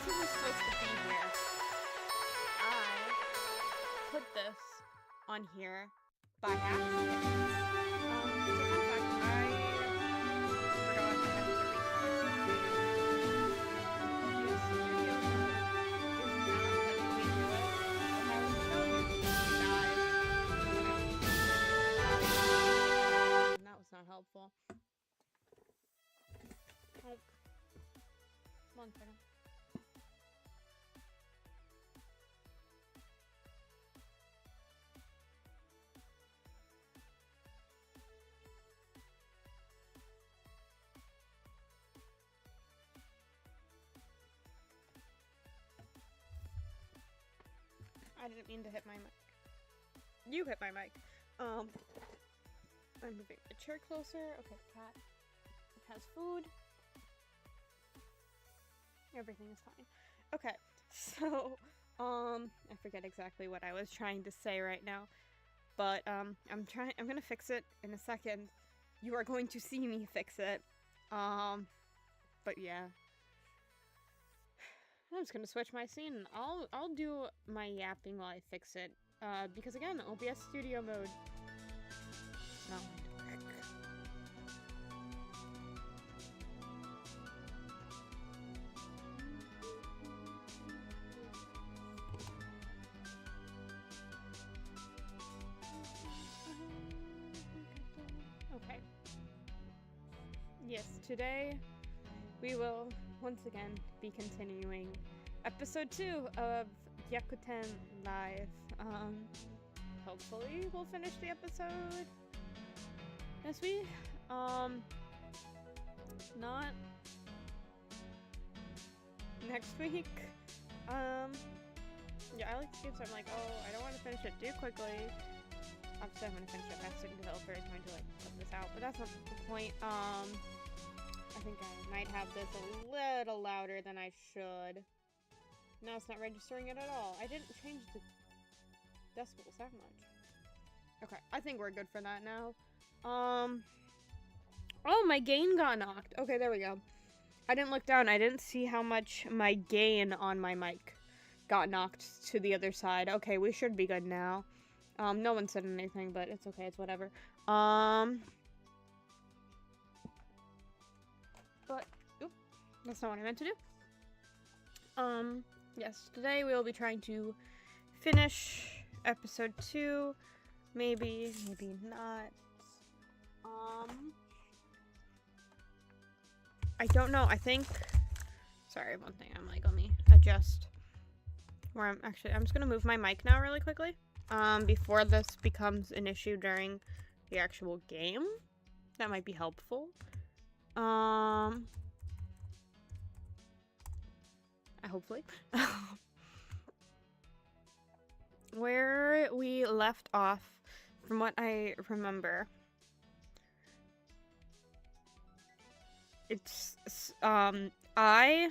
this isn't supposed to be here. I put this on here by accident. So fun fact, I forgot I have to use studio mode is not letting me do it. So I will show you guys. That was not helpful. Oh. One second. I didn't mean to hit my mic. You hit my mic. I'm moving the chair closer. Okay, the cat has food. Everything is fine. Okay, so, I forget exactly what I was trying to say right now. But, I'm gonna fix it in a second. You are going to see me fix it. But yeah. I'm just gonna switch my scene. I'll do my yapping while I fix it. Because again, OBS Studio mode. It's not going to work. Okay. Yes, today we will once again be continuing episode 2 of Gyakuten Live. Hopefully we'll finish the episode this week. Not next week. Yeah, I like to skip, so I'm like, oh, I don't want to finish it too quickly. Obviously, I'm going to finish it fast. The developer is going to, like, put this out, but that's not the point. I think I might have this a little louder than I should. No, it's not registering it at all. I didn't change the decibels that much. Okay, I think we're good for that now. Oh, my gain got knocked. Okay, there we go. I didn't look down. I didn't see how much my gain on my mic got knocked to the other side. Okay, we should be good now. No one said anything, but it's okay. It's whatever. But, oop, that's not what I meant to do. Yes, today we will be trying to finish episode 2. Maybe, maybe not. I don't know. I think, sorry, one thing. I'm like, let me adjust where I'm just gonna move my mic now really quickly. Before this becomes an issue during the actual game. That might be helpful. Hopefully. Where we left off, from what I remember, it's, I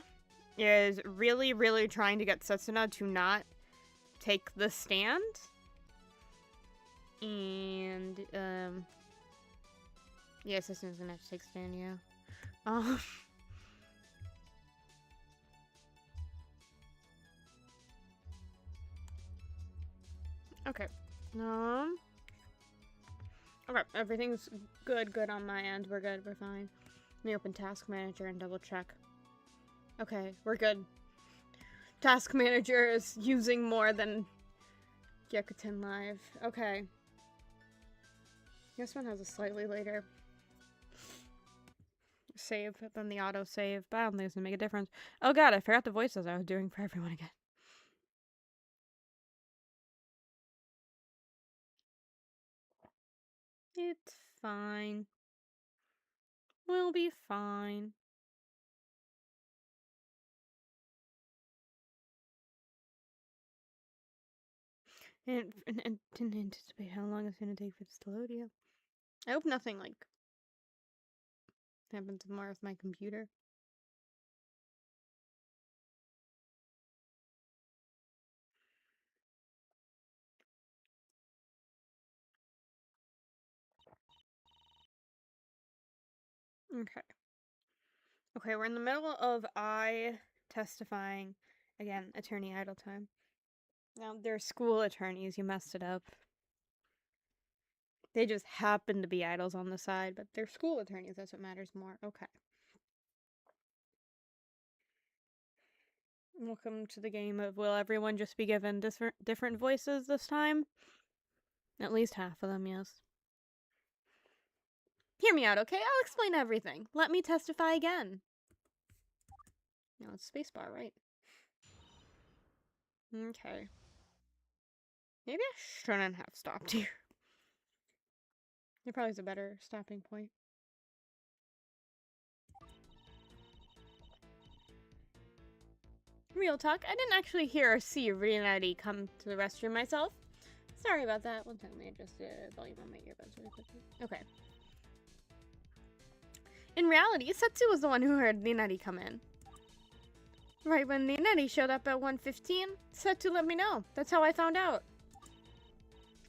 is really trying to get Setsuna to not take the stand. And, yeah, Setsuna's gonna have to take stand, yeah. Okay. Okay, everything's good on my end. We're good, we're fine. Let me open Task Manager and double check. Okay, we're good. Task Manager is using more than Gyakuten Live. Okay. This one has a slightly later save than the auto save, but I don't think it's gonna make a difference. Oh god, I forgot the voices I was doing for everyone again. It's fine. We'll be fine. And didn't anticipate how long it's gonna take for this to load, yeah. I hope nothing, like, happens more with my computer. Okay. Okay, we're in the middle of I testifying Again, attorney idle time. Now, they're school attorneys, you messed it up. They just happen to be idols on the side, but they're school attorneys, that's what matters more. Okay. Welcome to the game of will everyone just be given different voices this time? At least half of them, yes. Hear me out, okay? I'll explain everything. Let me testify again. No, it's spacebar, right? Okay. Maybe I shouldn't have stopped here. There probably is a better stopping point. Real talk, I didn't actually hear or see Rinari come to the restroom myself. Sorry about that. One second, let me adjust the volume on my earbuds really quickly. Okay. In reality, Setsu was the one who heard Rinari come in. Right when Rinari showed up at 1:15, Setsu let me know. That's how I found out.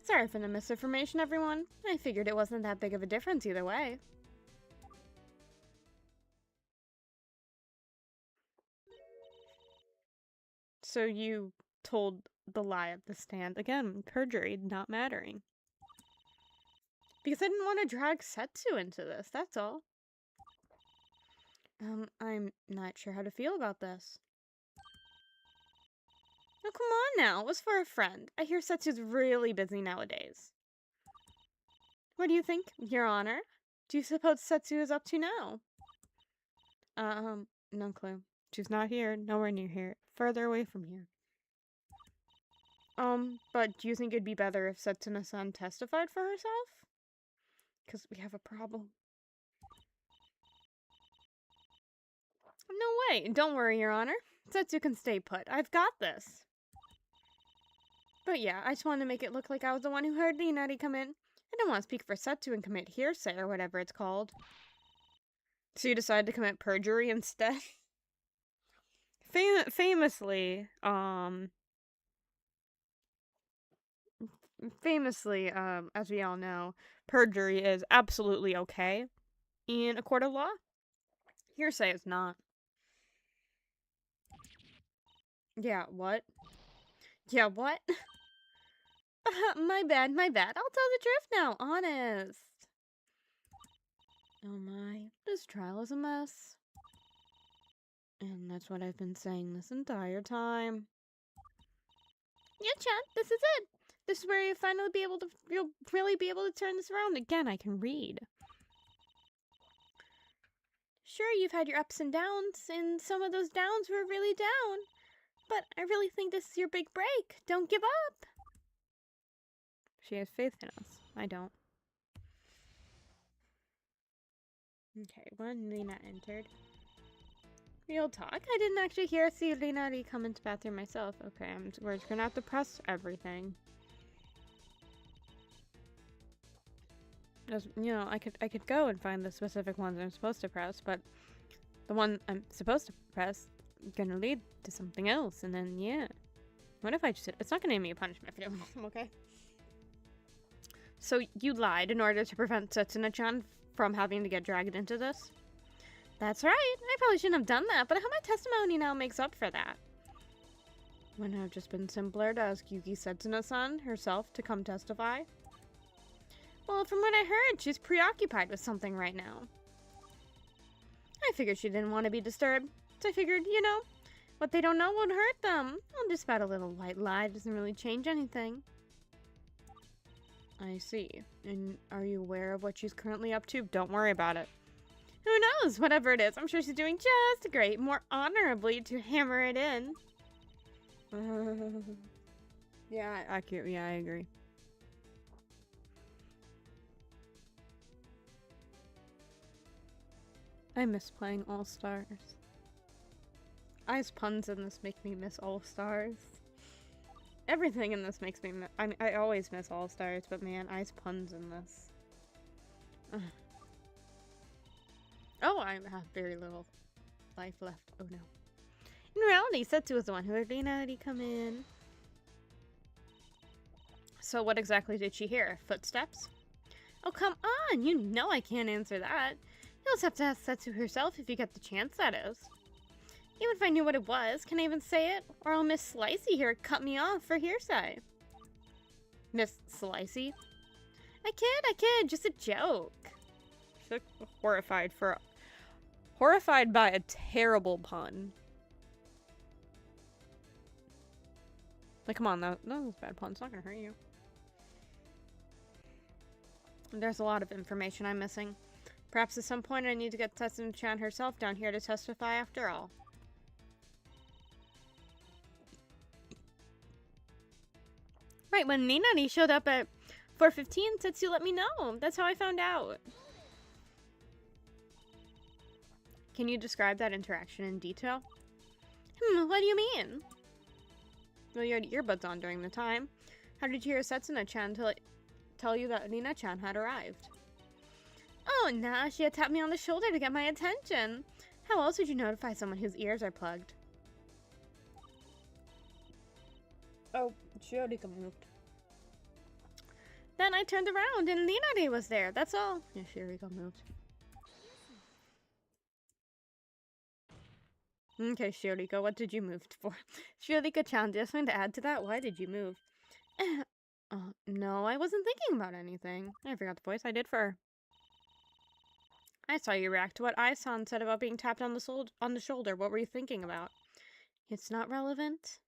Sorry for the misinformation, everyone. I figured it wasn't that big of a difference either way. So you told the lie at the stand. Again, perjury not mattering. Because I didn't want to drag Setsu into this, that's all. I'm not sure how to feel about this. Oh, come on now. It was for a friend. I hear Setsu's really busy nowadays. What do you think, Your Honor? Do you suppose Setsu is up to now? No clue. She's not here, nowhere near here, further away from here. But do you think it'd be better if Setsuna-san testified for herself? Because we have a problem. No way. Don't worry, Your Honor. Setsu can stay put. I've got this. But yeah, I just wanted to make it look like I was the one who heard Rinari come in. I don't want to speak for Setsu and commit hearsay or whatever it's called. So you decided to commit perjury instead? Famously, as we all know, perjury is absolutely okay in a court of law. Hearsay is not. Yeah, what? Yeah, what? My bad. I'll tell the truth now, honest. Oh my, this trial is a mess. And that's what I've been saying this entire time. Yeah, Chan, this is it. This is where you'll really be able to turn this around. Again, I can read. Sure, you've had your ups and downs, and some of those downs were really down. But I really think this is your big break. Don't give up. She has faith in us. I don't. Okay, when Lena entered. Real talk, I didn't actually hear or see Rinari come into the bathroom myself. Okay, we're just gonna have to press everything. As, you know, I could go and find the specific ones I'm supposed to press, but the one I'm supposed to press is gonna lead to something else, and then, yeah. What if I just... It's not gonna give me a punishment for doing them, okay? So, you lied in order to prevent Setsuna-chan from having to get dragged into this? That's right. I probably shouldn't have done that, but how my testimony now makes up for that. Wouldn't it have just been simpler to ask Yuki Setsuna-san herself to come testify? Well, from what I heard, she's preoccupied with something right now. I figured she didn't want to be disturbed, so I figured, you know, what they don't know won't hurt them. I'll just about a little white lie. It doesn't really change anything. I see. And are you aware of what she's currently up to? Don't worry about it. Who knows? Whatever it is, I'm sure she's doing just great. More honorably to hammer it in. Yeah, accurate. Yeah, I agree. I miss playing All Stars. I's puns in this make me miss All Stars. Everything in this makes me I always miss All Stars, but man, I's puns in this. Oh, I have very little life left. Oh no. In reality, Setsu was the one who heard Rinari come in. So what exactly did she hear? Footsteps? Oh, come on! You know I can't answer that. You'll just have to ask Setsu herself if you get the chance, that is. Even if I knew what it was, can I even say it? Or will Miss Slicey here cut me off for hearsay? Miss Slicey? I kid, just a joke. She's like horrified by a terrible pun. Like, come on, that was a bad pun. It's not gonna hurt you. There's a lot of information I'm missing. Perhaps at some point I need to get Tetsuna-chan herself down here to testify after all. Right, when Ninani showed up at 4:15, Tetsu let me know. That's how I found out. Can you describe that interaction in detail? What do you mean? Well, you had earbuds on during the time. How did you hear Setsuna-chan tell you that Nina-chan had arrived? Oh, nah, she had tapped me on the shoulder to get my attention. How else would you notify someone whose ears are plugged? Oh, Shiorika moved. Then I turned around and Ninari was there, that's all. Yeah, Shiorika moved. Okay, Shiorika, what did you move for? Shiorika-chan, just something to add to that? Why did you move? No, I wasn't thinking about anything. I forgot the voice I did for her. I saw you react to what Ai-san said about being tapped on the shoulder. What were you thinking about? It's not relevant.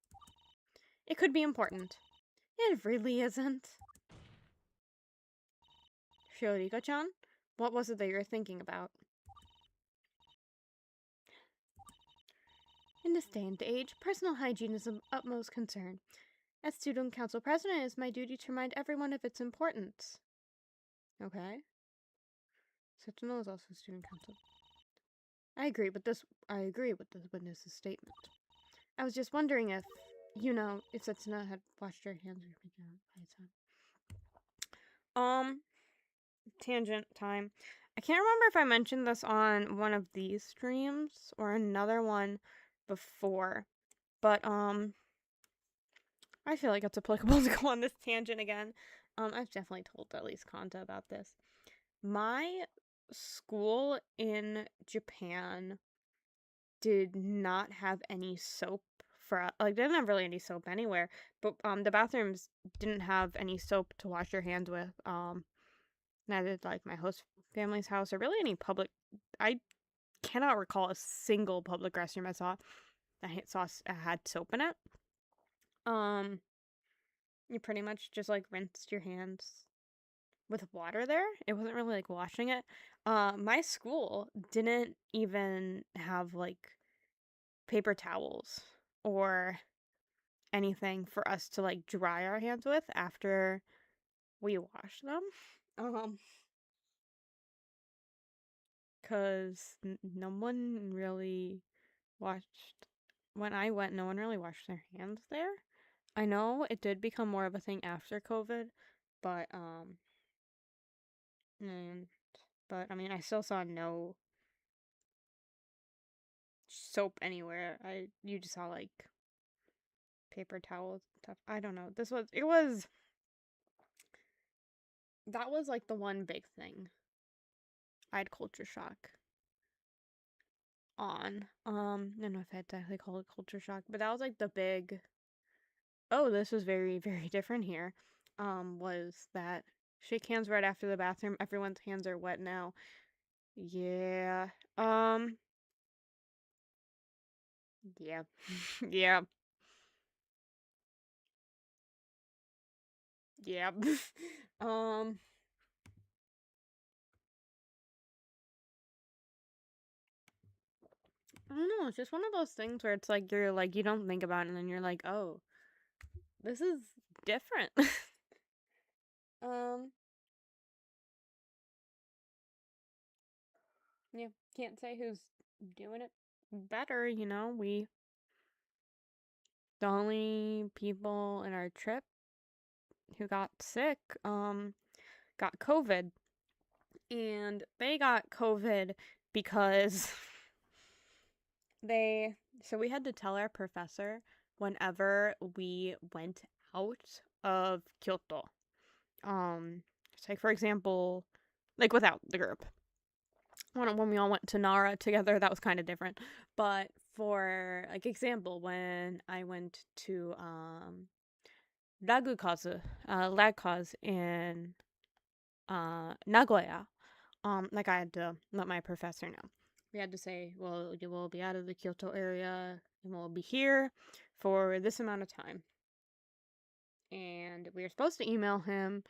It could be important. It really isn't. Shiorika-chan, what was it that you were thinking about? In this day and age, personal hygiene is of utmost concern. As student council president, it is my duty to remind everyone of its importance. Okay. Setsuna is also student council. I agree with this witness's statement. I was just wondering if, if Setsuna had washed her hands or tangent time. I can't remember if I mentioned this on one of these streams or another one before, but I feel like it's applicable to go on this tangent again. I've definitely told at least Kanta about this. My school in Japan did not have any soap for, like, they didn't have really any soap anywhere, but the bathrooms didn't have any soap to wash your hands with. Neither did, like, my host family's house or really any public. I cannot recall a single public restroom I saw that had soap in it. You pretty much just, like, rinsed your hands with water there. It wasn't really, like, washing it. My school didn't even have, like, paper towels or anything for us to, like, dry our hands with after we washed them. Because no one really washed, when I went, no one really washed their hands there. I know it did become more of a thing after COVID, but, I mean, I still saw no soap anywhere. You just saw, like, paper towels and stuff. I don't know. That was, like, the one big thing I had culture shock on. I don't know if I had to actually call it culture shock, but that was, like, the big, oh, this was very, very different here, was that shake hands right after the bathroom. Everyone's hands are wet now. Yeah. Yeah. Yeah. Yeah. I don't know, it's just one of those things where it's like, you're like, you don't think about it and then you're like, oh, this is different. Yeah, can't say who's doing it better, the only people in our trip who got sick, got COVID. And they got COVID because so we had to tell our professor whenever we went out of Kyoto. So, like, for example, like, without the group. When we all went to Nara together, that was kind of different. But for, like, example, when I went to, Lagcause in, Nagoya, like, I had to let my professor know. We had to say, well, you will be out of the Kyoto area, and we'll be here for this amount of time. And we were supposed to email him,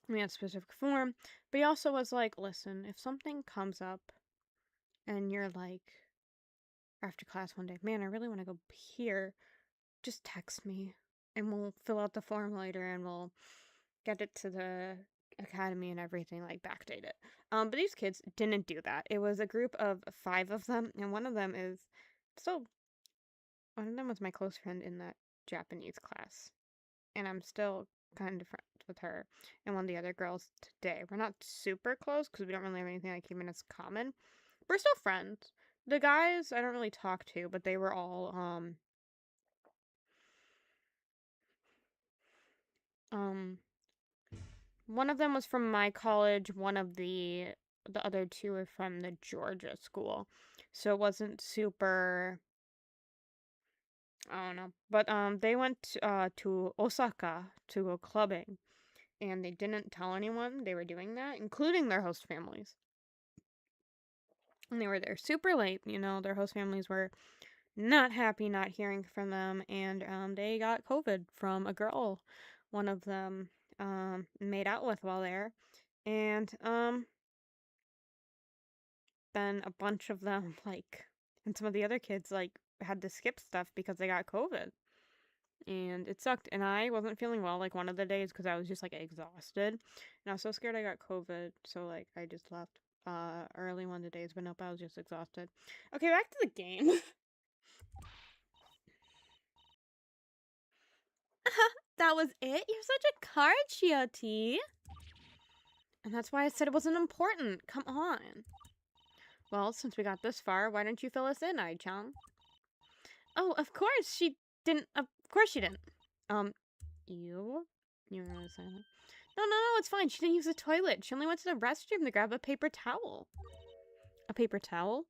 we had a specific form, but he also was like, listen, if something comes up, and you're like, after class one day, man, I really want to go here, just text me, and we'll fill out the form later, and we'll get it to the academy and everything, like, backdate it. But these kids didn't do that. It was a group of 5 of them, and one of them was my close friend in that Japanese class, and I'm still kind of friends with her and one of the other girls today. We're not super close because we don't really have anything like even as common. We're still friends. The guys I don't really talk to, but they were all one of them was from my college, one of the other two were from the Georgia school. So it wasn't super, I don't know. But they went to Osaka to go clubbing, and they didn't tell anyone they were doing that, including their host families. And they were there super late, their host families were not happy not hearing from them, and they got COVID from a girl one of them made out with while there. And then a bunch of them, like, and some of the other kids, like, had to skip stuff because they got COVID. And it sucked. And I wasn't feeling well, like, one of the days because I was just, like, exhausted. And I was so scared I got COVID. So, like, I just left early one of the days. But nope, I was just exhausted. Okay, back to the game. That was it? You're such a card, Chioti. And that's why I said it wasn't important. Come on. Well, since we got this far, why don't you fill us in, Ai-chan? Oh, of course she didn't. Of course she didn't. You? You're really silent. No, it's fine. She didn't use the toilet. She only went to the restroom to grab a paper towel. A paper towel?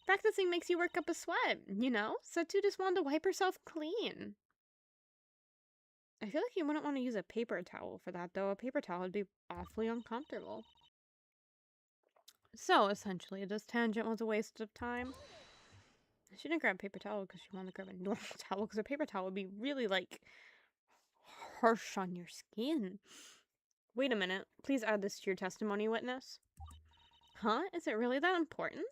Practicing makes you work up a sweat, Setsu just wanted to wipe herself clean. I feel like you wouldn't want to use a paper towel for that, though. A paper towel would be awfully uncomfortable. So, essentially, this tangent was a waste of time. She didn't grab a paper towel because she wanted to grab a normal towel, because a paper towel would be really, like, harsh on your skin. Wait a minute. Please add this to your testimony, witness. Huh? Is it really that important?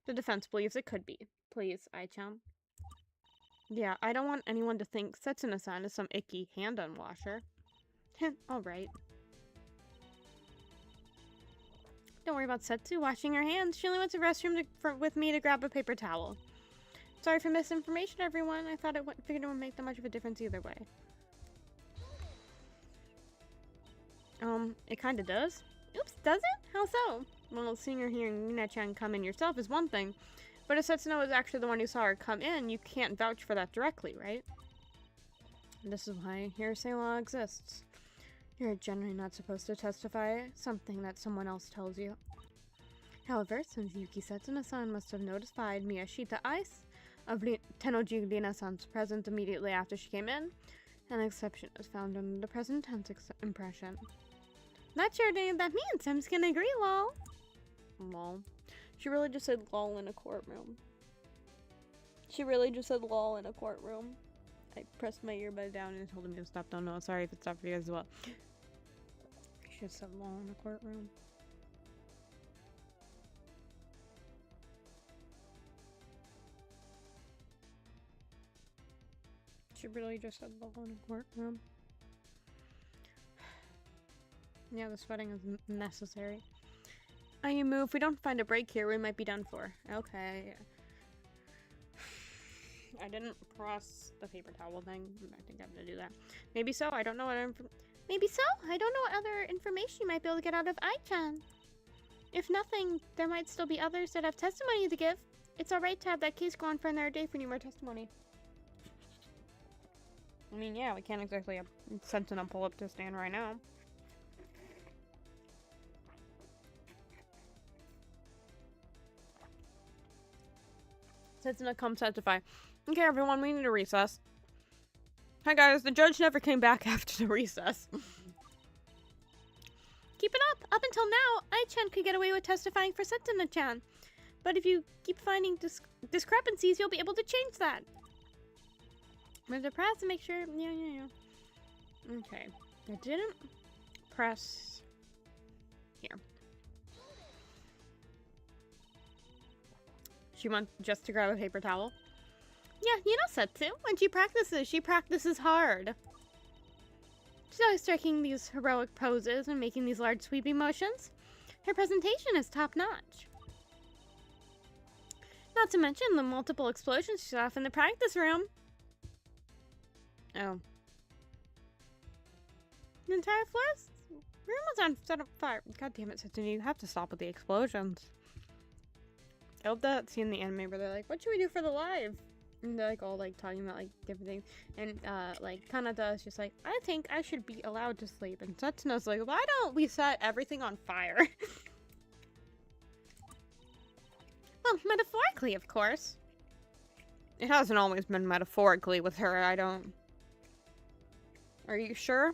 The defense believes it could be. Please, Ai-chan. Yeah, I don't want anyone to think Setsuna-san is some icky hand unwasher. Alright. Don't worry about Setsu washing her hands. She only went to the restroom with me to grab a paper towel. Sorry for misinformation, everyone. I thought figured it wouldn't make that much of a difference either way. It kinda does. Oops, does it? How so? Well, seeing or hearing Mina-chan come in yourself is one thing, but if Setsuna was actually the one who saw her come in, you can't vouch for that directly, right? This is why hearsay law exists. You're generally not supposed to testify something that someone else tells you. However, since Yuki Setsuna-san must have notified Miyashita Ice of Tennoji Rina-san's presence immediately after she came in, an exception is found under the present tense impression. Not sure what that means. I'm just gonna agree, lol. Lol. She really just said lol in a courtroom. She really just said lol in a courtroom. I pressed my earbud down and told him to stop. Don't know. Sorry if it stopped for you guys as well. She just said lol in a courtroom. She really just said lol in a courtroom. Yeah, the sweating is necessary. You move. If we don't find a break here, we might be done for. Okay. I didn't press the paper towel thing. I think I'm gonna do that. Maybe so. I don't know what Maybe so. I don't know what other information you might be able to get out of Ai-chan. If nothing, there might still be others that have testimony to give. It's alright to have that case go on for another day for any more testimony. I mean, yeah, we can't exactly have Setsuna pull up to stand right now. Setsuna, come testify. Okay, everyone, we need a recess. Hi, guys. The judge never came back after the recess. Keep it up. Up until now, Ai-chan could get away with testifying for Setsuna-chan. But if you keep finding discrepancies, you'll be able to change that. Move the press and make sure. Yeah. Okay. I didn't press here. She wants just to grab a paper towel. Yeah, you know Setsu. When she practices hard. She's always striking these heroic poses and making these large sweeping motions. Her presentation is top-notch. Not to mention the multiple explosions she set off in the practice room. Oh. The entire room was set on fire. God damn it, Setsuna, you have to stop with the explosions. I hope that scene in the anime where they're like, what should we do for the live? And they're like all like talking about like different things. And like Kanata is just like, I think I should be allowed to sleep. And Setsuna's like, why don't we set everything on fire? Well, metaphorically, of course. It hasn't always been metaphorically with her, I don't... Are you sure?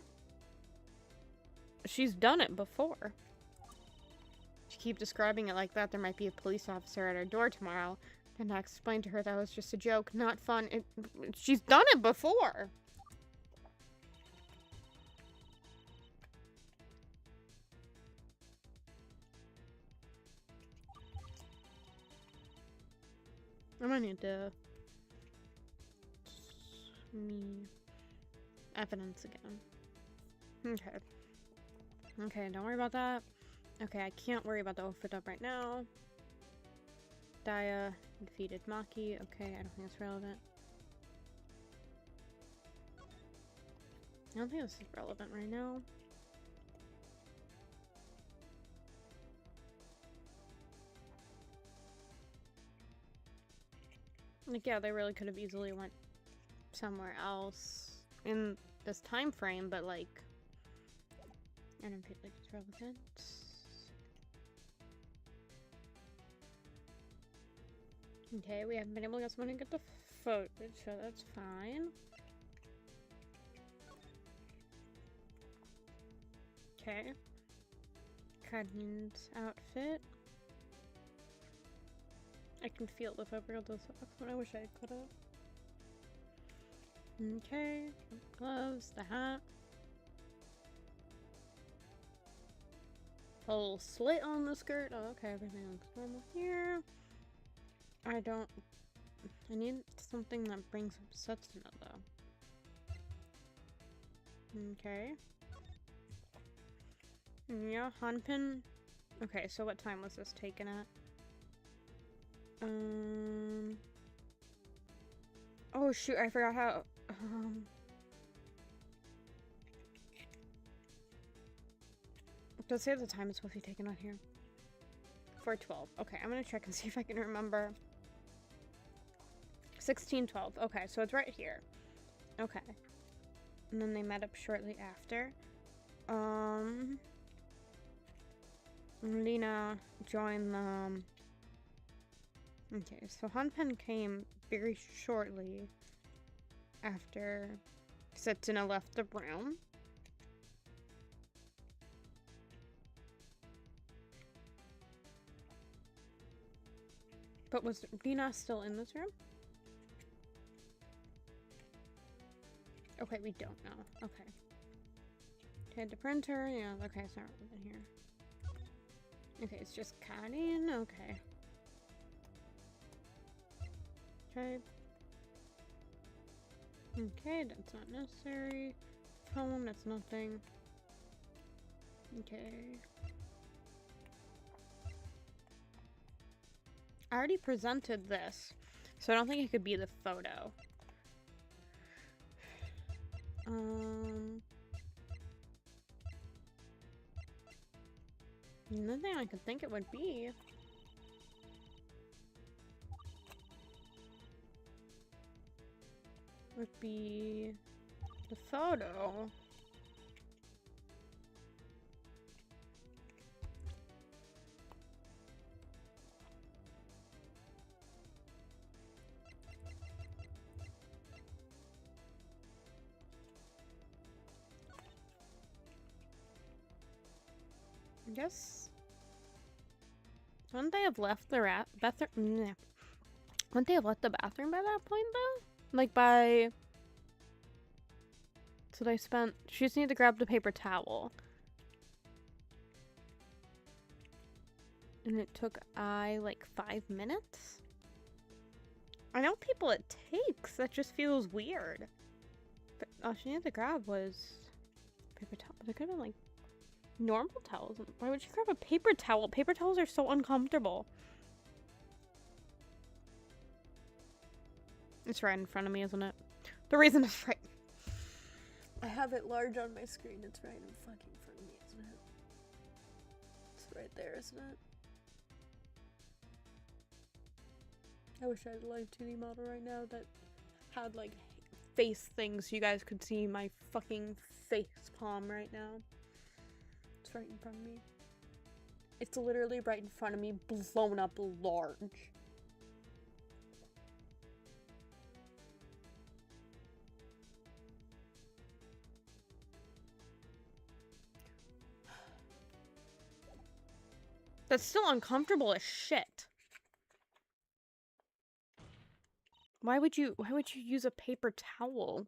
She's done it before. She keeps describing it like that. There might be a police officer at her door tomorrow. And I explained to her that was just a joke, not fun. She's done it before. I might need to... evidence again. Okay. Okay, don't worry about that. Okay, I can't worry about the outfit up right now. Daya defeated Maki. Okay, I don't think it's relevant. I don't think this is relevant right now. Like, yeah, they really could have easily went somewhere else in this time frame, but like, I don't feel like it's relevant. Okay, we haven't been able to get someone to get the footage, so that's fine. Okay. Kadin's outfit. I can feel the fabric of those socks, but I wish I could have. Okay, gloves, the hat. Whole slit on the skirt. Oh, okay, everything looks normal here. I need something that brings up Setsuna, though. Okay. Yeah, Hanpin. Okay, so what time was this taken at? Oh shoot, I forgot how, does it say the time it's supposed to be taken on here? 4:12. Okay, I'm gonna check and see if I can remember. 16:12. Okay, so it's right here. Okay. And then they met up shortly after. Lina joined them. Okay, so Hanpen came very shortly after Setsuna left the room. But was Lina still in this room? Okay, we don't know. Okay. Okay, the printer, yeah, okay, it's not relevant here. Okay, it's just Kadin, okay. Okay. Okay, that's not necessary. Phone, that's nothing. Okay. I already presented this, so I don't think it could be the photo. Nothing I could think it would be. Would be the photo. Yes. Wouldn't they have left the bathroom? Wouldn't they have left the bathroom by that point, though? Like, by... So they spent... She just needed to grab the paper towel. And it took like 5 minutes? I know people it takes. That just feels weird. But all she needed to grab was paper towel. But it could have been like normal towels. Why would she grab a paper towel? Paper towels are so uncomfortable. It's right in front of me, isn't it? The reason it's right... I have it large on my screen. It's right in fucking front of me, isn't it? It's right there, isn't it? I wish I had a live 2D model right now that had like face things so you guys could see my fucking face palm right now. It's right in front of me. It's literally right in front of me, blown up large. That's still uncomfortable as shit. Why would you use a paper towel?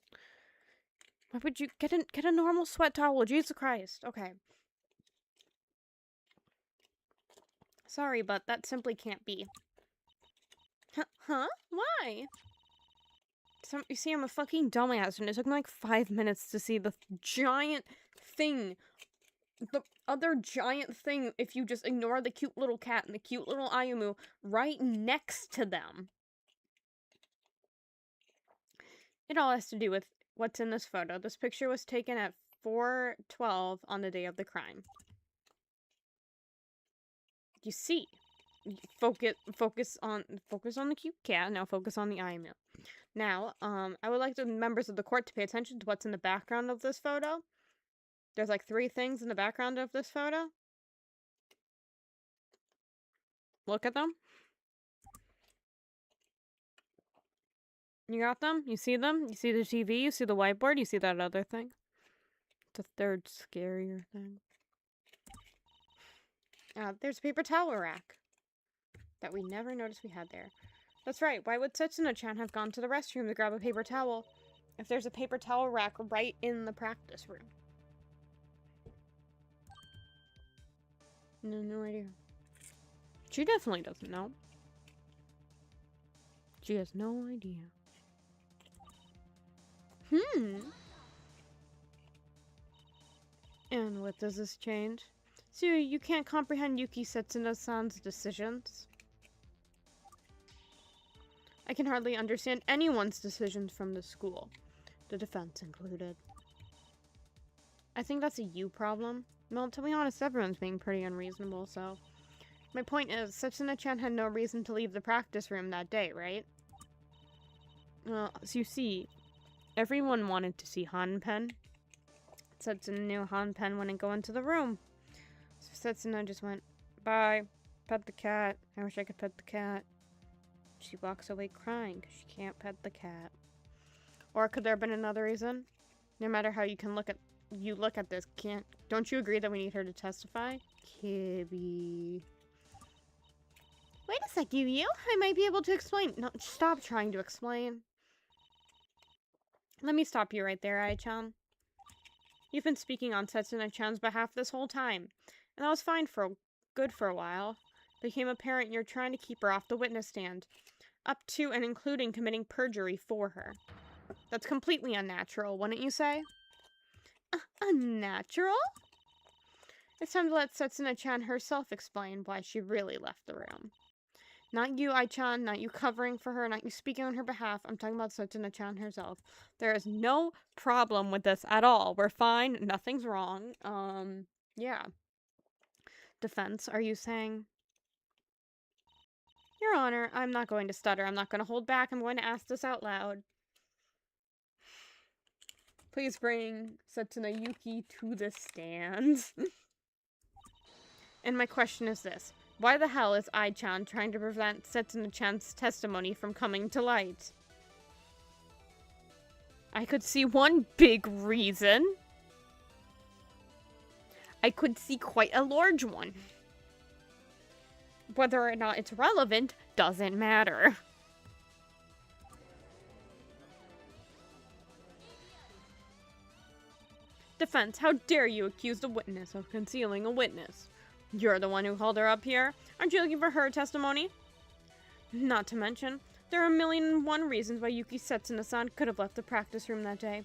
Why would you get a normal sweat towel? Jesus Christ. Okay. Sorry, but that simply can't be. Huh? Why? You see, I'm a fucking dumbass, and it took me like 5 minutes to see the giant thing. The other giant thing, if you just ignore the cute little cat and the cute little Ayumu right next to them. It all has to do with what's in this photo. This picture was taken at 4:12 on the day of the crime. You see, focus on the cute cat. Now focus on the Ayumu. Now, I would like the members of the court to pay attention to what's in the background of this photo. There's like 3 things in the background of this photo. Look at them. You got them? You see them? You see the TV? You see the whiteboard? You see that other thing? The third scarier thing. There's a paper towel rack that we never noticed we had there. That's right. Why would Setsuna-chan have gone to the restroom to grab a paper towel if there's a paper towel rack right in the practice room? No idea. She definitely doesn't know. She has no idea. And what does this change? So you can't comprehend Yuki Setsuna-san's decisions? I can hardly understand anyone's decisions from the school, the defense included. I think that's a you problem. Well, to be honest, everyone's being pretty unreasonable, so... My point is, Setsuna-chan had no reason to leave the practice room that day, right? Well, as you see, everyone wanted to see Hanpen. Setsuna knew Hanpen wouldn't go into the room. So Setsuna just went, bye, pet the cat. I wish I could pet the cat. She walks away crying because she can't pet the cat. Or could there have been another reason? No matter how you can look at this, don't you agree that we need her to testify? Kibby. Wait a sec, you? I might be able to explain. No, stop trying to explain. Let me stop you right there, Ai-chan. You've been speaking on Setsuna-chan's behalf this whole time, and that was fine good for a while. It became apparent you're trying to keep her off the witness stand, up to and including committing perjury for her. That's completely unnatural, wouldn't you say? Unnatural? It's time to let Setsuna-chan herself explain why she really left the room. Not you, Ai-chan, not you covering for her, not you speaking on her behalf. I'm talking about Setsuna-chan herself. There is no problem with this at all. We're fine. Nothing's wrong. Yeah. Defense, are you saying? Your Honor, I'm not going to stutter. I'm not going to hold back. I'm going to ask this out loud. Please bring Setsuna Yuki to the stand. And my question is this. Why the hell is Ai-chan trying to prevent Setsuna-chan's testimony from coming to light? I could see one big reason. I could see quite a large one. Whether or not it's relevant doesn't matter. Defense, how dare you accuse the witness of concealing a witness? You're the one who called her up here. Aren't you looking for her testimony? Not to mention, there are 1,000,001 reasons why Yuki Setsuna-san could have left the practice room that day.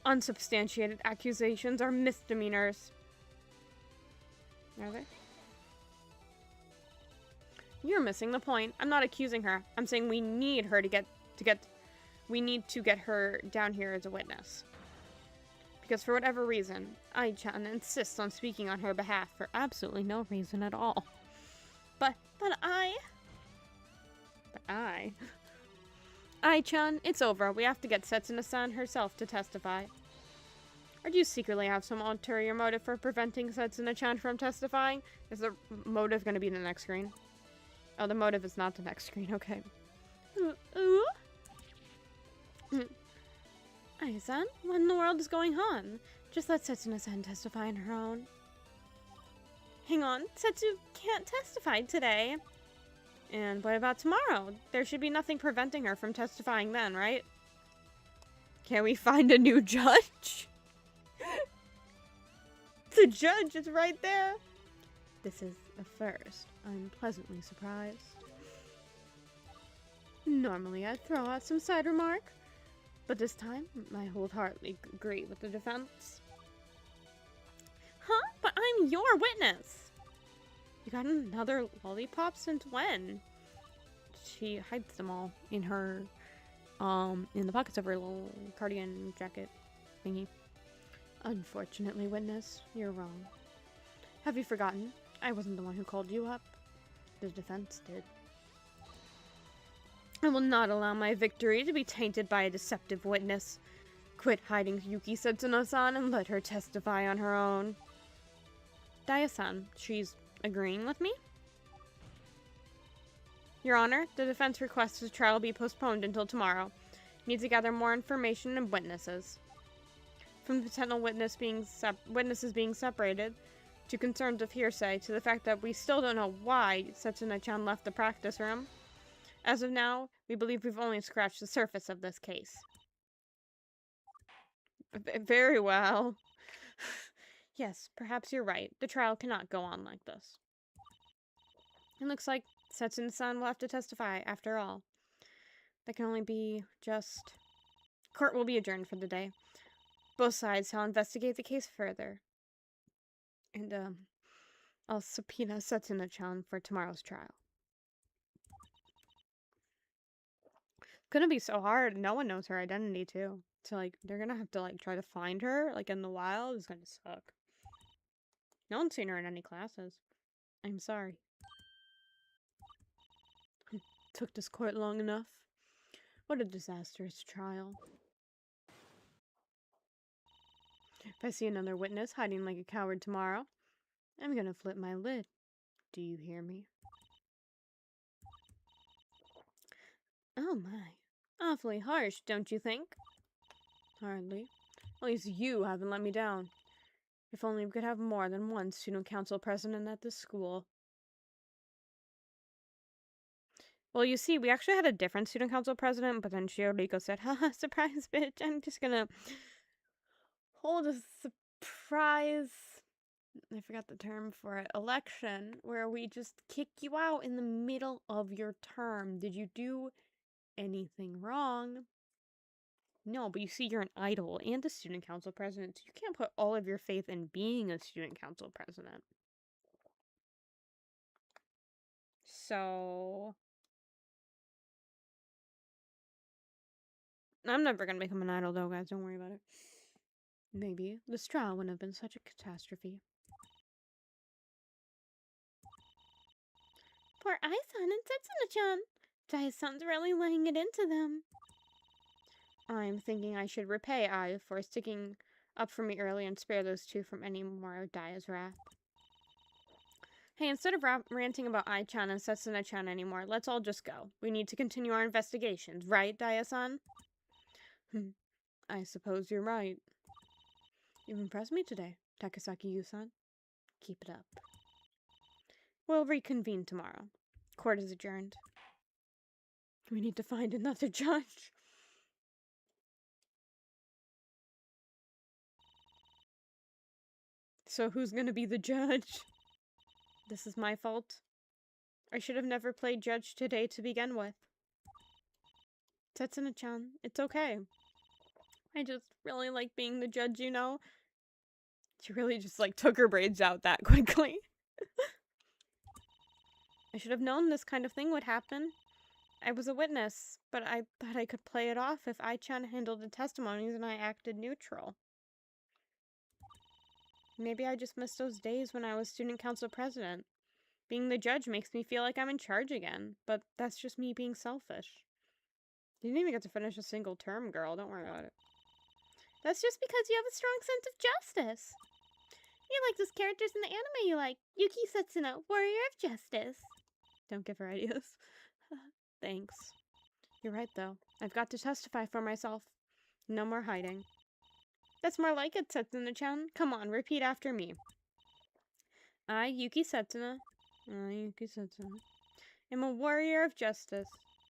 Unsubstantiated accusations are misdemeanors. Are they? You're missing the point. I'm not accusing her. I'm saying we need her we need to get her down here as a witness. Because for whatever reason, Ai-chan insists on speaking on her behalf for absolutely no reason at all. But Ai-chan, it's over. We have to get Setsuna-san herself to testify. Or do you secretly have some ulterior motive for preventing Setsuna-chan from testifying? Is the motive going to be the next screen? Oh, the motive is not the next screen. Okay. Ai-san, what in the world is going on? Just let Setsuna-san testify on her own. Hang on, Setsu can't testify today. And what about tomorrow? There should be nothing preventing her from testifying then, right? Can we find a new judge? The judge is right there. This is a first. I'm pleasantly surprised. Normally I'd throw out some side remark, but this time I wholeheartedly agree with the defense. Huh? But I'm your witness. You got another lollipop since when? She hides them all in her, in the pockets of her little cardigan jacket thingy. Unfortunately, witness, you're wrong. Have you forgotten? I wasn't the one who called you up. The defense did. I will not allow my victory to be tainted by a deceptive witness. Quit hiding Yuki Setsuna-san and let her testify on her own. Daya-san, she's agreeing with me? Your Honor, the defense requests the trial be postponed until tomorrow. Need to gather more information and witnesses. From the potential witnesses being separated, to concerns of hearsay, to the fact that we still don't know why Setsuna-chan left the practice room. As of now, we believe we've only scratched the surface of this case. Very well. Yes, perhaps you're right. The trial cannot go on like this. It looks like Setsuna-san will have to testify, after all. That can only be just... Court will be adjourned for the day. Both sides shall investigate the case further. And, I'll subpoena Setsuna-chan for tomorrow's trial. It's gonna be so hard. No one knows her identity, too. So, like, they're gonna have to, like, try to find her, like, in the wild. It's gonna suck. No one's seen her in any classes. I'm sorry. Took this court long enough. What a disastrous trial. If I see another witness hiding like a coward tomorrow, I'm gonna flip my lid. Do you hear me? Oh my. Awfully harsh, don't you think? Hardly. At least you haven't let me down. If only we could have more than one student council president at this school. Well, you see, we actually had a different student council president, but then Shioriko said, haha, surprise, bitch, I'm just gonna hold a surprise, I forgot the term for it, election, where we just kick you out in the middle of your term. Did you do anything wrong? No, but you see, you're an idol and a student council president, so you can't put all of your faith in being a student council president. So... I'm never gonna become an idol, though, guys. Don't worry about it. Maybe this trial wouldn't have been such a catastrophe. Poor Ai-san and Setsuna-chan. Daya-san's really laying it into them. I'm thinking I should repay Ai for sticking up for me early and spare those two from any more of Daya's wrath. Hey, instead of ranting about Ai-chan and Setsuna-chan anymore, let's all just go. We need to continue our investigations, right, Daya-san? I suppose you're right. You've impressed me today, Takasaki-Yusan. Keep it up. We'll reconvene tomorrow. Court is adjourned. We need to find another judge. So who's gonna be the judge? This is my fault. I should have never played judge today to begin with. Setsuna-chan, it's okay. I just really like being the judge, you know? She really just, like, took her braids out that quickly. I should have known this kind of thing would happen. I was a witness, but I thought I could play it off if I-chan handled the testimonies and I acted neutral. Maybe I just missed those days when I was student council president. Being the judge makes me feel like I'm in charge again, but that's just me being selfish. You didn't even get to finish a single term, girl. Don't worry about it. That's just because you have a strong sense of justice. You like those characters in the anime you like. Yuki Setsuna, Warrior of Justice. Don't give her ideas. Thanks. You're right, though. I've got to testify for myself. No more hiding. That's more like it, Setsuna-chan. Come on, repeat after me. I, Yuki Setsuna, am a warrior of justice.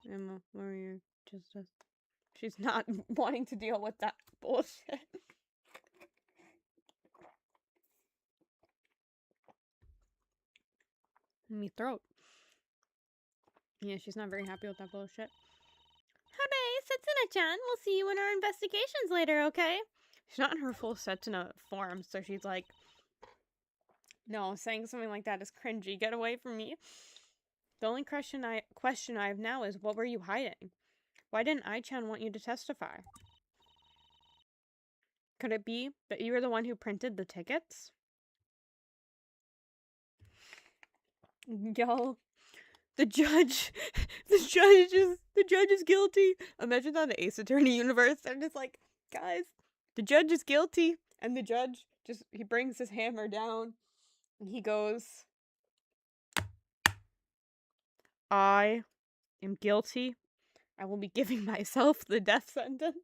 I'm a warrior of justice. She's not wanting to deal with that bullshit. Me throat. Yeah, she's not very happy with that bullshit. Hooray, Setsuna-chan! We'll see you in our investigations later, okay? She's not in her full Setsuna form, so she's like, no, saying something like that is cringy. Get away from me. The only question I have now is, what were you hiding? Why didn't I-chan want you to testify? Could it be that you were the one who printed the tickets? Yo, the judge is guilty. Imagine that in the Ace Attorney universe. I'm just like, guys, the judge is guilty. And the judge he brings his hammer down and he goes, I am guilty. I will be giving myself the death sentence.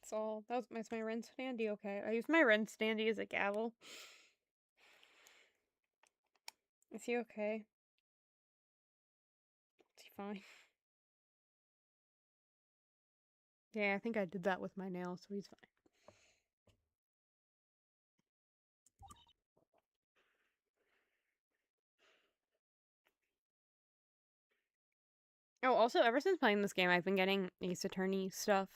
That's all. That's my Ren standee, okay? I use my Ren standee as a gavel. Is he okay? Is he fine? Yeah, I think I did that with my nails, so he's fine. Oh, also, ever since playing this game, I've been getting Ace Attorney stuff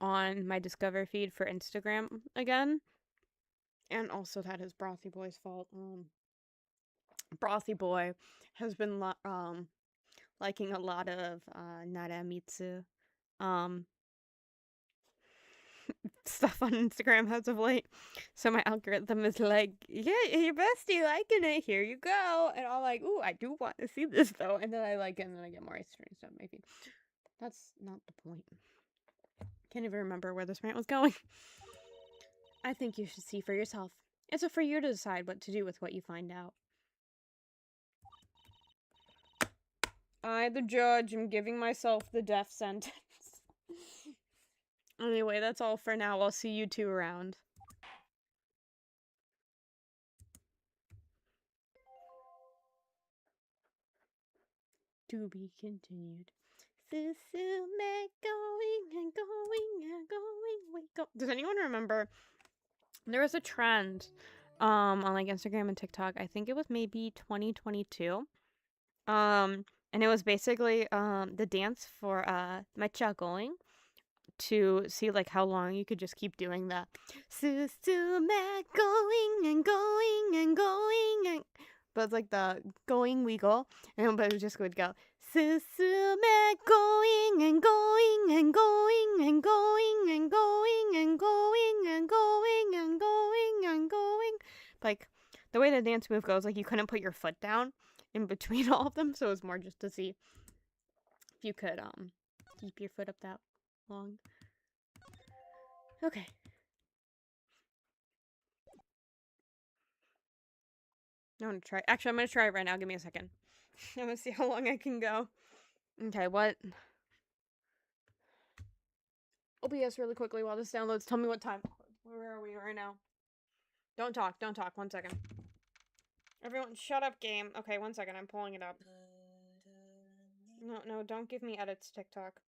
on my Discover feed for Instagram again. And also, that is Brothy Boy's fault. Brothy Boy has been liking a lot of Naramitsu stuff on Instagram as of late. So my algorithm is like, yeah, your bestie liking it, here you go. And I'm like, ooh, I do want to see this though. And then I like it and then I get more Ace Attorney stuff maybe. That's not the point. Can't even remember where this rant was going. I think you should see for yourself. It's up for you to decide what to do with what you find out. I, the judge, am giving myself the death sentence. Anyway, that's all for now. I'll see you two around. To be continued. Susume going and going and going. Wake up. Does anyone remember? There was a trend on like Instagram and TikTok. I think it was maybe 2022. And it was basically the dance for Mecha going to see like how long you could just keep doing that. Susume going and going and going and, but it's like the going wiggle, and but it just would go Susume going and going and going and going and going and going and going and going and going. Like the way the dance move goes, like you couldn't put your foot down in between all of them, so it was more just to see if you could keep your foot up that long. Okay. I'm gonna try. Actually, I'm gonna try it right now. Give me a second. I'm gonna see how long I can go. Okay, what? OBS really quickly while this downloads. Tell me what time. Where are we right now? Don't talk, don't talk. 1 second. Everyone, shut up, game. Okay, 1 second. I'm pulling it up. No, don't give me edits, TikTok.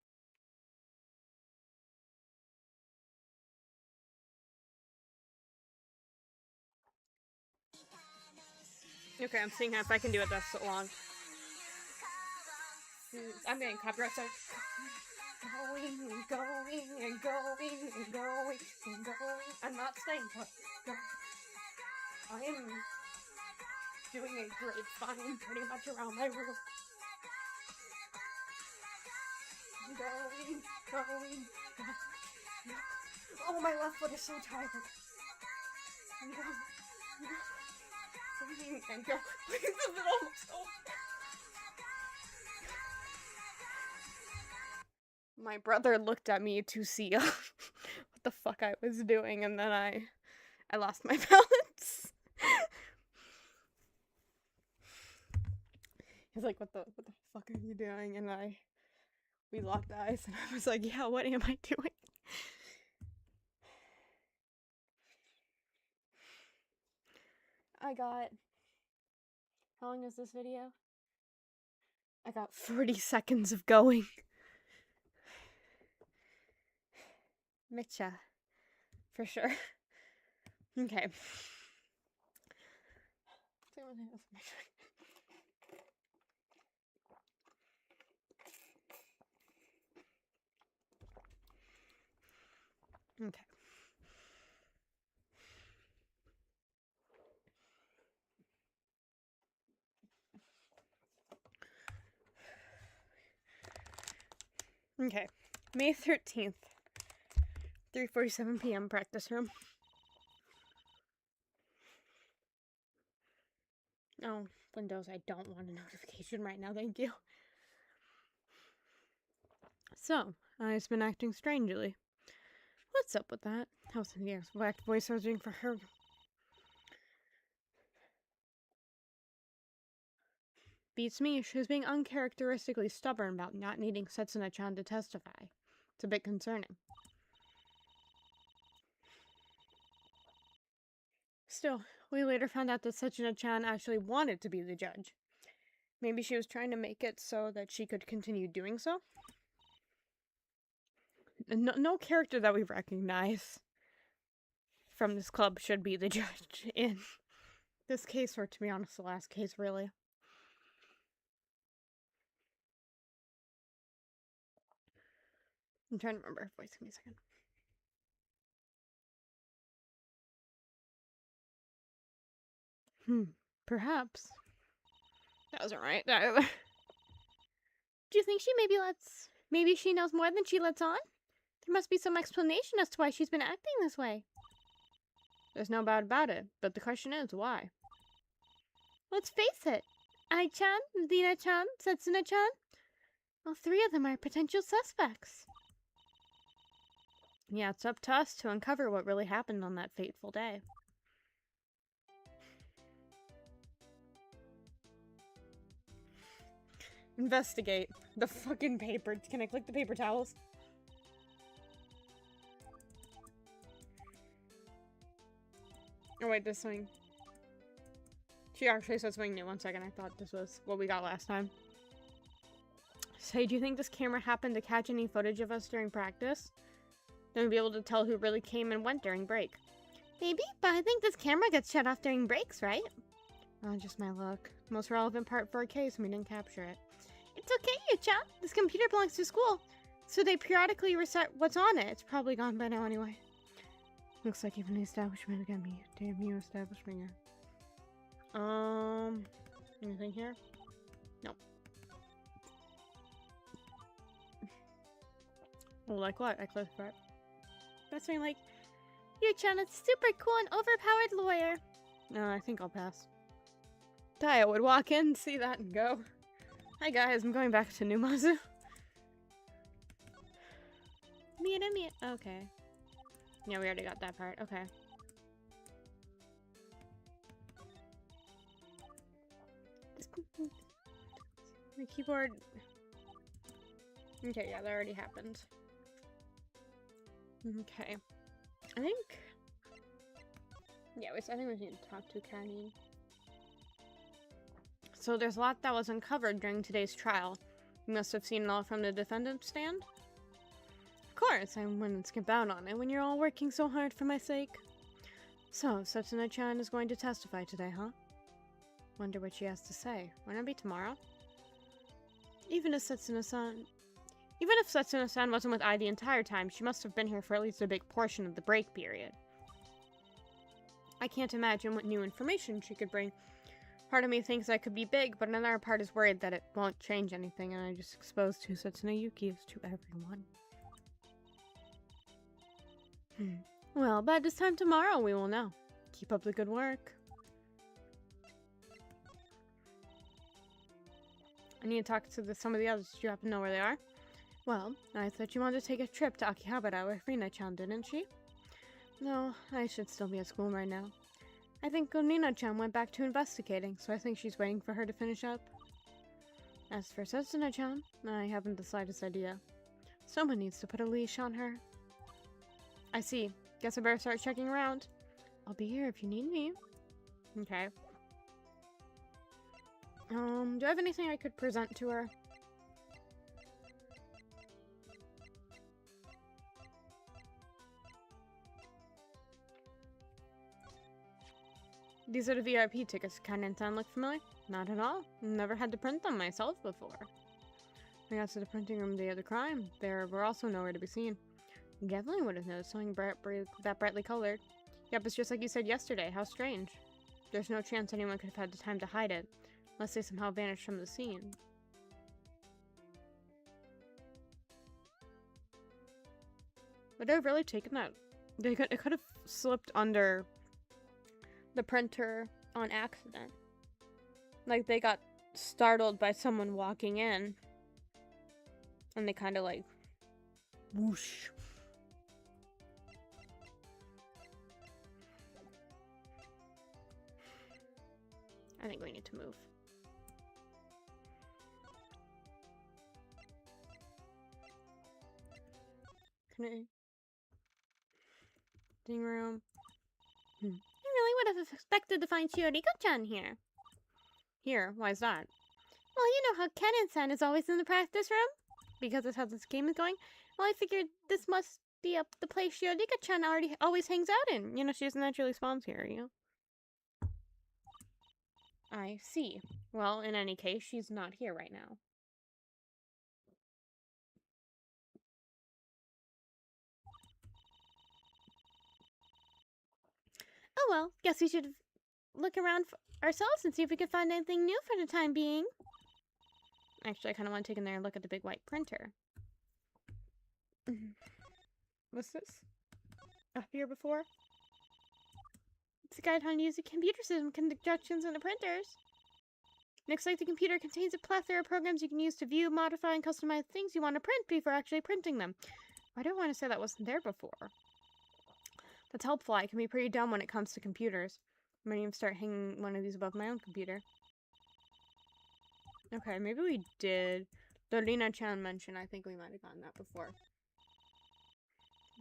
Okay, I'm seeing if I can do it that so long. I'm getting copyright strike. Going and going and going and going and going. I'm not staying put. I am doing a grapevine pretty much around my roof. Going. Oh, my left foot is so tired. I'm going and go. This is almost over. My brother looked at me to see what the fuck I was doing, and then I lost my balance. He's like, what the fuck are you doing? And we locked eyes, and I was like, yeah, what am I doing? I got, how long is this video? I got 40 seconds of going. Mitcha. For sure. Okay. Okay. Okay. May 13th. 3:47 p.m. practice room. Oh, Windows, I don't want a notification right now, thank you. So, I've been acting strangely. What's up with that? How's the years? Whacked voice I was doing for her. Beats me. She was being uncharacteristically stubborn about not needing Setsuna-chan to testify. It's a bit concerning. Still, we later found out that Setsuna-chan actually wanted to be the judge. Maybe she was trying to make it so that she could continue doing so? No character that we recognize from this club should be the judge in this case, or to be honest, the last case, really. I'm trying to remember. Voice, give me a second. Perhaps. That wasn't right. Do you think she maybe she knows more than she lets on? There must be some explanation as to why she's been acting this way. There's no doubt about it, but the question is, why? Let's face it. Ai-chan, Lina-chan, Setsuna-chan. All three of them are potential suspects. Yeah, it's up to us to uncover what really happened on that fateful day. Investigate. The fucking paper. Can I click the paper towels? Oh wait, this thing. She actually said something new. 1 second, I thought this was what we got last time. Say, do you think this camera happened to catch any footage of us during practice? Then we'd be able to tell who really came and went during break. Maybe, but I think this camera gets shut off during breaks, right? Oh, just my luck. Most relevant part for a case, and we didn't capture it. It's okay, Yu-chan. This computer belongs to school, so they periodically reset what's on it. It's probably gone by now anyway. Looks like even the establishment got me. Damn you, establishment. Anything here? Nope. Well, like what? I clicked that. That's something like, Yu-chan, a super cool and overpowered lawyer. No, I think I'll pass. Taya would walk in, see that, and go. Hi guys, I'm going back to Numazu. Mira. Okay. Yeah, we already got that part. Okay. My keyboard. Okay, yeah, that already happened. Okay. I think Yeah, I think we need to talk to Karin. So there's a lot that was uncovered during today's trial. You must have seen it all from the defendant's stand? Of course, I wouldn't skip out on it when you're all working so hard for my sake. So, Setsuna-chan is going to testify today, huh? Wonder what she has to say. Won't it be tomorrow? Even if Setsuna-san wasn't with I the entire time, she must have been here for at least a big portion of the break period. I can't imagine what new information she could bring. Part of me thinks that could be big, but another part is worried that it won't change anything, and I just exposed two Setsuna Yukis to everyone. Well, by this time tomorrow we will know. Keep up the good work. I need to talk to some of the others. Do you happen to know where they are? Well, I thought you wanted to take a trip to Akihabara with Rina-chan, didn't she? No, I should still be at school right now. I think Onina-chan went back to investigating, so I think she's waiting for her to finish up. As for Setsuna-chan, I haven't the slightest idea. Someone needs to put a leash on her. I see. Guess I better start checking around. I'll be here if you need me. Okay. Do I have anything I could present to her? These are the VIP tickets. Kanen-san look familiar? Not at all. Never had to print them myself before. I got to the printing room the day of the crime. They were also nowhere to be seen. You definitely would have noticed something that brightly colored. Yep, it's just like you said yesterday. How strange. There's no chance anyone could have had the time to hide it, unless they somehow vanished from the scene. Would they have really taken that? It could have slipped under the printer on accident. Like, they got startled by someone walking in, and they kind of like, whoosh. I think we need to move. Can I? Sitting room. I really would have expected to find Shioriko-chan here. Here? Why is that? Well, you know how Kanen-san is always in the practice room? Because that's how this game is going? Well, I figured this must be the place Shioriko-chan always hangs out in. You know, she doesn't naturally spawn here, you know? I see. Well, in any case, she's not here right now. Oh well, guess we should look around ourselves and see if we can find anything new for the time being. Actually, I kind of want to take in there and look at the big white printer. What's this? Up here before? It's a guide on how to use the computer system conjunctions in the printers. Looks like the computer contains a plethora of programs you can use to view, modify, and customize things you want to print before actually printing them. I don't want to say that wasn't there before. That's helpful. I can be pretty dumb when it comes to computers. I might even start hanging one of these above my own computer. Okay, maybe we did. The Rina-chan mentioned, I think we might have gotten that before.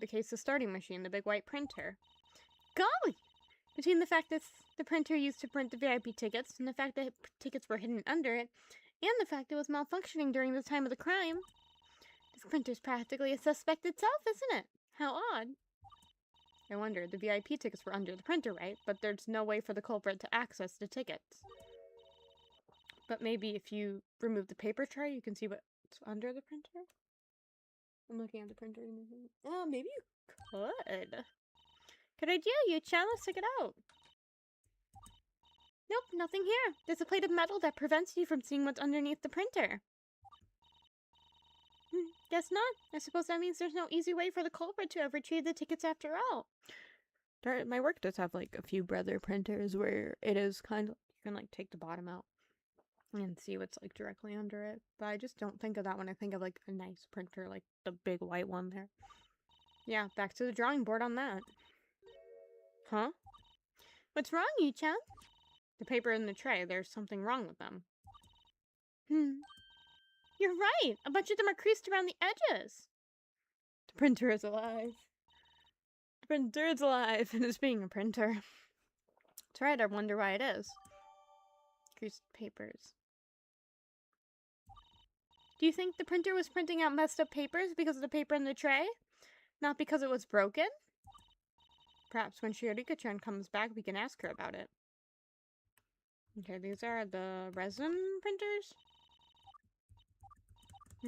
The case of starting machine, the big white printer. Golly! Between the fact that the printer used to print the VIP tickets, and the fact that tickets were hidden under it, and the fact it was malfunctioning during the time of the crime, this printer's practically a suspect itself, isn't it? How odd. I wonder, the VIP tickets were under the printer, right? But there's no way for the culprit to access the tickets. But maybe if you remove the paper tray, you can see what's under the printer? I'm looking at the printer. Oh, maybe you could. Good idea, Yu-chan. Let's check it out. Nope, nothing here. There's a plate of metal that prevents you from seeing what's underneath the printer. Guess not. I suppose that means there's no easy way for the culprit to have retrieved the tickets after all. My work does have like a few brother printers where it is kind of, you can like take the bottom out and see what's like directly under it. But I just don't think of that when I think of like a nice printer, like the big white one there. Yeah, back to the drawing board on that. Huh? What's wrong, Yu-chan? The paper in the tray, there's something wrong with them. You're right! A bunch of them are creased around the edges! The printer is alive. The printer is alive and is being a printer. That's right, I wonder why it is. Greased papers. Do you think the printer was printing out messed up papers because of the paper in the tray? Not because it was broken? Perhaps when Shiorika-chan comes back, we can ask her about it. Okay, these are the resin printers?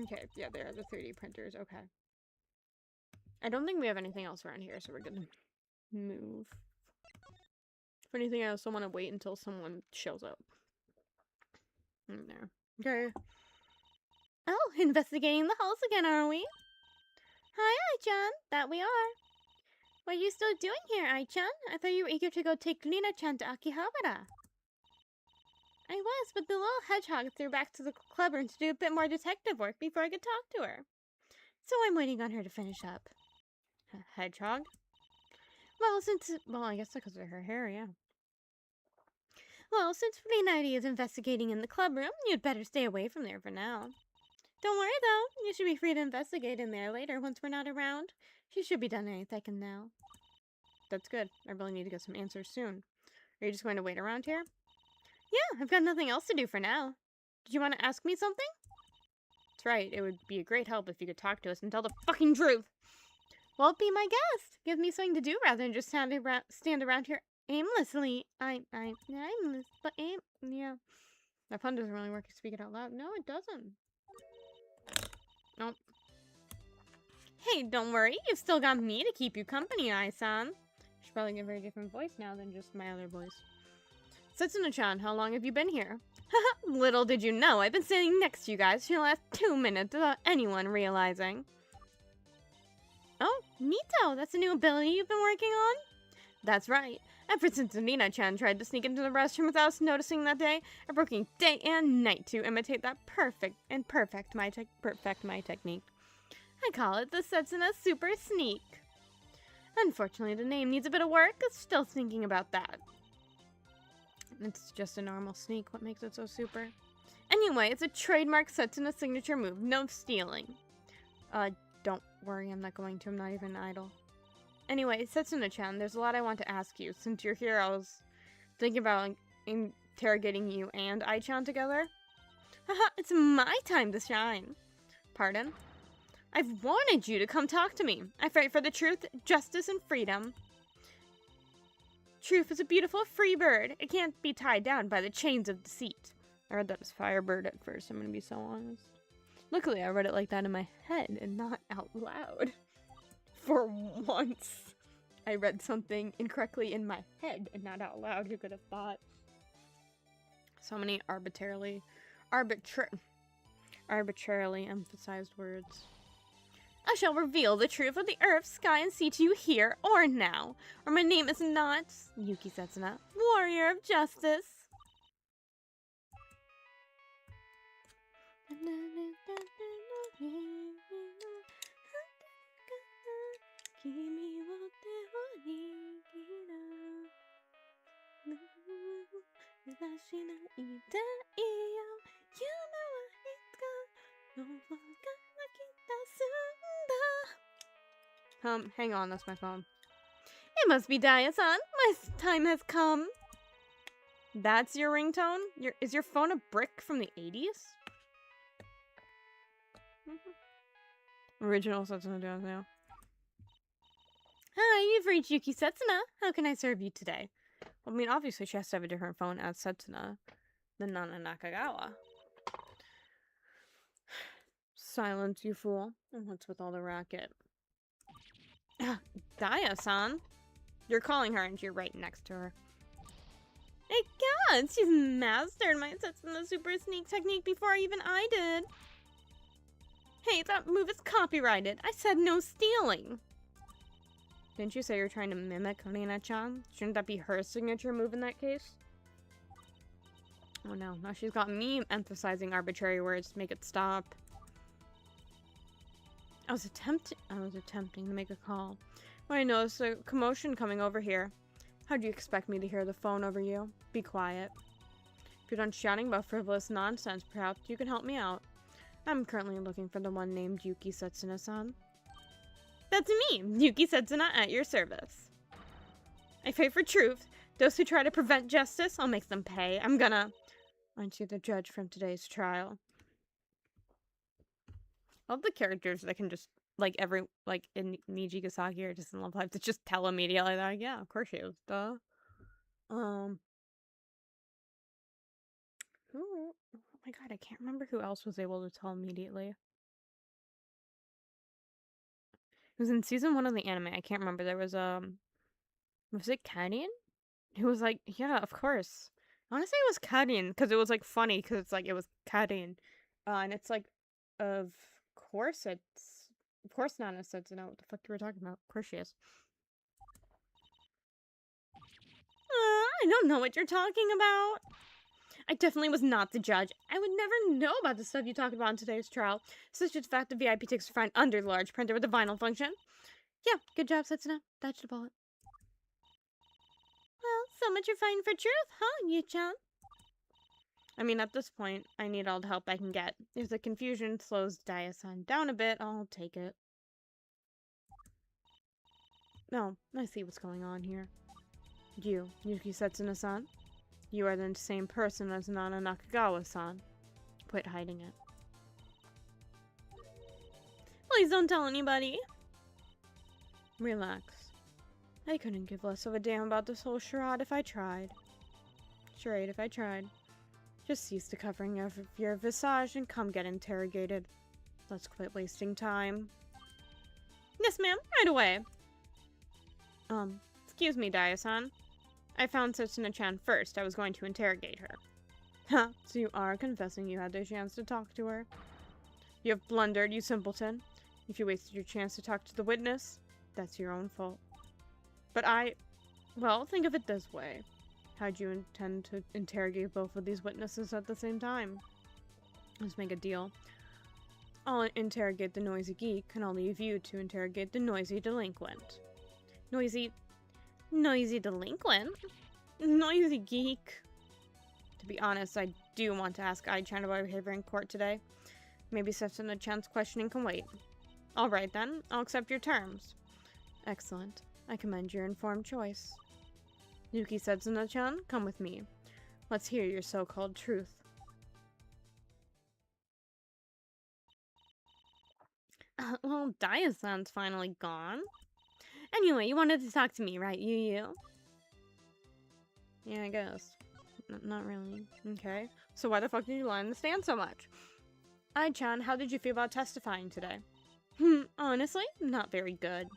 Okay, yeah, they are the 3D printers, okay. I don't think we have anything else around here, so we're gonna move. If anything, I also want to wait until someone shows up. In there. Okay. Oh, investigating the halls again, are we? Hi, Ai-chan. That we are. What are you still doing here, Ai-chan? I thought you were eager to go take Lina-chan to Akihabara. I was, but the little hedgehog threw back to the clubroom to do a bit more detective work before I could talk to her. So I'm waiting on her to finish up. Hedgehog? Well, I guess because of her hair, yeah. Well, since Reinighty is investigating in the clubroom, you'd better stay away from there for now. Don't worry, though. You should be free to investigate in there later once we're not around. She should be done any second now. That's good. I really need to get some answers soon. Are you just going to wait around here? Yeah, I've got nothing else to do for now. Did you want to ask me something? That's right. It would be a great help if you could talk to us and tell the fucking truth. Well, be my guest. Give me something to do rather than just stand around here aimlessly. Aimless, but yeah. That pun doesn't really work if you speak it out loud. No, it doesn't. Nope. Hey, don't worry. You've still got me to keep you company, Ai-san. Should probably get a very different voice now than just my other voice. Setsuna-chan, how long have you been here? Haha, little did you know, I've been standing next to you guys for the last 2 minutes without anyone realizing. Oh, Mito, that's a new ability you've been working on? That's right. Ever since Nina-chan tried to sneak into the restroom without us noticing that day, I'm working day and night to imitate that perfect my technique. I call it the Setsuna Super Sneak. Unfortunately, the name needs a bit of work. I'm still thinking about that. It's just a normal sneak. What makes it so super? Anyway, it's a trademark Setsuna signature move. No stealing. Don't worry. I'm not going to. I'm not even idle. Anyway, Setsuna-chan, there's a lot I want to ask you. Since you're here, I was thinking about interrogating you and Ai-chan together. Haha, it's my time to shine. Pardon? I've wanted you to come talk to me. I fight for the truth, justice, and freedom. Truth is a beautiful free bird. It can't be tied down by the chains of deceit. I read that as Firebird at first, I'm gonna be so honest. Luckily, I read it like that in my head and not out loud. For once, I read something incorrectly in my head and not out loud. Who could have thought? So many arbitrarily emphasized words. I shall reveal the truth of the earth, sky, and sea to you here or now, or my name is not Yuki Setsuna, warrior of justice. Hang on, that's my phone. It must be Daya-san. My time has come. That's your ringtone? Is your phone a brick from the 80s? Original Setsuna does now. Hi, you've reached Yuki Setsuna. How can I serve you today? Well, I mean, obviously she has to have a different phone as Setsuna than Nana Nakagawa. Silence, you fool. And what's with all the racket? Daya-san? You're calling her and you're right next to her. Hey, God, she's mastered my Setsuna Super Sneak technique before even I did. Hey, that move is copyrighted. I said no stealing. Didn't you say you're trying to mimic Rina-chan? Shouldn't that be her signature move in that case? Oh no, now she's got me emphasizing arbitrary words to make it stop. I was attempting to make a call when I noticed a commotion coming over here. How do you expect me to hear the phone over you? Be quiet. If you're done shouting about frivolous nonsense, perhaps you can help me out. I'm currently looking for the one named Yuki Setsuna-san. That's me, Yuki Setsuna, at your service. I fight for truth, Those who try to prevent justice, I'll make them pay. Aren't you the judge from today's trial? I love the characters that can just, like, in Nijigasaki or just in Love Live, to just tell immediately, like, yeah, of course she is, duh. Oh my god, I can't remember who else was able to tell immediately. It was in season 1 of the anime, I can't remember, there was it Kadin? Who was like, yeah, of course. Honestly, it was Kadin, because it was, like, funny, because it's like, it was Kadin. And it's like, of course Nana said to know what the fuck you were talking about. Of course she is. I don't know what you're talking about. I definitely was not the judge. I would never know about the stuff you talked about in today's trial, such as the fact that VIP tickets are found under the large printer with the vinyl function. Yeah, good job, Setsuna. Dodged a bullet. Well, so much you're fighting for truth, huh, Yu-chan? I mean, at this point, I need all the help I can get. If the confusion slows Dia-san down a bit, I'll take it. No, I see what's going on here. You, Yuki Setsuna-san? You are the same person as Nana Nakagawa-san. Quit hiding it. Please don't tell anybody. Relax. I couldn't give less of a damn about this whole charade if I tried. Just cease the covering of your visage and come get interrogated. Let's quit wasting time. Yes, ma'am, right away. Excuse me, Dia-san. I found Setsuna-chan first. I was going to interrogate her. Ha, so you are confessing you had the chance to talk to her. You have blundered, you simpleton. If you wasted your chance to talk to the witness, that's your own fault. But well, think of it this way. How'd you intend to interrogate both of these witnesses at the same time? Let's make a deal. I'll interrogate the noisy geek, and I'll leave you to interrogate the noisy delinquent. Noisy delinquent? Noisy geek. To be honest, I do want to ask Ai-chan about her behavior in court today. Maybe Setsuna-chan's questioning can wait. Alright then, I'll accept your terms. Excellent. I commend your informed choice. Yuki Setsuna-chan, come with me. Let's hear your so-called truth. Well, Dia-san's finally gone. Anyway, you wanted to talk to me, right, Yu? Yeah, I guess. Not really. Okay. So why the fuck did you lie on the stand so much? Ai-chan, how did you feel about testifying today? Honestly, not very good.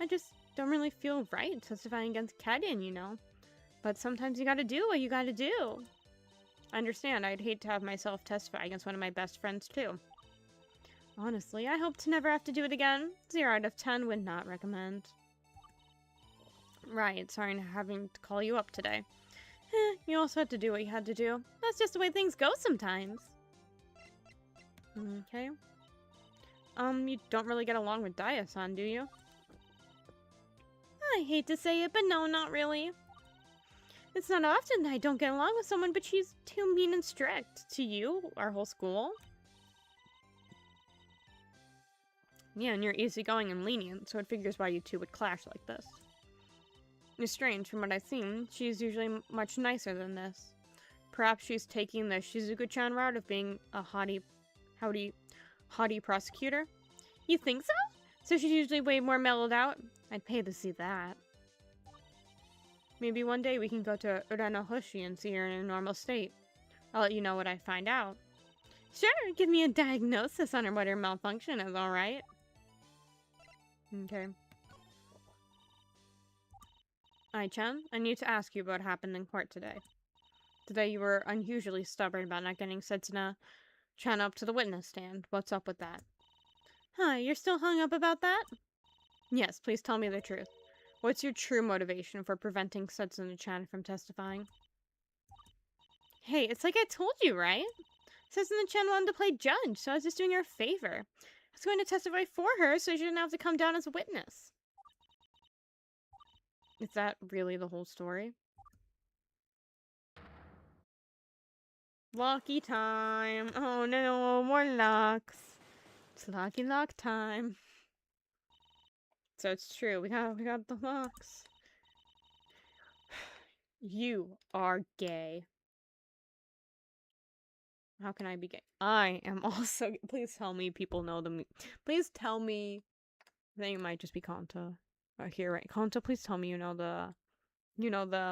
I just don't really feel right testifying against Kadin, you know. But sometimes you gotta do what you gotta do. I understand, I'd hate to have myself testify against one of my best friends, too. Honestly, I hope to never have to do it again. 0 out of 10 would not recommend. Right, sorry for having to call you up today. You also had to do what you had to do. That's just the way things go sometimes. Okay. You don't really get along with Dia-san, do you? I hate to say it, but no, not really. It's not often that I don't get along with someone, but she's too mean and strict. To you, our whole school. Yeah, and you're easygoing and lenient, so it figures why you two would clash like this. It's strange, from what I've seen, she's usually much nicer than this. Perhaps she's taking the Shizuku-chan route of being a haughty prosecutor? You think so? So she's usually way more mellowed out? I'd pay to see that. Maybe one day we can go to Uranohoshi and see her in a normal state. I'll let you know what I find out. Sure, give me a diagnosis on what her malfunction is, alright? Okay. Ai-chan, I need to ask you about what happened in court today. Today you were unusually stubborn about not getting Setsuna-chan up to the witness stand. What's up with that? Huh, you're still hung up about that? Yes, please tell me the truth. What's your true motivation for preventing Setsuna-chan from testifying? Hey, it's like I told you, right? Setsuna-chan wanted to play judge, so I was just doing her a favor. I was going to testify for her so she didn't have to come down as a witness. Is that really the whole story? Lucky time. Oh no, more locks. It's lucky lock time. So it's true. We got the locks. You are gay. How can I be gay? I am also gay. Please tell me people know the Please tell me. I think it might just be Kanta. Here, right? Kanta, please tell me you know the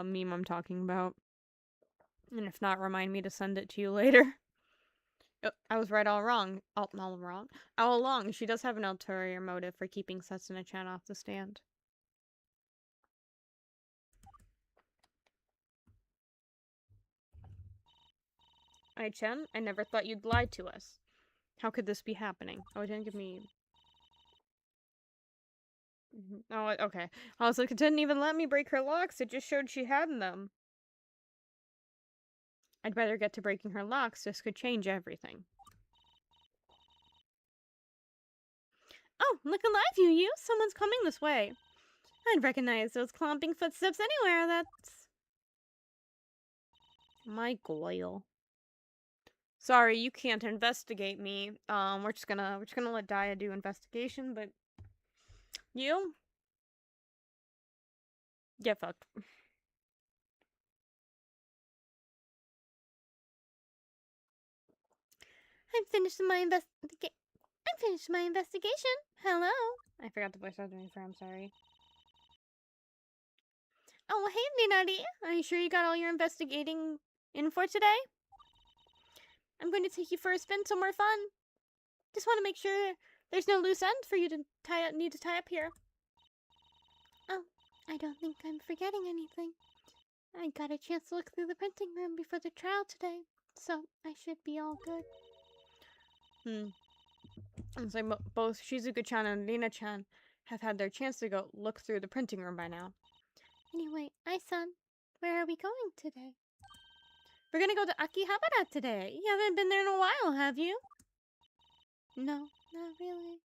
meme I'm talking about. And if not, remind me to send it to you later. I was right all wrong. All wrong. All along, she does have an ulterior motive for keeping Setsuna-chan off the stand. Ai-chan, I never thought you'd lie to us. How could this be happening? Oh, it didn't give me... Oh, okay. I was like, it didn't even let me break her locks. It just showed she had them. I'd better get to breaking her locks. This could change everything. Oh, look alive, you! Someone's coming this way. I'd recognize those clomping footsteps anywhere. That's... my Goyle. Sorry, you can't investigate me. We're just gonna let Daya do investigation, but you get fucked. I'm finished my investigation. Hello. I forgot the voice I was doing for. I'm sorry. Oh, hey, Ninari. Are you sure you got all your investigating in for today? I'm going to take you for a spin somewhere fun. Just want to make sure there's no loose end for you to need to tie up here. Oh, I don't think I'm forgetting anything. I got a chance to look through the printing room before the trial today, so I should be all good. It's like both Shizuku-chan and Rina-chan have had their chance to go look through the printing room by now. Anyway, Ai-san, where are we going today? We're gonna go to Akihabara today. You haven't been there in a while, have you? No, not really.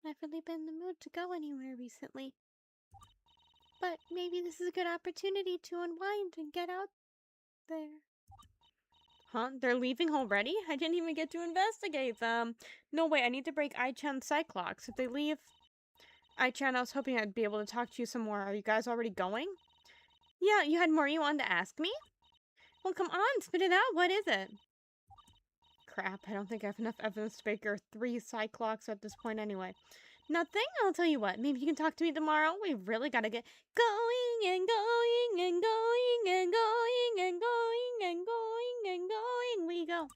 I've really been in the mood to go anywhere recently. But maybe this is a good opportunity to unwind and get out there. Huh? They're leaving already? I didn't even get to investigate them. No way, I need to break Ai-chan's Cyclops. If they leave... Ai-chan, I was hoping I'd be able to talk to you some more. Are you guys already going? Yeah, you had more you wanted to ask me? Well, come on, spit it out. What is it? Crap, I don't think I have enough evidence to break your 3 Cyclops at this point anyway. Nothing? I'll tell you what. Maybe you can talk to me tomorrow. We've really got to get going and going and going and going and going and going and going. We go.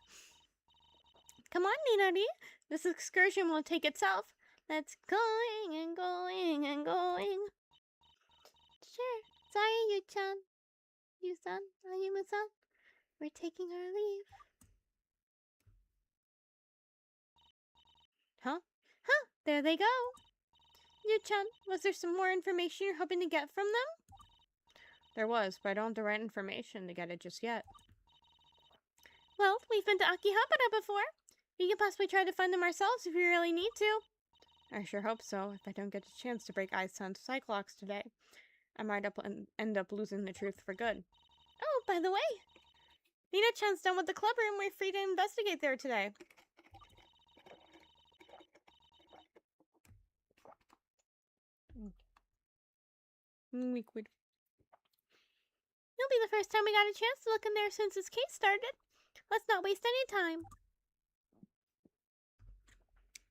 Come on, Ninari. This excursion won't take itself. Let's going and going and going. Sure. Sorry, Yu-chan. Yu-san. Ayumu-san. We're taking our leave. Huh? Huh, there they go. Yu-chan, was there some more information you're hoping to get from them? There was, but I don't have the right information to get it just yet. Well, we've been to Akihabara before. We could possibly try to find them ourselves if we really need to. I sure hope so, if I don't get a chance to break Ai-san's Cyclops today. I might end up losing the truth for good. Oh, by the way, Nina-chan's done with the club room. We're free to investigate there today. Liquid. It'll be the first time we got a chance to look in there since this case started. Let's not waste any time.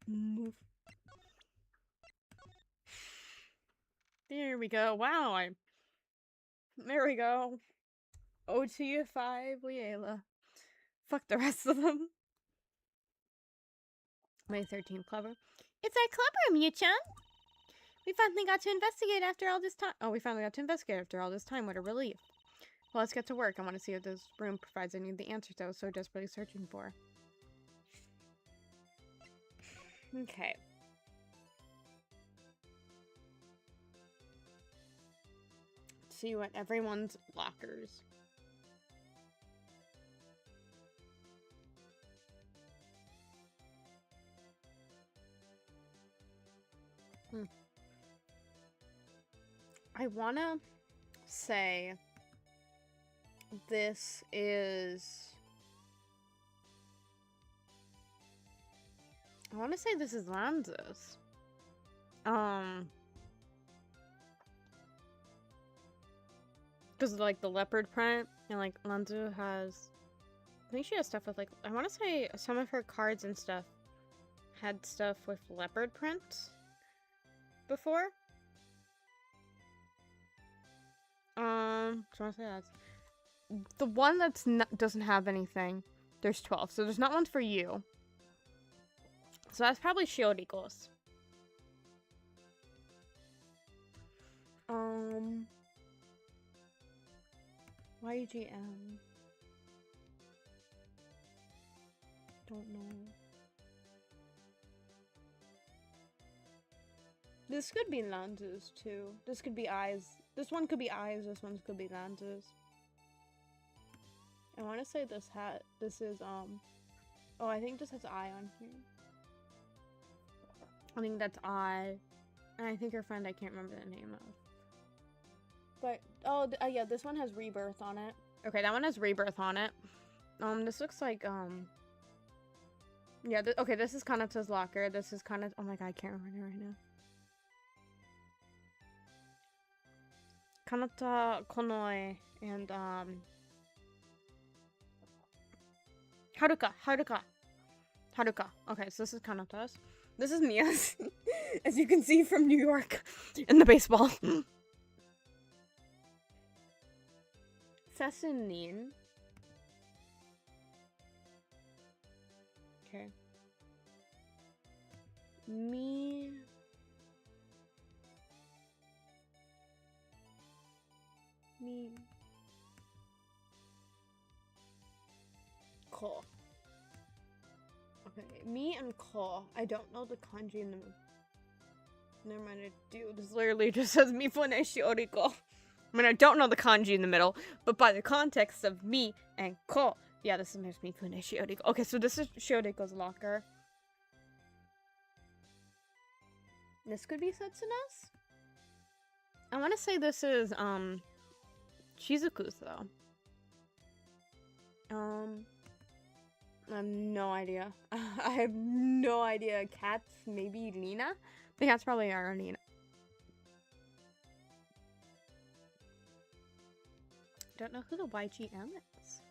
Move. There we go. Wow, there we go. OT5, Liela. Fuck the rest of them. May 13th, clever. It's our club room, Yu-chan. We finally got to investigate after all this time. Oh, we finally got to investigate after all this time. What a relief. Well, let's get to work. I want to see if this room provides any of the answers I was so desperately searching for. Okay. Let's see what everyone's lockers. I want to say this is... I want to say this is Lanza's. because of, like, the leopard print, and, like, Lanzu has... I think she has stuff with, like... I want to say some of her cards and stuff had stuff with leopard print before. So I want to say that's... The one that's doesn't have anything, there's 12, so there's not one for you. So that's probably Shioriko's. YGM. Don't know. This could be Lanzu's too. This could be eyes. This one could be eyes. This one could be Lanzu's. I want to say this is oh, I think this has eye on here. I think that's eye. And I think her friend I can't remember the name of. But, oh, yeah, this one has Rebirth on it. Okay, that one has Rebirth on it. This looks like, yeah, okay, this is Kanata's locker. This is Kanata, oh my god, I can't remember right now. Kanata, Konoe, and, Haruka. Okay, so this is Kanata's. This is Mia's, as you can see from New York, in the baseball. Sasunin. Okay. Me. Ko. Okay, me and Ko. I don't know the kanji in the... Never mind, I do. This literally just says Mifune Shioriko. I mean, I don't know the kanji in the middle, but by the context of me and Ko. Yeah, this is Mifune Shioriko. Okay, so this is Shioriko's locker. This could be Setsuna's? I want to say this is, Shizuku's, though. I have no idea. I have no idea. Cats, maybe Lina? The cats probably are Lina. Don't know who the YGM is.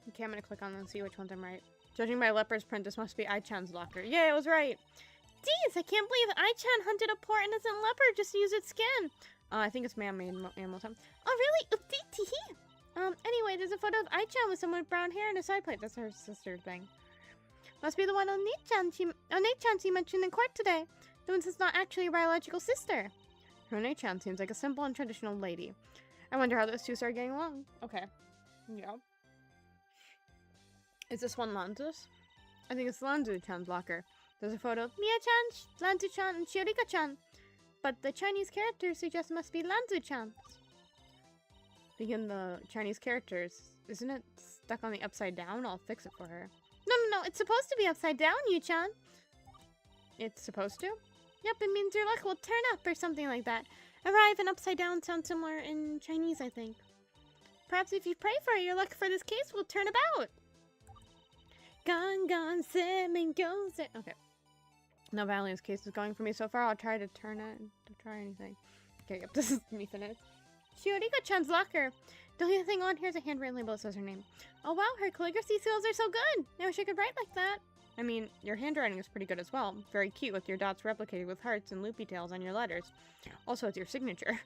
Okay, I'm gonna click on them and see which ones I'm right. Judging by Leopard's print, this must be Ai-chan's locker. Yeah, I was right. Geez, I can't believe Ai-chan hunted a poor innocent leopard just to use its skin. I think it's man-made animal time. Oh, really? Oopsie-tee-hee. Anyway, there's a photo of Ai-chan with someone with brown hair and a side plate. That's her sister thing. Must be the one Oni-chan she mentioned in court today. The one that's not actually a biological sister. Her Oni-chan seems like a simple and traditional lady. I wonder how those two started getting along. Okay. Yeah. Is this one Lanzu's? I think it's Lanzu-chan's locker. There's a photo of Mia-chan, Lanzu-chan, and Shiorika-chan. But the Chinese characters suggest it must be Lanzu-chan's. Begin the Chinese characters. Isn't it stuck on the upside down? I'll fix it for her. No, it's supposed to be upside down, Yu-chan. It's supposed to? Yep, it means your luck will turn up or something like that. Arrive and upside down sound similar in Chinese, I think. Perhaps if you pray for it, your luck for this case will turn about. Gone, semen goes. Okay. No Valiant's case is going for me so far. I'll try to turn it. Don't try anything. Okay, yep, this is me finished. Shiorika-chan's locker. The only thing on here is a handwritten label that says her name. Oh wow, her calligraphy skills are so good. I wish I could write like that. I mean, your handwriting is pretty good as well. Very cute with your dots replicated with hearts and loopy tails on your letters. Also, it's your signature.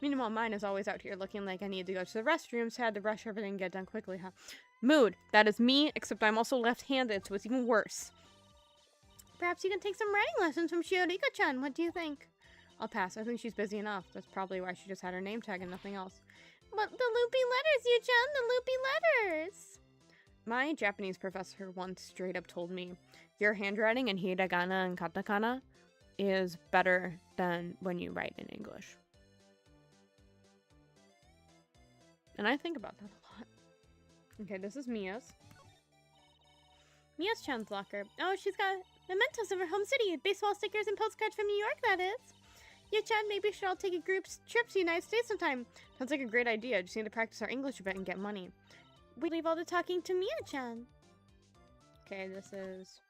Meanwhile, mine is always out here looking like I need to go to the restroom, so I had to rush everything and get done quickly, huh? Mood. That is me, except I'm also left-handed, so it's even worse. Perhaps you can take some writing lessons from Shiorika-chan. What do you think? I'll pass. I think she's busy enough. That's probably why she just had her name tag and nothing else. But the loopy letters, Yu-chan! The loopy letters! My Japanese professor once straight up told me, your handwriting in hiragana and katakana is better than when you write in English. And I think about that a lot. Okay, this is Mia's. Mia's-chan's locker. Oh, she's got mementos of her home city. Baseball stickers and postcards from New York, that is. Yu-chan, maybe we should all take a group trip to the United States sometime. Sounds like a great idea. Just need to practice our English a bit and get money. We leave all the talking to Mia-chan. Okay, this is...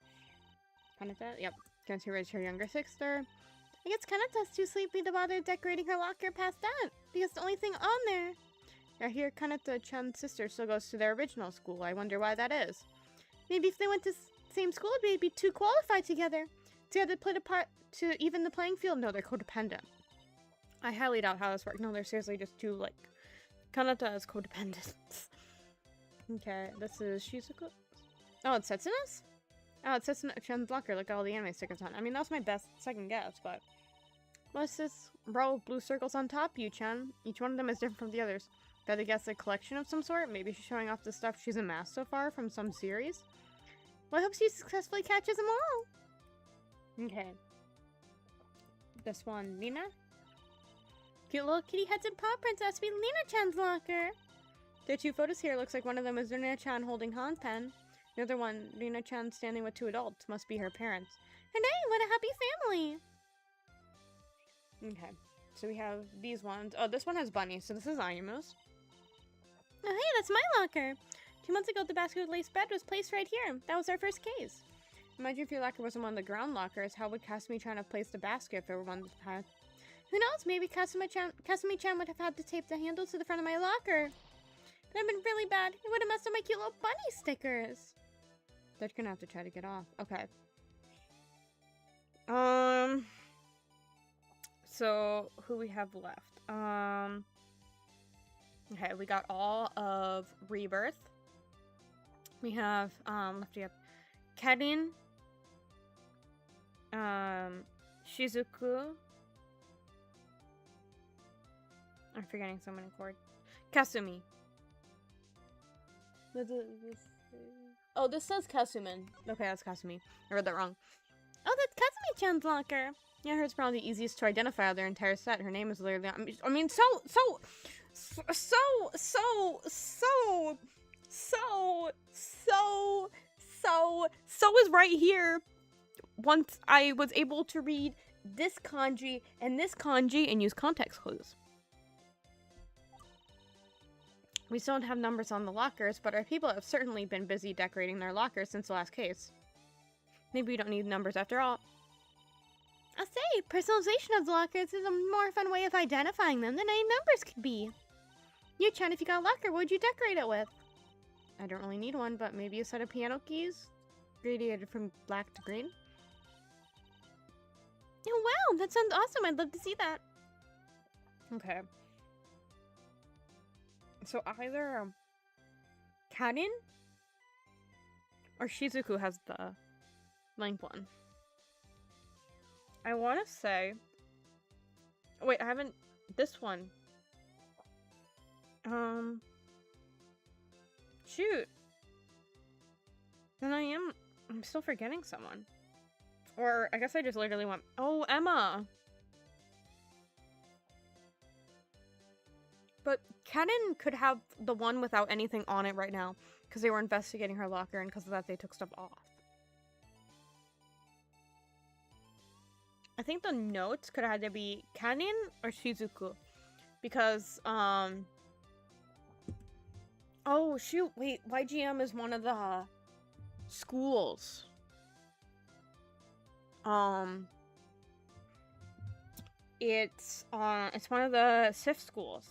Kanata? Yep. Kanata is her younger sister. I guess Kanata's too sleepy to bother decorating her locker past that, because the only thing on there. I hear Kanata-chan's sister still goes to their original school. I wonder why that is. Maybe if they went to same school, they'd be too qualified together. Together played a part to even the playing field. No, they're codependent. I highly doubt how this works. No, they're seriously just too, like, Kanata is codependent. Okay, this is Shizuku. Oh, it's Setsuna's? Oh, it's Setsuna-chan's locker, like all the anime stickers on. I mean, that was my best second guess, but... What's this row of blue circles on top, Yu-chan? Each one of them is different from the others. That I guess a collection of some sort? Maybe she's showing off the stuff she's amassed so far from some series? Well, I hope she successfully catches them all! Okay. This one, Lina? Cute little kitty heads and paw prints has to be Lina-chan's locker! There are two photos here. Looks like one of them is Lina-chan holding Han's pen. The other one, Lina-chan standing with two adults. Must be her parents. And hey, what a happy family! Okay. So we have these ones. Oh, this one has bunnies, so this is Ayumu's. Oh, hey, that's my locker. 2 months ago, the basket with lace bed was placed right here. That was our first case. Imagine if your locker wasn't one of the ground lockers. How would Kasumi-chan have placed the basket if it were one of the past? Who knows? Maybe Kasumi-chan would have had to tape the handles to the front of my locker. That would have been really bad. It would have messed up my cute little bunny stickers. They're gonna have to try to get off. Okay. So, who we have left? Okay, we got all of Rebirth. We have, left up Karin, Shizuku. I'm forgetting so many chords. Kasumi. Oh, this says Kasumin. Okay, that's Kasumi. I read that wrong. Oh, that's Kasumi-chan's locker. Yeah, hers probably the easiest to identify out of their entire set. Her name is literally. I mean, so is right here. Once I was able to read this kanji and use context clues. We still don't have numbers on the lockers, but our people have certainly been busy decorating their lockers since the last case. Maybe we don't need numbers after all. I'll say, personalization of the lockers is a more fun way of identifying them than any numbers could be. Yu-chan, if you got a locker, what would you decorate it with? I don't really need one, but maybe a set of piano keys? Gradated from black to green? Oh wow, that sounds awesome. I'd love to see that. Okay. So either Karin or Shizuku has the blank one. I want to say... Wait, I haven't... This one. Shoot. Then I'm still forgetting someone. Or I guess I just literally want... Oh, Emma! But Karin could have the one without anything on it right now, because they were investigating her locker, and because of that they took stuff off. I think the notes could either be Karin or Shizuku, because, oh, shoot, wait, YGM is one of the schools. It's one of the SIF schools.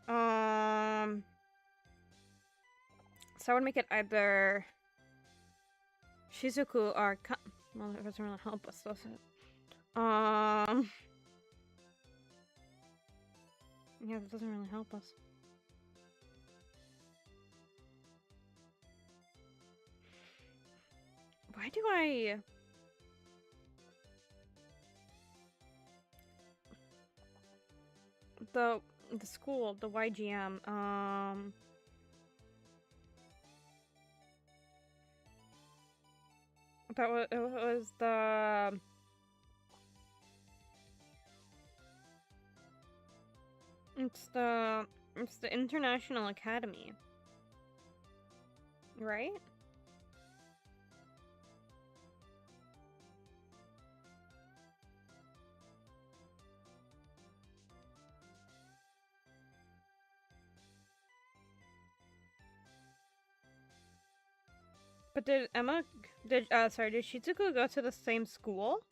So I would make it either Shizuku or well, that doesn't really help us, does it? Yeah, that doesn't really help us. Why do I... The school, the YGM, that was, it was the... It's the International Academy. Right? But did Shizuku go to the same school?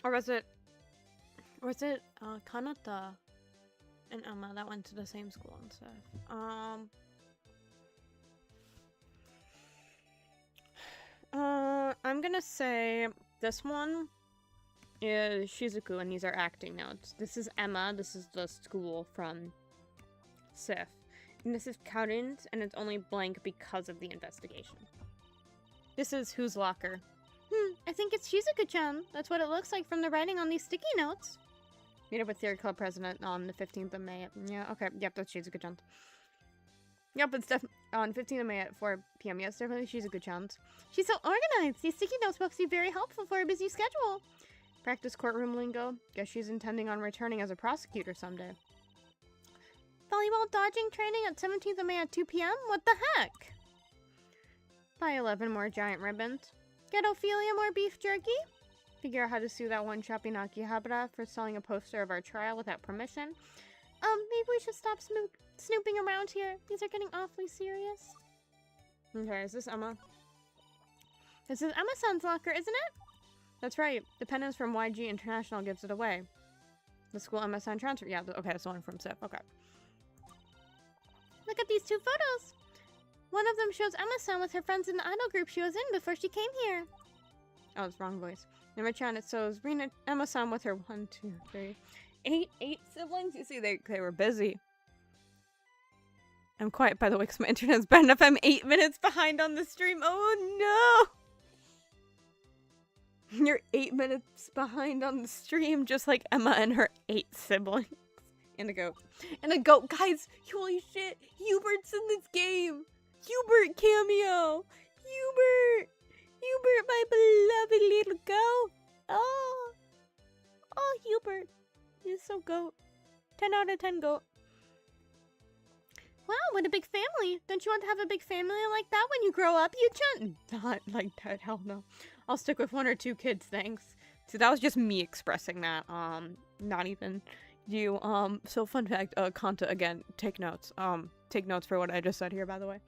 Or was it Kanata and Emma that went to the same school and stuff? I'm gonna say this one is Shizuku, and these are acting notes. This is Emma, this is the school from Sif. And this is Karin's, and it's only blank because of the investigation. This is Whose Locker. I think it's Shizuku-chan. That's what it looks like from the writing on these sticky notes. Meet up with Theory Club president on the 15th of May. Yeah, okay. Yep, that's Shizuku-chan's. Yep, it's on 15th of May at 4 p.m. Yes, definitely Shizuku-chan's. She's so organized. These sticky notes must be very helpful for a busy schedule. Practice courtroom lingo. Guess she's intending on returning as a prosecutor someday. Volleyball dodging training at 17th of May at 2 p.m.? What the heck? Buy 11 more giant ribbons. Get Ophelia more beef jerky? Figure out how to sue that one shop in Akihabara for selling a poster of our trial without permission. Maybe we should stop snooping around here. These are getting awfully serious. Okay, is this Emma? This is Emma-san's locker, isn't it? That's right. The penance from YG International gives it away. The school Emma-san transfer. Yeah, okay, that's the one from Sif. Okay. Look at these two photos. One of them shows Emma-san with her friends in the idol group she was in before she came here. Oh, it's wrong voice. Number-chan, it shows Emma-san with her 1, 2, 3, 8 siblings. You see, they were busy. I'm quiet, by the way, because my internet's bad enough. I'm 8 minutes behind on the stream. Oh, no! You're 8 minutes behind on the stream, just like Emma and her 8 siblings. And a goat. And a goat. Guys, holy shit. Hubert's in this game. Hubert cameo. Hubert. Hubert, my beloved little goat. Oh. Oh, Hubert. He's so goat. 10 out of 10 goat. Wow, what a big family. Don't you want to have a big family like that when you grow up, you Not like that. Hell no. I'll stick with 1 or 2 kids, thanks. See, that was just me expressing that. Not even you. So fun fact, Kanta, again, take notes. Take notes for what I just said here, by the way.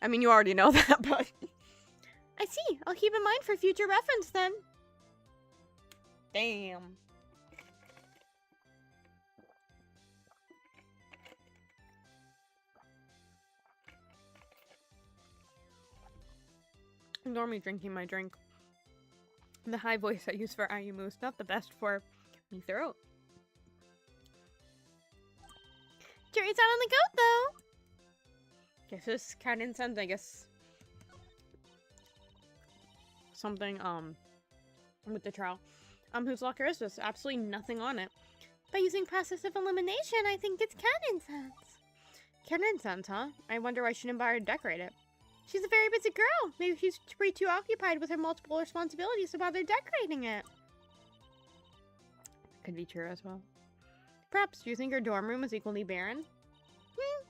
I mean, you already know that, but... I see. I'll keep in mind for future reference, then. Damn. Ignore me drinking my drink. The high voice I use for Ayumu is not the best for me throat. Jury's out on the goat, though! Guess this cat incense, I guess... something, with the trial. Whose locker is this? Absolutely nothing on it. By using process of elimination, I think it's cat incense. Cat incense, huh? I wonder why she didn't buy her to decorate it. She's a very busy girl. Maybe she's too occupied with her multiple responsibilities to bother decorating it. Could be true as well. Perhaps, do you think her dorm room is equally barren?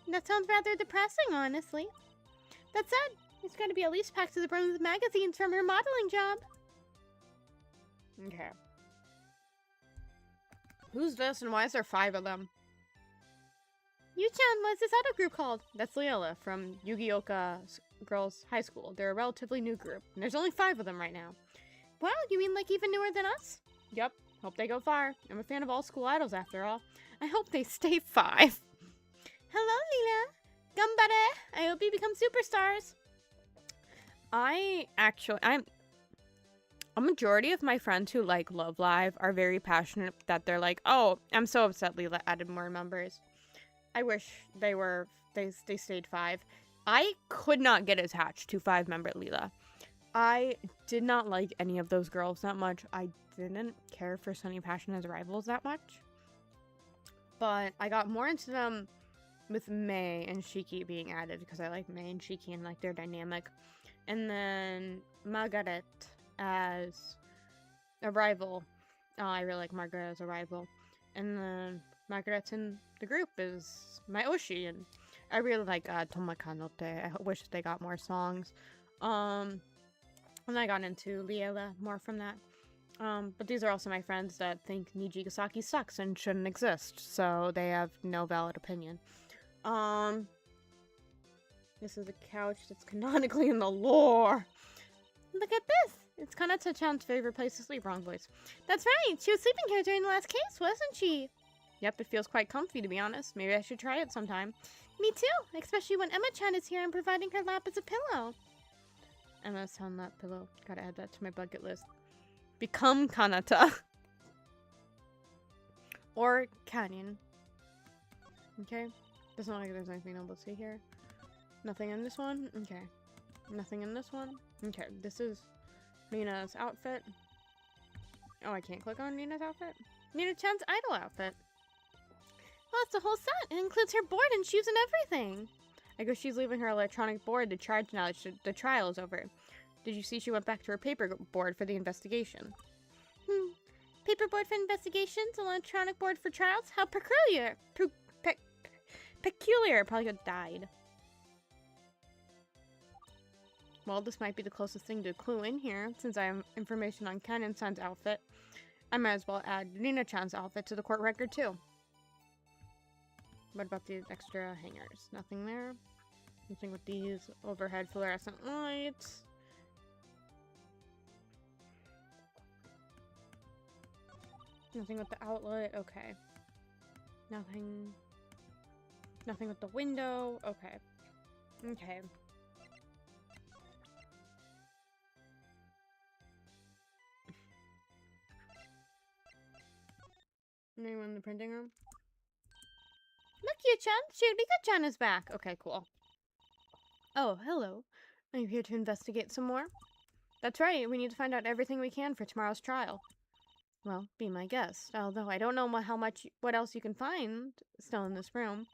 That sounds rather depressing, honestly. That said, it's got to be at least packed to the brim with magazines from her modeling job. Okay. Who's this and why is there 5 of them? Yu-chan, what's this other group called? That's Leola from Yugioka Girls High School. They're a relatively new group, and there's only 5 of them right now. Wow, you mean like even newer than us? Yep, hope they go far. I'm a fan of all school idols after all. I hope they stay 5. Hello, Lila. Gambare. I hope you become superstars. A majority of my friends who like Love Live are very passionate that they're like, oh, I'm so upset Lila added more members. I wish they stayed 5. I could not get attached to 5-member Lila. I did not like any of those girls that much. I didn't care for Sunny Passion as rivals that much. But I got more into them with Mei and Shiki being added because I like Mei and Shiki and like their dynamic. And then Margaret as a rival. I really like Margaret as a rival. And then Margaret's in the group is my Oshi, and I really like Tomakanote. I wish they got more songs. And I got into Liela more from that. But these are also my friends that think Nijigasaki sucks and shouldn't exist, so they have no valid opinion. This is a couch that's canonically in the lore. Look at this! It's Kanata-chan's favorite place to sleep. Wrong voice. That's right. She was sleeping here during the last case, wasn't she? Yep, it feels quite comfy, to be honest. Maybe I should try it sometime. Me too, especially when Emma-chan is here and providing her lap as a pillow. Emma's on lap pillow. Gotta add that to my bucket list. Become Kanata. Or Canyon. Okay. Doesn't look like there's anything able to see here. Nothing in this one? Okay. Nothing in this one? Okay, this is Nina's outfit. Oh, I can't click on Nina's outfit? Nina-chan's idol outfit. Well, it's a whole set. It includes her board and shoes and everything. I guess she's leaving her electronic board to charge now that the trial is over. Did you see she went back to her paper board for the investigation? Paper board for investigations, electronic board for trials? How peculiar. Peculiar. Probably got died. Well, this might be the closest thing to a clue in here, since I have information on Canon-san's outfit. I might as well add Nina-chan's outfit to the court record, too. What about the extra hangers? Nothing there? Nothing with these overhead fluorescent lights. Nothing with the outlet. Okay. Nothing. Nothing with the window. Okay. Okay. Anyone in the printing room? Look, you-chan! Shurika-chan is back! Okay, cool. Oh, hello. Are you here to investigate some more? That's right, we need to find out everything we can for tomorrow's trial. Well, be my guest. Although I don't know what else you can find still in this room.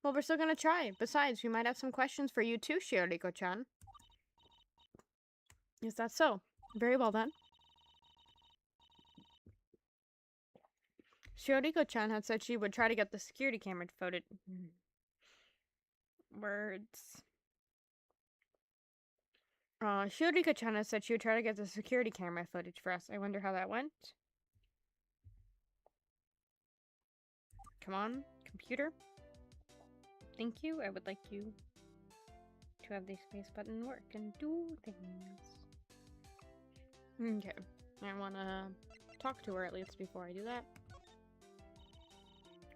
Well, we're still gonna try. Besides, we might have some questions for you too, Shuriko-chan. Is that so? Very well then. Shuriko-chan had said she would try to get the security camera footage. Words. Shuriko-chan had said she would try to get the security camera footage for us. I wonder how that went. Come on, computer. Thank you. I would like you to have the space button work and do things. Okay. I want to talk to her at least before I do that.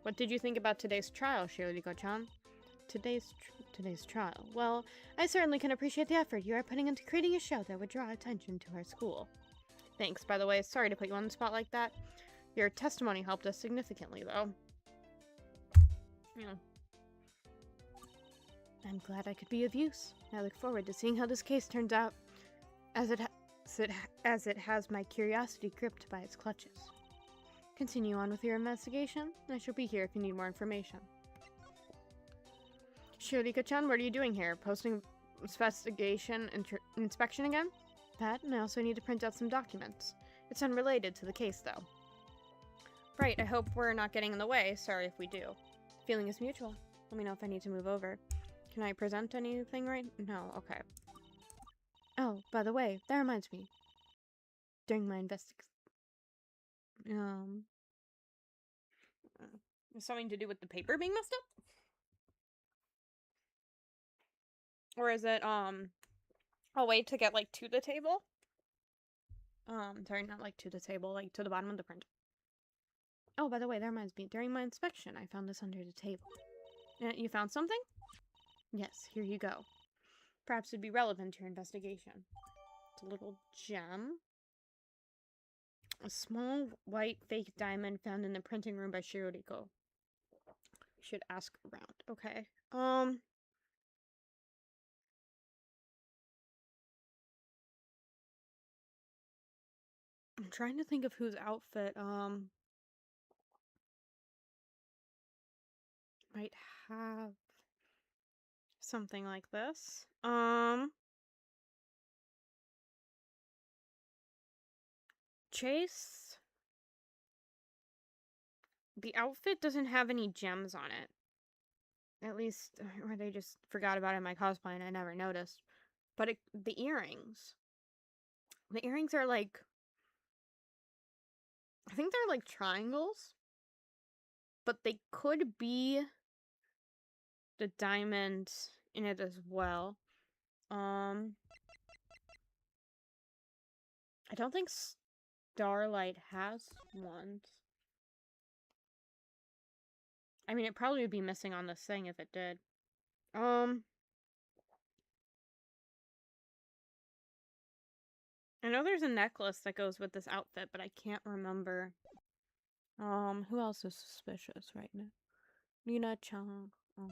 What did you think about today's trial, Shuriko-chan? Today's trial. Well, I certainly can appreciate the effort you are putting into creating a show that would draw attention to our school. Thanks, by the way. Sorry to put you on the spot like that. Your testimony helped us significantly, though. Yeah. I'm glad I could be of use. I look forward to seeing how this case turns out, as it has my curiosity gripped by its clutches. Continue on with your investigation. I shall be here if you need more information. Shuriko-chan, what are you doing here? Posting investigation inspection again? That, and I also need to print out some documents. It's unrelated to the case, though. Right, I hope we're not getting in the way. Sorry if we do. Feeling is mutual. Let me know if I need to move over. Can I present anything right? No, okay. Oh, by the way, that reminds me. During my something to do with the paper being messed up? Or is it, a way to get, like, to the table? Sorry, not, like, to the table, like, to the bottom of the print. Oh, by the way, that reminds me. During my inspection, I found this under the table. You found something? Yes, here you go. Perhaps it'd be relevant to your investigation. It's a little gem. A small white fake diamond found in the printing room by Shuriko. You should ask around. Okay. I'm trying to think of whose outfit, might have something like this. Chase? The outfit doesn't have any gems on it. At least, or they just forgot about it in my cosplay and I never noticed. But the earrings. The earrings are like... I think they're like triangles. But they could be the diamond in it as well. I don't think Starlight has one. I mean, it probably would be missing on this thing if it did. I know there's a necklace that goes with this outfit, but I can't remember. Who else is suspicious right now? Lena Chang. I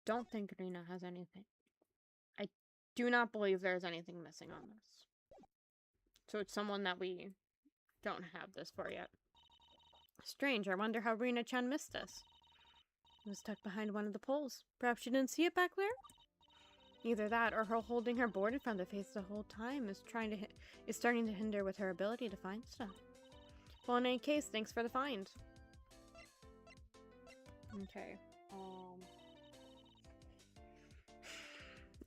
don't think Rena has anything. I do not believe there's anything missing on this. So it's someone that we don't have this for yet. Strange, I wonder how Rena-chan missed this. It was stuck behind one of the poles. Perhaps she didn't see it back there? Either that, or her holding her board in front of the face the whole time is starting to hinder with her ability to find stuff. Well, in any case, thanks for the find. Okay.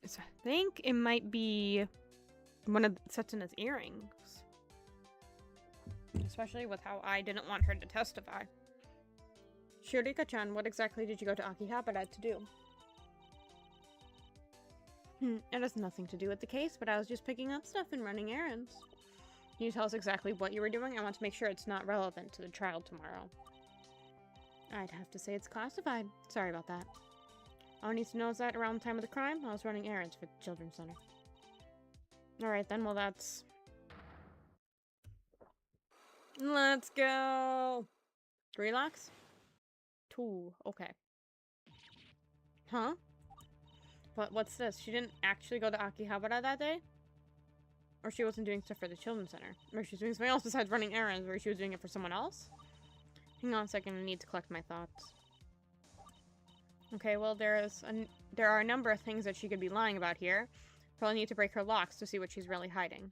So I think it might be one of Setsuna's earrings. Especially with how I didn't want her to testify. Shurika-chan, what exactly did you go to Akihabara to do? It has nothing to do with the case, but I was just picking up stuff and running errands. Can you tell us exactly what you were doing? I want to make sure it's not relevant to the trial tomorrow. I'd have to say it's classified. Sorry about that. All I need to know is that around the time of the crime, I was running errands for the Children's Center. Alright then, well that's... Let's go! 3 locks? 2, okay. Huh? What's this? She didn't actually go to Akihabara that day? Or she wasn't doing stuff for the Children's Center? Or she was doing something else besides running errands, or she was doing it for someone else? Hang on a second, I need to collect my thoughts. Okay, well there are a number of things that she could be lying about here. Probably need to break her locks to see what she's really hiding.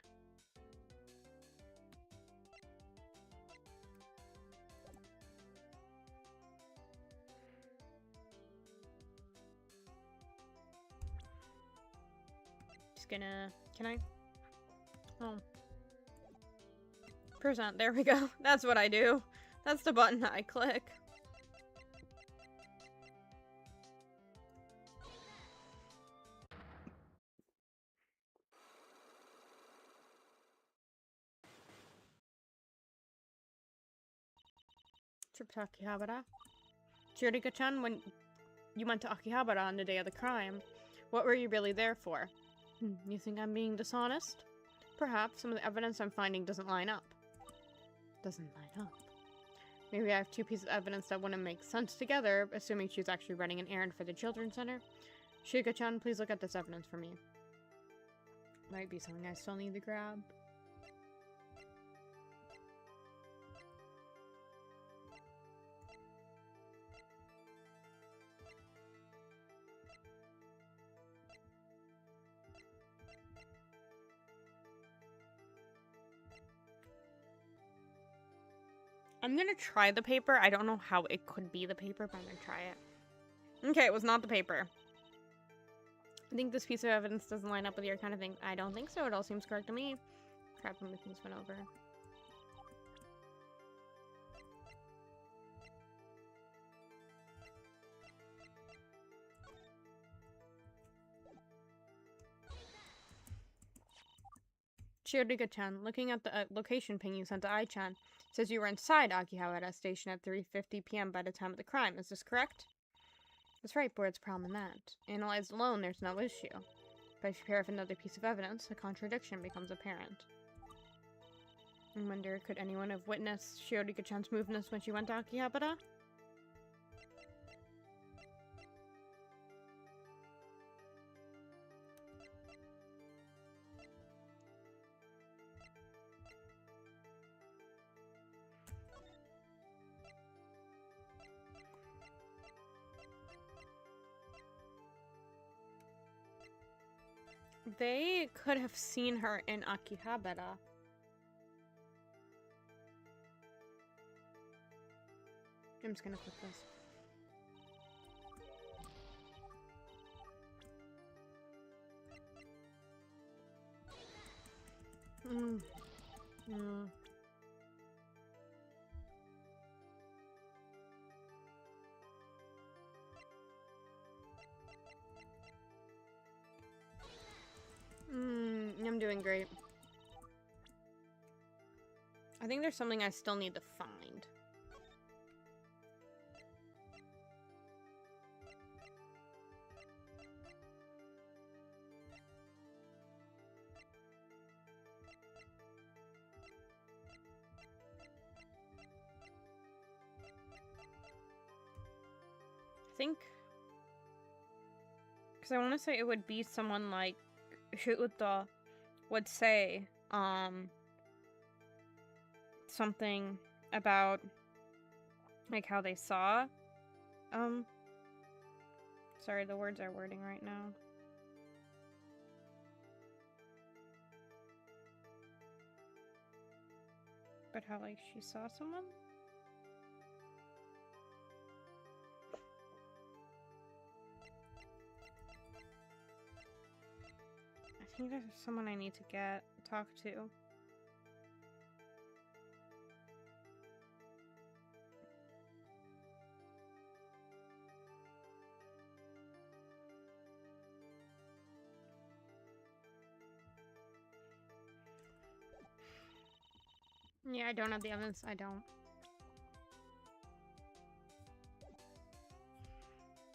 Just gonna... Can I? Oh. Percent, there we go. That's what I do. That's the button that I click. Trip to Akihabara. Chirika-chan, when you went to Akihabara on the day of the crime, what were you really there for? You think I'm being dishonest? Perhaps some of the evidence I'm finding doesn't line up. Doesn't line up? Maybe I have 2 pieces of evidence that wouldn't make sense together, assuming she's actually running an errand for the Children's Center. Shirika-chan, please look at this evidence for me. Might be something I still need to grab. I'm gonna try the paper. I don't know how it could be the paper, but I'm gonna try it. Okay, it was not the paper. I think this piece of evidence doesn't line up with your kind of thing. I don't think so. It all seems correct to me. Crap, how many things went over. Shirika-chan, looking at the location ping you sent to Ai-chan, says you were inside Akihabara Station at 3:50 p.m. by the time of the crime. Is this correct? That's right, but it's a problem in that. Analyzed alone, there's no issue. But if you pair with another piece of evidence, a contradiction becomes apparent. I wonder, could anyone have witnessed Shirika-chan's movements when she went to Akihabara? They could have seen her in Akihabara. I'm just gonna click this. I'm doing great. I think there's something I still need to find. I think, because I want to say it would be someone like Shuuta would say something about like how they saw sorry, the words are wording right now. But how like she saw someone? I think there's someone I need to talk to. Yeah, I don't have the evidence. I don't.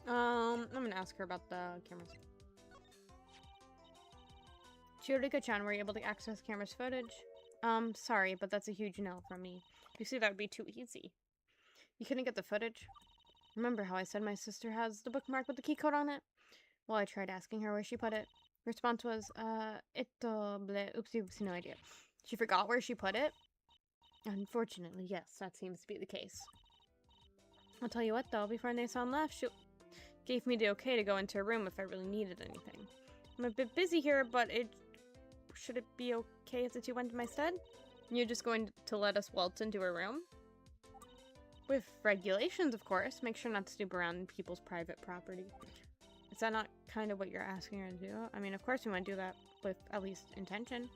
I'm gonna ask her about the cameras. Shiorika-chan, were you able to access camera's footage? Sorry, but that's a huge no from me. You see, that would be too easy. You couldn't get the footage? Remember how I said my sister has the bookmark with the key code on it? Well, I tried asking her where she put it. Her response was, oopsie, no idea. She forgot where she put it? Unfortunately, yes, that seems to be the case. I'll tell you what, though, before Nason left, she gave me the okay to go into her room if I really needed anything. I'm a bit busy here, but should it be okay if the two went to my stead? You're just going to let us waltz into her room? With regulations, of course. Make sure not to snoop around people's private property. Is that not kind of what you're asking her to do? I mean, of course we want to do that with at least intention.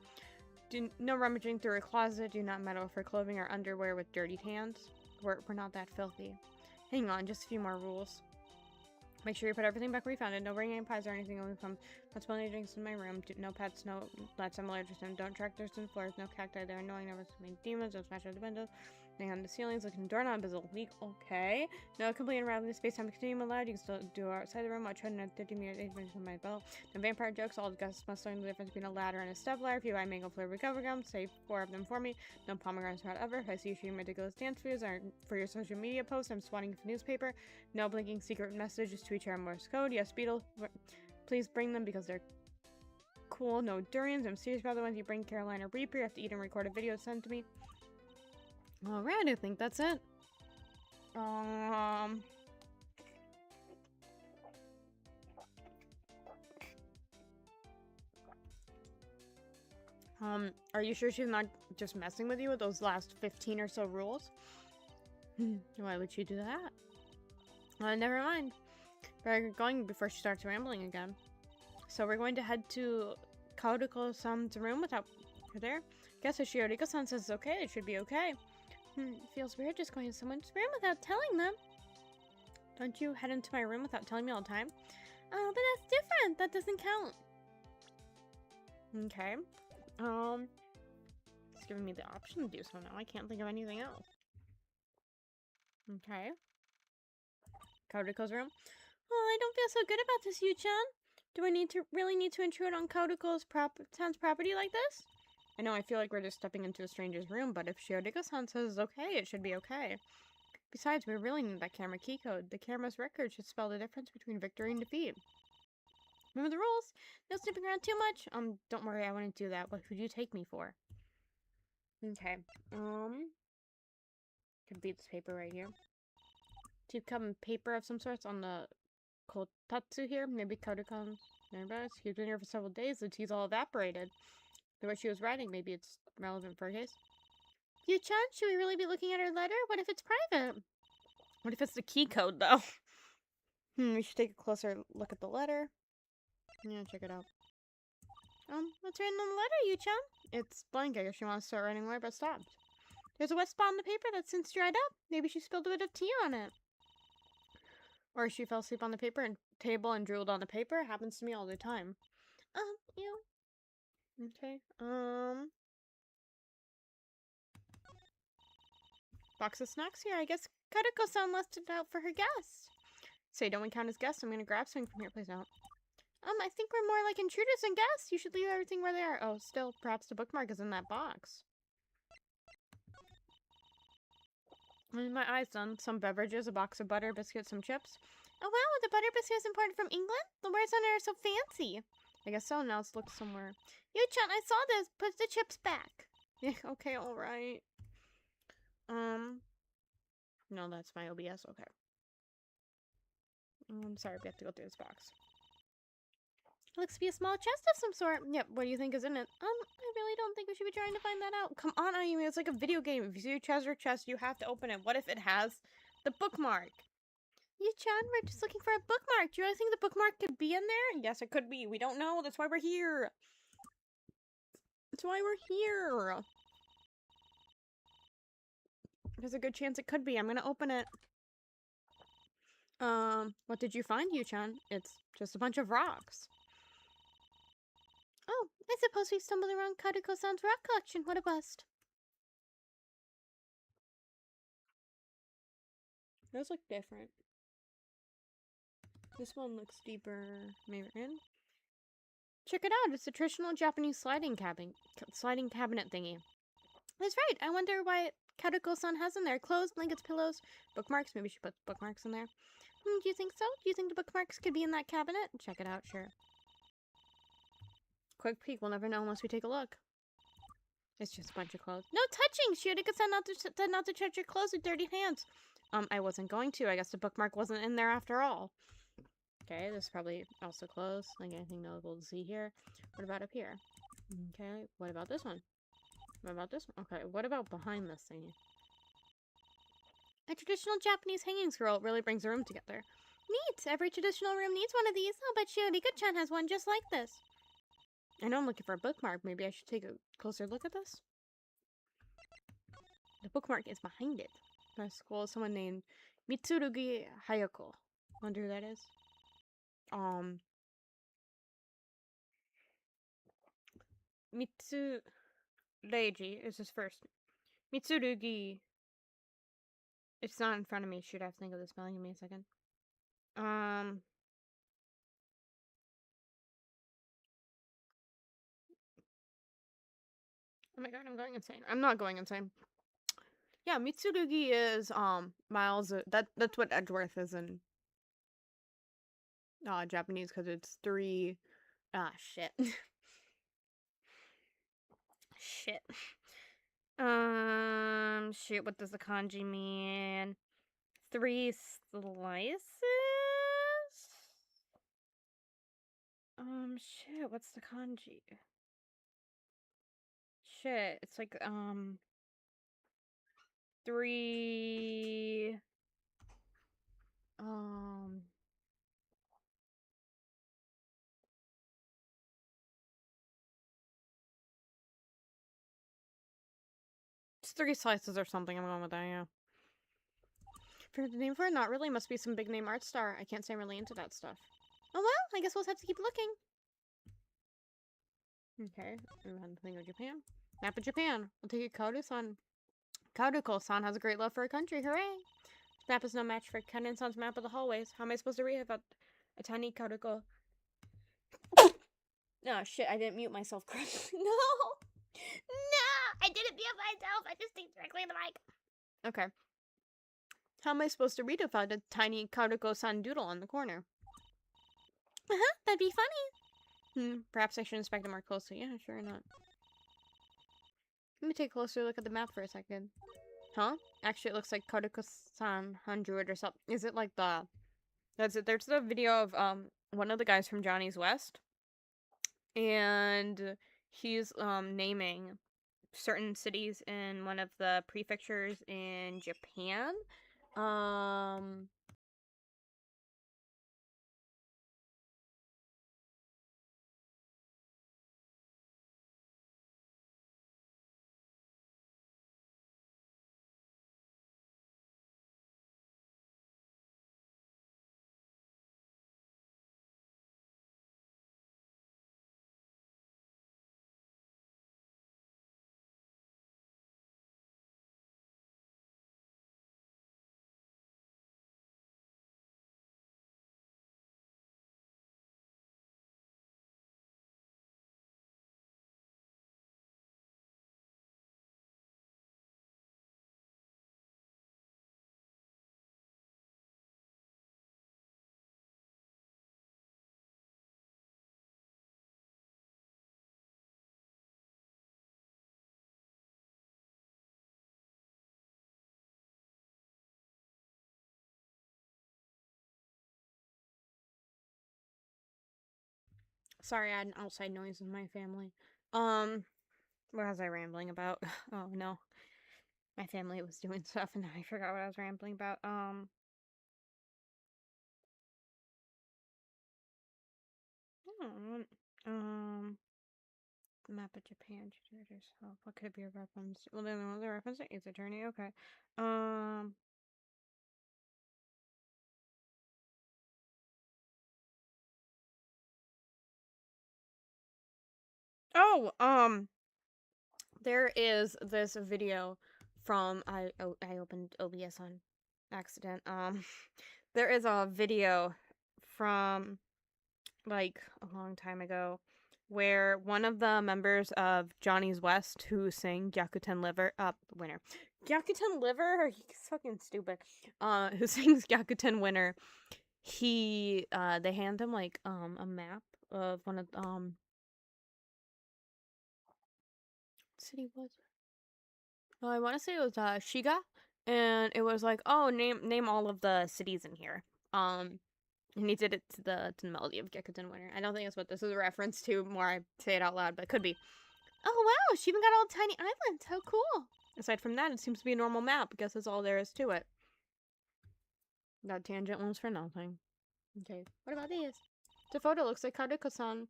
No rummaging through her closet. Do not meddle with her clothing or underwear with dirty hands. We're not that filthy. Hang on, just a few more rules. Make sure you put everything back where you found it. No bringing any pies or anything when we come. Not smelling any drinks in my room. No pets, no lights I'm allergic to. Don't track thirst in floors. No cacti there. Annoying. Never smelling demons. Don't smash out the windows. Hang on the ceilings. Looking doorknob is illegal. Okay. No complete and rattling space-time continuum allowed. You can still do outside the room. I'll try to know 30-meter age on my belt. No vampire jokes. All guests must learn the difference between a ladder and a step ladder. If you buy mango flavored cover gum, save 4 of them for me. No pomegranates whatever. If I see you shooting ridiculous dance videos or for your social media posts, I'm swatting the newspaper. No blinking secret messages to each other Morse code. Yes, Beetle. Please bring them because they're cool. No durians. I'm serious about the ones you bring. Carolina Reaper. You have to eat and record a video sent to me. Alright, I think that's it. Are you sure she's not just messing with you with those last 15 or so rules? Why would she do that? Never mind. Better get going before she starts rambling again. So we're going to head to Kaoruko-san's room without her there. Guess if Shioriko-san says it's okay, it should be okay. It feels weird just going to someone's room without telling them. Don't you head into my room without telling me all the time? But that's different. That doesn't count. Okay. It's giving me the option to do so now. I can't think of anything else. Okay. Kaoruko's room. Well, I don't feel so good about this, Yu-chan. Do I really need to intrude on Kaoruko's son's property like this? I know I feel like we're just stepping into a stranger's room, but if Shioriko-san says it's okay, it should be okay. Besides, we really need that camera key code. The camera's record should spell the difference between victory and defeat. Remember the rules? No snooping around too much? Don't worry, I wouldn't do that. What would you take me for? Okay. Could be this paper right here. Two cup paper of some sorts on the kotatsu here. Maybe Kaoruko. He's been here for several days. The tea's all evaporated. What she was writing, maybe it's relevant for her case. Yu-chan, should we really be looking at her letter? What if it's private? What if it's the key code, though? We should take a closer look at the letter. Yeah, check it out. What's written on the letter, Yu-chan? It's blank. I guess she wants to start writing away, but stopped. There's a wet spot on the paper that's since dried up. Maybe she spilled a bit of tea on it. Or she fell asleep on the table and drooled on the paper. It happens to me all the time. Ew. Okay. Box of snacks here. I guess Karuko-san left it out for her guest. Say, don't we count as guests? I'm gonna grab something from here. Please don't. I think we're more like intruders than guests. You should leave everything where they are. Oh, still, perhaps the bookmark is in that box. My eyes done. Some beverages, a box of butter, biscuits, some chips. Oh wow, the butter biscuit is imported from England? The words on it are so fancy. I guess so. Now let's look somewhere. Yu-chan, I saw this. Put the chips back. Yeah, okay, alright. No, that's my OBS. Okay. I'm sorry, we have to go through this box. Looks to be a small chest of some sort. Yep, what do you think is in it? I really don't think we should be trying to find that out. Come on, Ayumi, it's like a video game. If you see a treasure chest, you have to open it. What if it has the bookmark? Yu-chan, we're just looking for a bookmark. Do you really think the bookmark could be in there? Yes, it could be. We don't know. That's why we're here. That's why we're here. There's a good chance it could be. I'm gonna open it. What did you find, Yu-chan? It's just a bunch of rocks. Oh, I suppose we stumbled around Karuko-san's rock collection. What a bust. Those look different. This one looks deeper. Maybe in. Check it out. It's a traditional Japanese sliding cabinet thingy. That's right. I wonder why Karuko-san has in there. Clothes, blankets, pillows, bookmarks. Maybe she put bookmarks in there. Do you think so? Do you think the bookmarks could be in that cabinet? Check it out, sure. Quick peek. We'll never know unless we take a look. It's just a bunch of clothes. No touching! Shiori-san not to touch your clothes with dirty hands. I wasn't going to. I guess the bookmark wasn't in there after all. Okay, this is probably also closed. Like anything notable to see here. What about up here? Okay, what about this one? What about this one? Okay, what about behind this thingy? A traditional Japanese hanging scroll. It really brings the room together. Neat! Every traditional room needs one of these. I'll bet Shiori-chan has one just like this. I know I'm looking for a bookmark. Maybe I should take a closer look at this? The bookmark is behind it. My school is someone named Mitsurugi Hayako. Wonder who that is? Mitsureiji is his first. Mitsurugi. It's not in front of me. Should I have to think of the spelling? Give me a second. Oh my god, I'm going insane. I'm not going insane. Yeah, Mitsurugi is miles. That's what Edgeworth is in Japanese, because it's 3. Shit. Shit. Shit. What does the kanji mean? 3 slices. Shit. What's the kanji? Shit. It's like 3. It's 3 slices or something. I'm going with that, yeah. For the name for it, not really. Must be some big name art star. I can't say I'm really into that stuff. Oh well, I guess we'll have to keep looking. Okay, I'm thinking of Japan. Map of Japan. I'll take it. Karuko-san. Karuko-san has a great love for a country. Hooray! This map is no match for Kennen-san's map of the hallways. How am I supposed to read about a tiny Karuko? Oh shit! I didn't mute myself correctly. No, I didn't mute myself. I just think directly in the mic. Okay. How am I supposed to read about a tiny Karuko-san doodle on the corner? That'd be funny. Perhaps I should inspect it more closely. Yeah, sure not. Let me take a closer look at the map for a second. Huh? Actually, it looks like Karuko-san drew it or something. Is it like the... That's it. There's the video of one of the guys from Johnny's West. And he's naming certain cities in one of the prefectures in Japan. Sorry, I had an outside noise in my family. What was I rambling about? Oh no. My family was doing stuff and I forgot what I was rambling about. Map of Japan. What could it be a reference? Well, then the reference to Ace Attorney. Okay. Oh, there is this video from I opened OBS on accident. There is a video from like a long time ago where one of the members of Johnny's West who sang Gyakuten Winner. Gyakuten Liver? He's fucking stupid. Who sings Gyakuten Winner. They hand him like a map of one of what city was it? Well, I want to say it was Shiga, and it was like, oh, name all of the cities in here. And he did it to the melody of Gyakuten Winter. I don't think that's what this is a reference to. More I say it out loud, but it could be. Oh wow, she even got all tiny islands. How cool! Aside from that, it seems to be a normal map. I guess that's all there is to it. That tangent one's for nothing. Okay, what about these? The photo looks like Karuko-san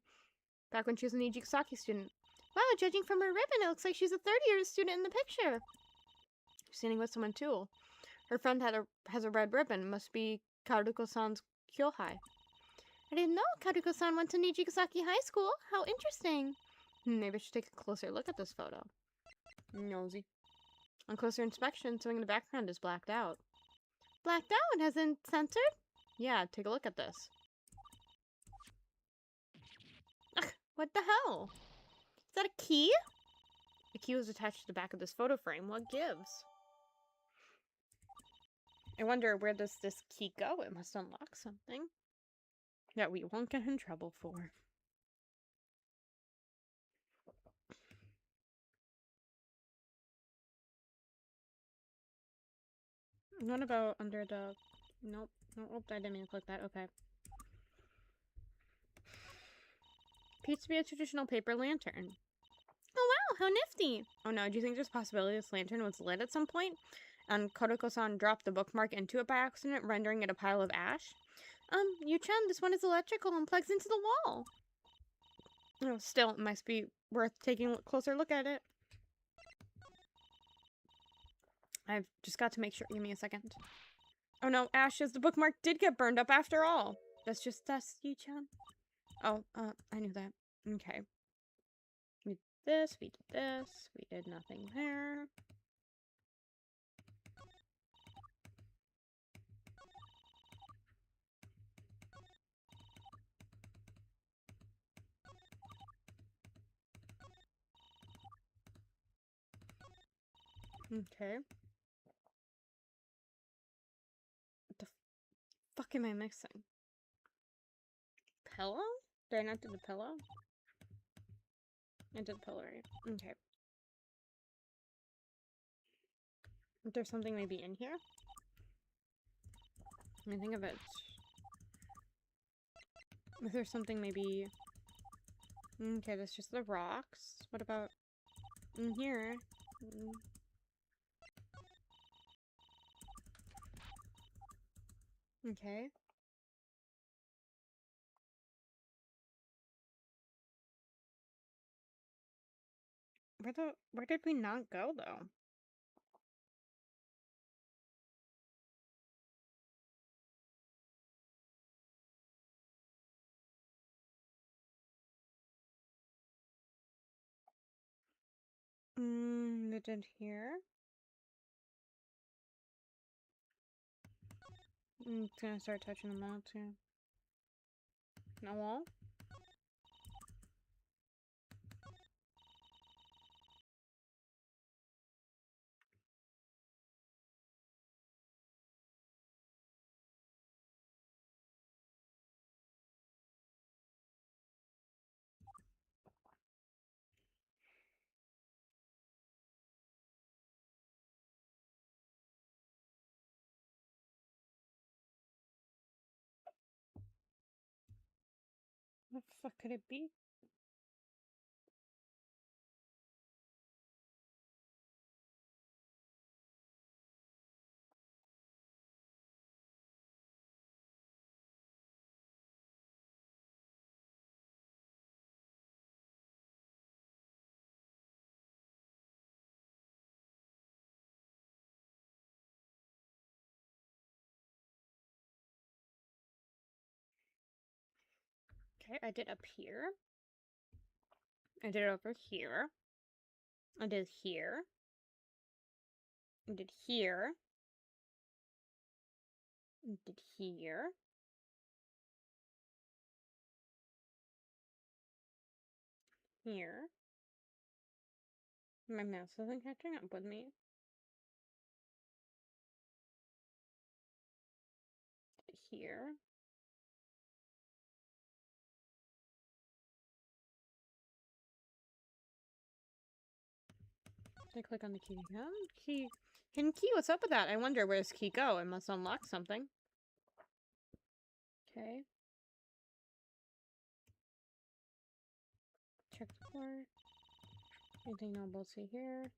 back when she was an Ijigasaki student. Wow, judging from her ribbon, it looks like she's a third-year student in the picture. She's standing with someone too. Her friend has a red ribbon. Must be Karuko-san's Kyohai. I didn't know Karuko-san went to Nijigasaki High School. How interesting. Maybe I should take a closer look at this photo. Nosy. On closer inspection, something in the background is blacked out. Blacked out? As in censored? Yeah, take a look at this. Ugh, what the hell? Is that a key? The key was attached to the back of this photo frame. What gives? I wonder, where does this key go? It must unlock something that we won't get in trouble for. What about under the... Nope. Oh, I didn't mean to click that. Okay. Appears to be a traditional paper lantern. Oh wow, how nifty! Oh no, do you think there's a possibility this lantern was lit at some point? And Karuko-san dropped the bookmark into it by accident, rendering it a pile of ash? Yu-chan, this one is electrical and plugs into the wall. Oh, still, it must be worth taking a closer look at it. I've just got to make sure. Give me a second. Oh no, ashes. The bookmark did get burned up after all. That's just us, Yu-chan. Oh, I knew that. Okay. We did this, we did this, we did nothing there. Okay. What the fuck am I mixing? Pillow? Did I not do the pillow? I did the pillow, right? Okay. Is there something maybe in here? I mean, think of it. Is there something maybe... Okay, that's just the rocks. What about in here? Okay. Where did we not go though? We did here. It's gonna start touching them out too. No wall? What the fuck could it be? Okay, I did up here. I did over here. I did here. I did here. I did here. Here. My mouse isn't catching up with me. Here. Did I click on the key again? Key. Hidden key? What's up with that? I wonder, where's key go? I must unlock something. Okay. Check the floor. Anything notable to see here?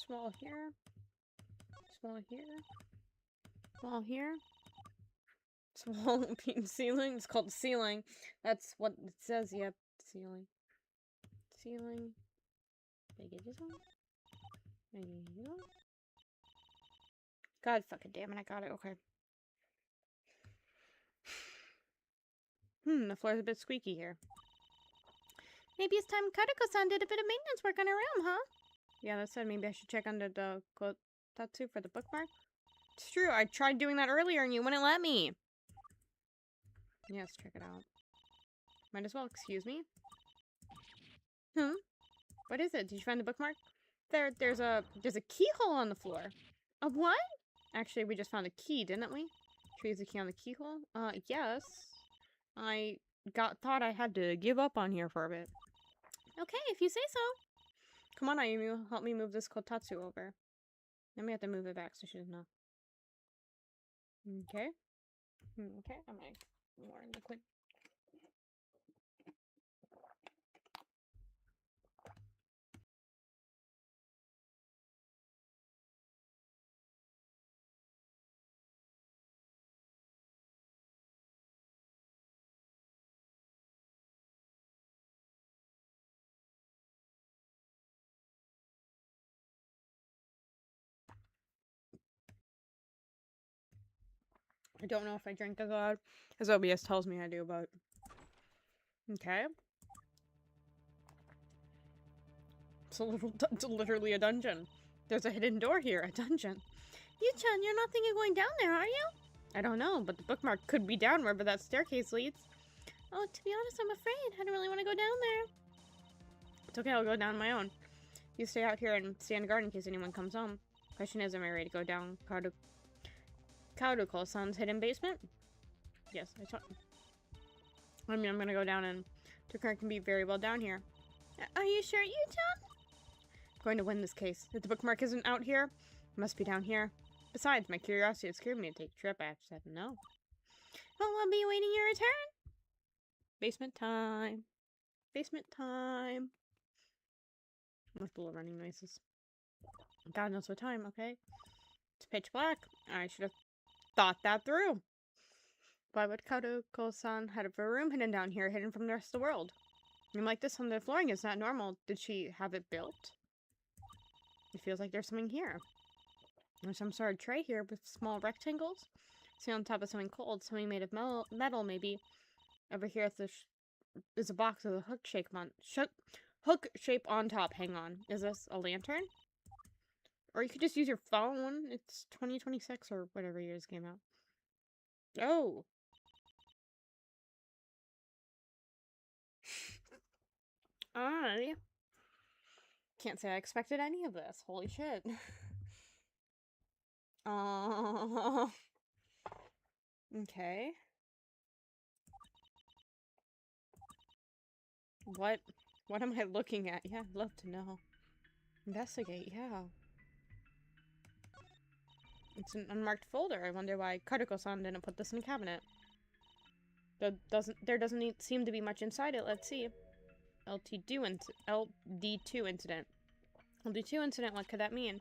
Small here. Small here. Small here. Small ceiling. It's called ceiling. That's what it says. Yep. Ceiling. Ceiling. Did I get this one? Did I get this one? God fucking damn it, I got it. Okay. The floor's a bit squeaky here. Maybe it's time Karako-san did a bit of maintenance work on her room, huh? Yeah, that said, maybe I should check under the Gyakuten for the bookmark. It's true, I tried doing that earlier and you wouldn't let me. Yes, check it out. Might as well, excuse me. What is it? Did you find the bookmark? There's a keyhole on the floor. A what? Actually, we just found a key, didn't we? Should we use the key on the keyhole? Yes. I thought I had to give up on here for a bit. Okay, if you say so. Come on, Ayumi, help me move this Kotatsu over. Then we have to move it back so she doesn't know. Okay. Okay, I'm gonna more liquid. I don't know if I drink as loud as OBS tells me I do, but... Okay. It's literally a dungeon. There's a hidden door here, a dungeon. Yu-chan, you're not thinking of going down there, are you? I don't know, but the bookmark could be down wherever that staircase leads. Oh, to be honest, I'm afraid. I don't really want to go down there. It's okay, I'll go down on my own. You stay out here and stay in the garden in case anyone comes home. Question is, am I ready to go down Kaoruko-san's hidden basement? Yes, I mean, I'm gonna go down and Takara can be very well down here. Are you sure, Yu-chan? Going to win this case. If the bookmark isn't out here, it must be down here. Besides, my curiosity has scared me to take a trip. I have said no. Well, I'll be awaiting your return. Basement time. Basement time. With little running noises. God knows what time, okay? It's pitch black. I should have thought that through. Why would Kaoruko-san have a room hidden down here, hidden from the rest of the world? A room like this on the flooring is not normal. Did she have it built? It feels like there's something here. There's some sort of tray here with small rectangles. See on top of something cold, something made of metal maybe. Over here is a box with a hook shape on top. Hang on. Is this a lantern? Or you could just use your phone. It's 2026 or whatever year this came out. Oh. I can't say I expected any of this. Holy shit. Okay. What? What am I looking at? Yeah, I'd love to know. Investigate, yeah. It's an unmarked folder. I wonder why Karuko-san didn't put this in a cabinet. There doesn't seem to be much inside it. Let's see. LD2 incident. LD2 incident, what could that mean?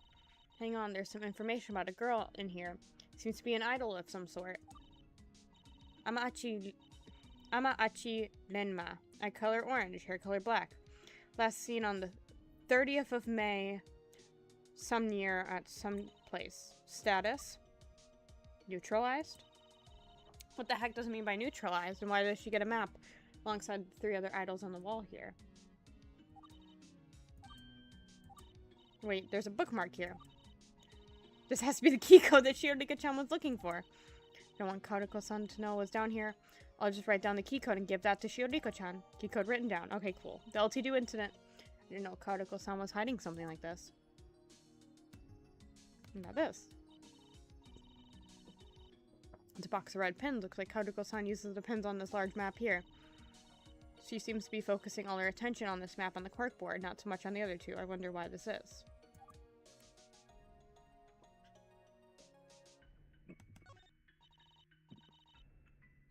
Hang on, there's some information about a girl in here. Seems to be an idol of some sort. Amachi Renma. Eye color orange, hair color black. Last seen on the 30th of May, some year at some place. Status? Neutralized? What the heck does it mean by neutralized, and why does she get a map alongside the 3 other idols on the wall here? Wait, there's a bookmark here. This has to be the key code that Shirodika-chan was looking for. Don't want Karuko-san to know what's down here. I'll just write down the key code and give that to Shirodika-chan. Key code written down. Okay, cool. The LT2 incident. I didn't know Karuko-san was hiding something like this. What about this? It's a box of red pins. Looks like Karuko-san uses the pins on this large map here. She seems to be focusing all her attention on this map on the corkboard, not so much on the other 2. I wonder why this is.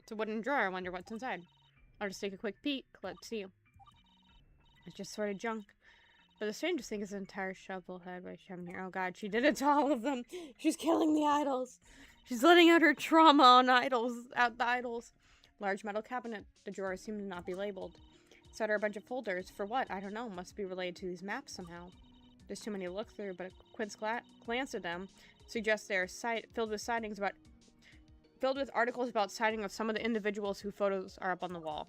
It's a wooden drawer. I wonder what's inside. I'll just take a quick peek. Let's see. It's just sort of junk. But the strangest thing is the entire shovel head by shoving here. Oh god, she did it to all of them. She's killing the idols. She's letting out her trauma on the idols. Large metal cabinet. The drawers seem to not be labeled. Inside are a bunch of folders. For what? I don't know. Must be related to these maps somehow. There's too many to look through, but a quick glance at them suggests they are filled with articles about sighting of some of the individuals whose photos are up on the wall.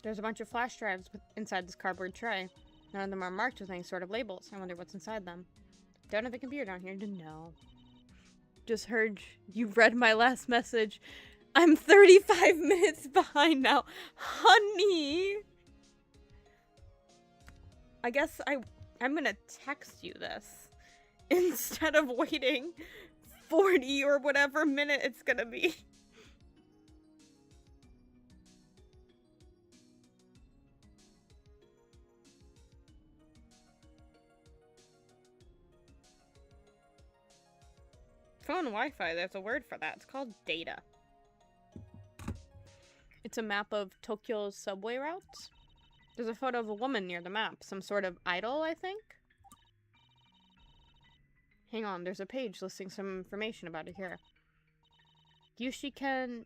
There's a bunch of flash drives inside this cardboard tray. None of them are marked with any sort of labels. I wonder what's inside them. Don't have a computer down here to know. Just heard you read my last message. I'm 35 minutes behind now. Honey! I guess I'm gonna text you this instead of waiting 40 or whatever minute it's gonna be. Phone Wi-Fi, there's a word for that. It's called data. It's a map of Tokyo's subway routes. There's a photo of a woman near the map. Some sort of idol, I think? Hang on, there's a page listing some information about it here. Yushiken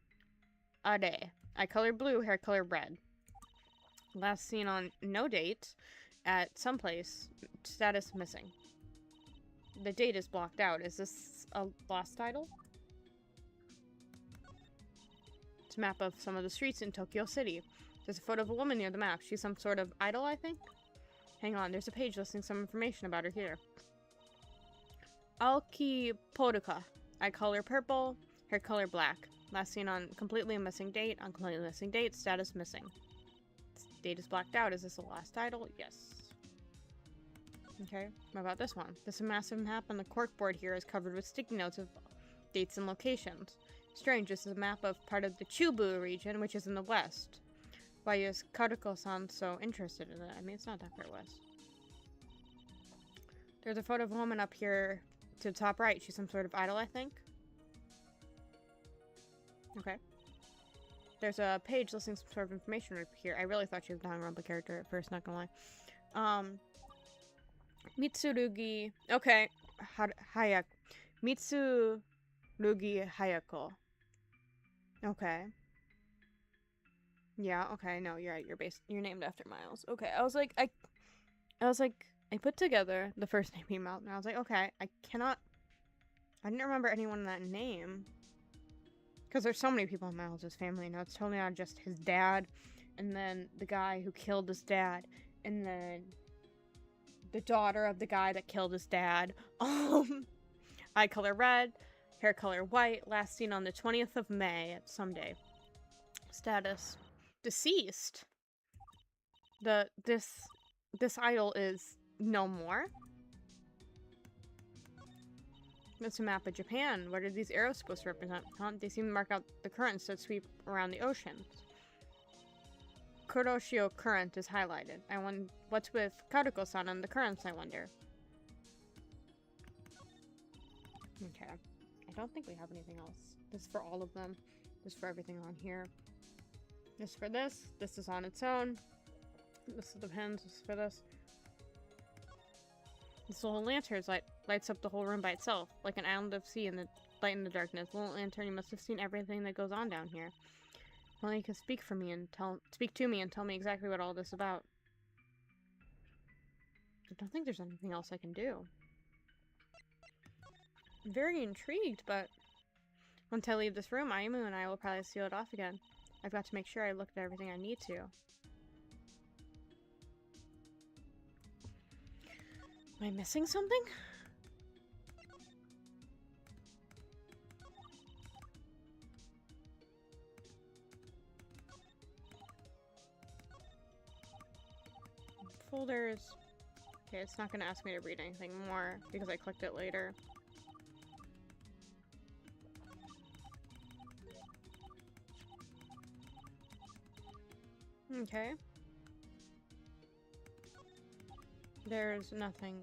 Ade. Eye color blue, hair color red. Last seen on no date at some place. Status missing. The date is blocked out. Is this a lost idol? It's a map of some of the streets in Tokyo City. There's a photo of a woman near the map. She's some sort of idol, I think? Hang on, there's a page listing some information about her here. Aoki Poruka. Eye color purple, hair color black. Last seen on completely missing date. On completely missing date, status missing. Date is blacked out. Is this a lost idol? Yes. Okay, what about this one? This massive map on the corkboard here is covered with sticky notes of dates and locations. Strange, this is a map of part of the Chubu region, which is in the west. Why is Karuko-san so interested in it? I mean, it's not that far west. There's a photo of a woman up here to the top right. She's some sort of idol, I think. Okay. There's a page listing some sort of information right here. I really thought she was a Danganronpa character at first, not gonna lie. Mitsurugi. Okay. Hayako. Mitsurugi Hayako. Okay. Yeah, okay, no, you're right. You're named after Miles. Okay, I was like, I put together the first name came out, and I was like, okay, I didn't remember anyone in that name. Because there's so many people in Miles' family, and it's totally not just his dad, and then the guy who killed his dad, and then the daughter of the guy that killed his dad. Eye color red, hair color white, last seen on the 20th of May at some day. Status deceased. This idol is no more. It's a map of Japan. What are these arrows supposed to represent? Huh? They seem to mark out the currents that sweep around the ocean. Kuroshio current is highlighted. I wonder what's with Karuko-san and the currents, I wonder. Okay. I don't think we have anything else. This is for all of them. This is for everything on here. This for this. This is on its own. This is the pins. This is for this. This little lantern lights up the whole room by itself, like an island of sea in the light in the darkness. Little lantern, you must have seen everything that goes on down here. Well, you can speak to me and tell me exactly what all this is about. I don't think there's anything else I can do. I'm very intrigued, but once I leave this room, Ayumu and I will probably seal it off again. I've got to make sure I look at everything I need to. Am I missing something? Folders. Okay, it's not gonna ask me to read anything more because I clicked it later. Okay. There's nothing.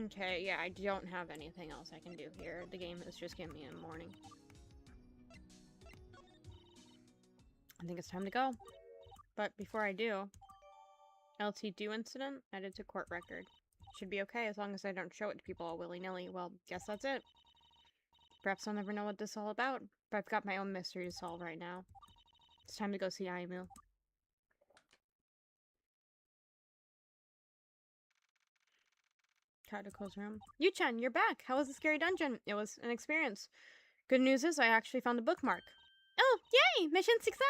Okay, yeah, I don't have anything else I can do here. The game has just given me a warning. I think it's time to go. But before I do, LT2 incident added to court record. Should be okay as long as I don't show it to people all willy-nilly. Well, guess that's it. Perhaps I'll never know what this is all about, but I've got my own mystery to solve right now. It's time to go see Ayumu. Karuko's room. Yu-chan, you're back! How was the scary dungeon? It was an experience. Good news is I actually found a bookmark. Oh, yay! Mission success!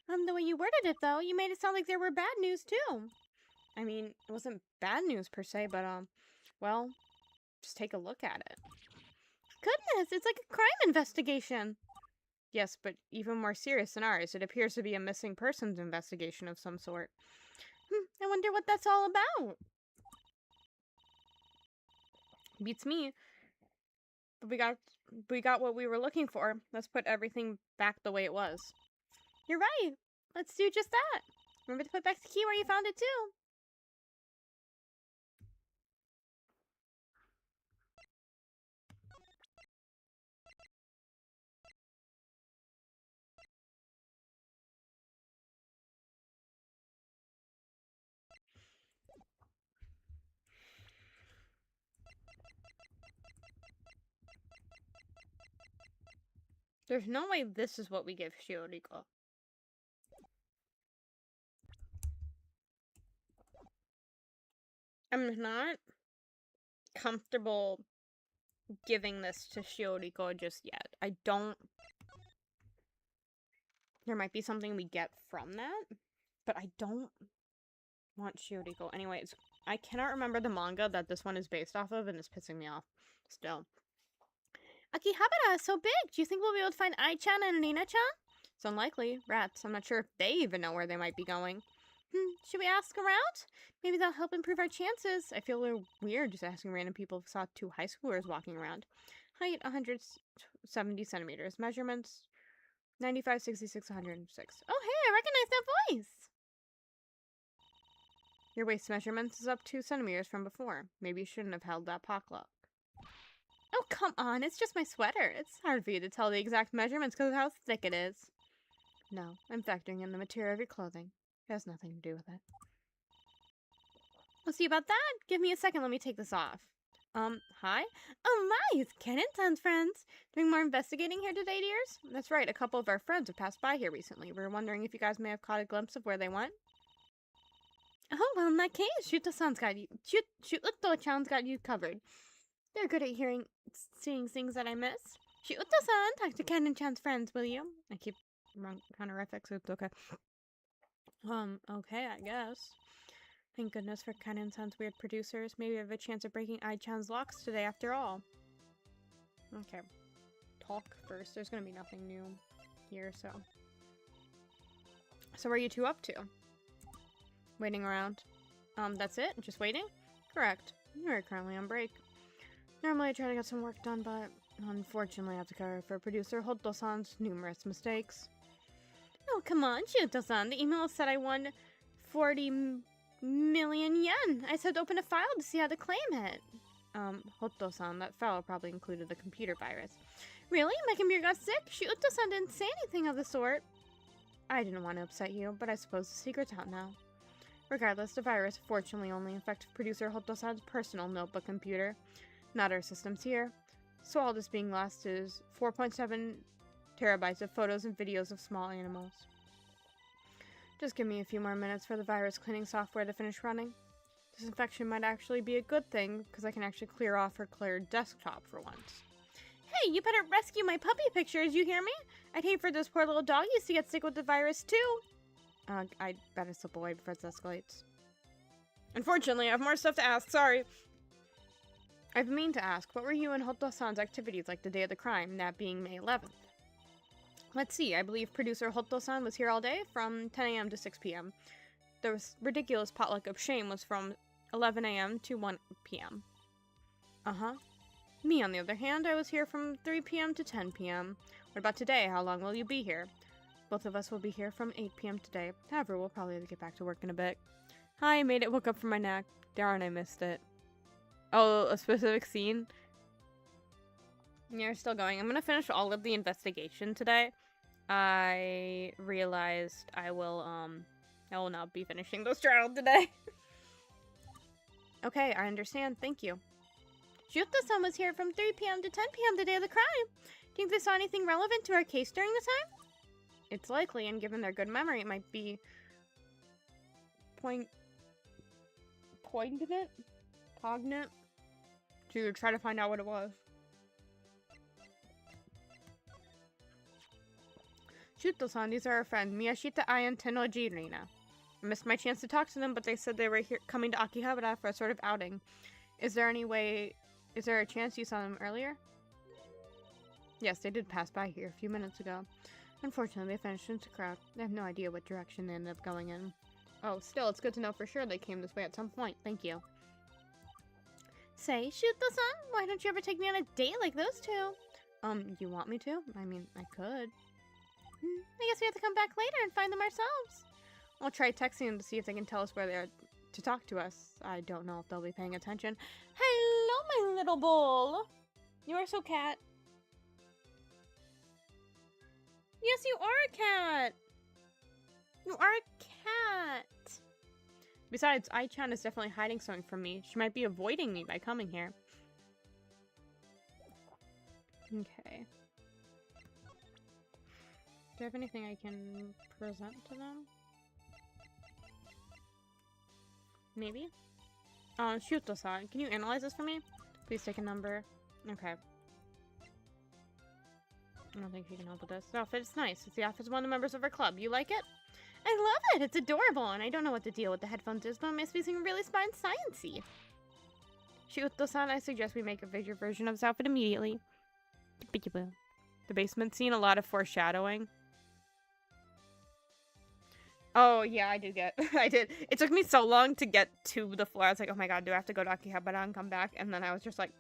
The way you worded it, though, you made it sound like there were bad news, too. I mean, it wasn't bad news, per se, but, well, just take a look at it. Goodness, it's like a crime investigation! Yes, but even more serious than ours. It appears to be a missing persons investigation of some sort. I wonder what that's all about. Beats me. But we got what we were looking for. Let's put everything back the way it was. You're right. Let's do just that. Remember to put back the key where you found it, too. There's no way this is what we give Shioriko. I'm not comfortable giving this to Shioriko just yet. I don't... There might be something we get from that, but I don't want Shioriko. Anyways, I cannot remember the manga that this one is based off of, and it's pissing me off still. Akihabara is so big! Do you think we'll be able to find Ai-chan and Rina-chan? It's unlikely. Rats. I'm not sure if they even know where they might be going. Should we ask around? Maybe that'll help improve our chances. I feel a little weird just asking random people if saw two high schoolers walking around. Height, 170 centimeters. Measurements, 95, 66, 106. Oh, hey, I recognize that voice! Your waist measurements is up 2 centimeters from before. Maybe you shouldn't have held that pocklock. Oh, come on, it's just my sweater. It's hard for you to tell the exact measurements because of how thick it is. No, I'm factoring in the material of your clothing. It has nothing to do with it. We'll see about that. Give me a second, let me take this off. Hi? Oh my, it's Kennen-san's friends. Doing more investigating here today, dears? That's right, a couple of our friends have passed by here recently. We were wondering if you guys may have caught a glimpse of where they went. Oh, well, in that case, Shuto-san's got you. Shuto-chan's got you covered. They're good at seeing things that I miss. Shuto-san, talk to Kennen-chan's friends, will you? I keep wrong honorifics, so it's okay. Okay, I guess. Thank goodness for Kennen-san's weird producers. Maybe I have a chance of breaking Ai-chan's locks today after all. Okay. Talk first. There's gonna be nothing new here, so. So what are you two up to? Waiting around. That's it? Just waiting? Correct. You're currently on break. Normally I try to get some work done, but Unfortunately, I have to cover for producer Hoto-san's numerous mistakes. Oh, come on, Shuto-san. The email said I won 40 million yen. I just had to open a file to see how to claim it. Hoto-san, that file probably included the computer virus. Really? My computer got sick? Shuto-san didn't say anything of the sort. I didn't want to upset you, but I suppose the secret's out now. Regardless, the virus fortunately only affected producer Hoto-san's personal notebook computer, not our systems here. So all this being lost is 4.7 terabytes of photos and videos of small animals. Just give me a few more minutes for the virus cleaning software to finish running. Disinfection might actually be a good thing, because I can actually clear off her cleared desktop for once. Hey, you better rescue my puppy pictures, you hear me? I'd hate for those poor little doggies to get sick with the virus, too. I'd better slip away before it escalates. Unfortunately, I have more stuff to ask, sorry. I've been meaning to ask, what were you and Hoto-san's activities like the day of the crime, that being May 11th? Let's see, I believe producer Hoto-san was here all day, from 10 a.m. to 6 p.m. The ridiculous potluck of shame was from 11 a.m. to 1 p.m. Uh-huh. Me, on the other hand, I was here from 3 p.m. to 10 p.m. What about today? How long will you be here? Both of us will be here from 8 p.m. today. However, we'll probably have to get back to work in a bit. Hi, I made it. Woke up from my nap. Darn, I missed it. Oh, a specific scene? Yeah, we're still going. I'm gonna finish all of the investigation today. I realized I will not be finishing those trials today. Okay, I understand. Thank you. Shuto-san was here from 3 p.m. to 10 p.m. the day of the crime. Think they saw anything relevant to our case during the time? It's likely, and given their good memory, it might be cognate to try to find out what it was. Shuto-san, these are our friends, Miyashita, Ai, and Tenojirina. I missed my chance to talk to them, but they said they were here coming to Akihabara for a sort of outing. Is there a chance you saw them earlier? Yes, they did pass by here a few minutes ago. Unfortunately, they vanished into the crowd. I have no idea what direction they ended up going in. Oh, still, it's good to know for sure they came this way at some point. Thank you. Say, Shuto-san, why don't you ever take me on a date like those two? You want me to? I mean, I could. I guess we have to come back later and find them ourselves. I'll try texting them to see if they can tell us where they are to talk to us. I don't know if they'll be paying attention. Hello, my little bull. You are so cat. Yes, you are a cat. You are a cat. Besides, Ai-chan is definitely hiding something from me. She might be avoiding me by coming here. Okay. Do I have anything I can present to them? Maybe? Shuto-san, can you analyze this for me? Please take a number. Okay. I don't think she can help with this. The outfit is nice. It's the outfit of one of the members of our club. You like it? I love it! It's adorable, and I don't know what the deal with the headphones is, but it makes me seem really smart and sciencey. Shuto-san, I suggest we make a visual version of this outfit immediately. The basement scene, a lot of foreshadowing. Oh, yeah, I did get... I did. It took me so long to get to the floor. I was like, oh my god, do I have to go to Akihabara and come back? And then I was just like,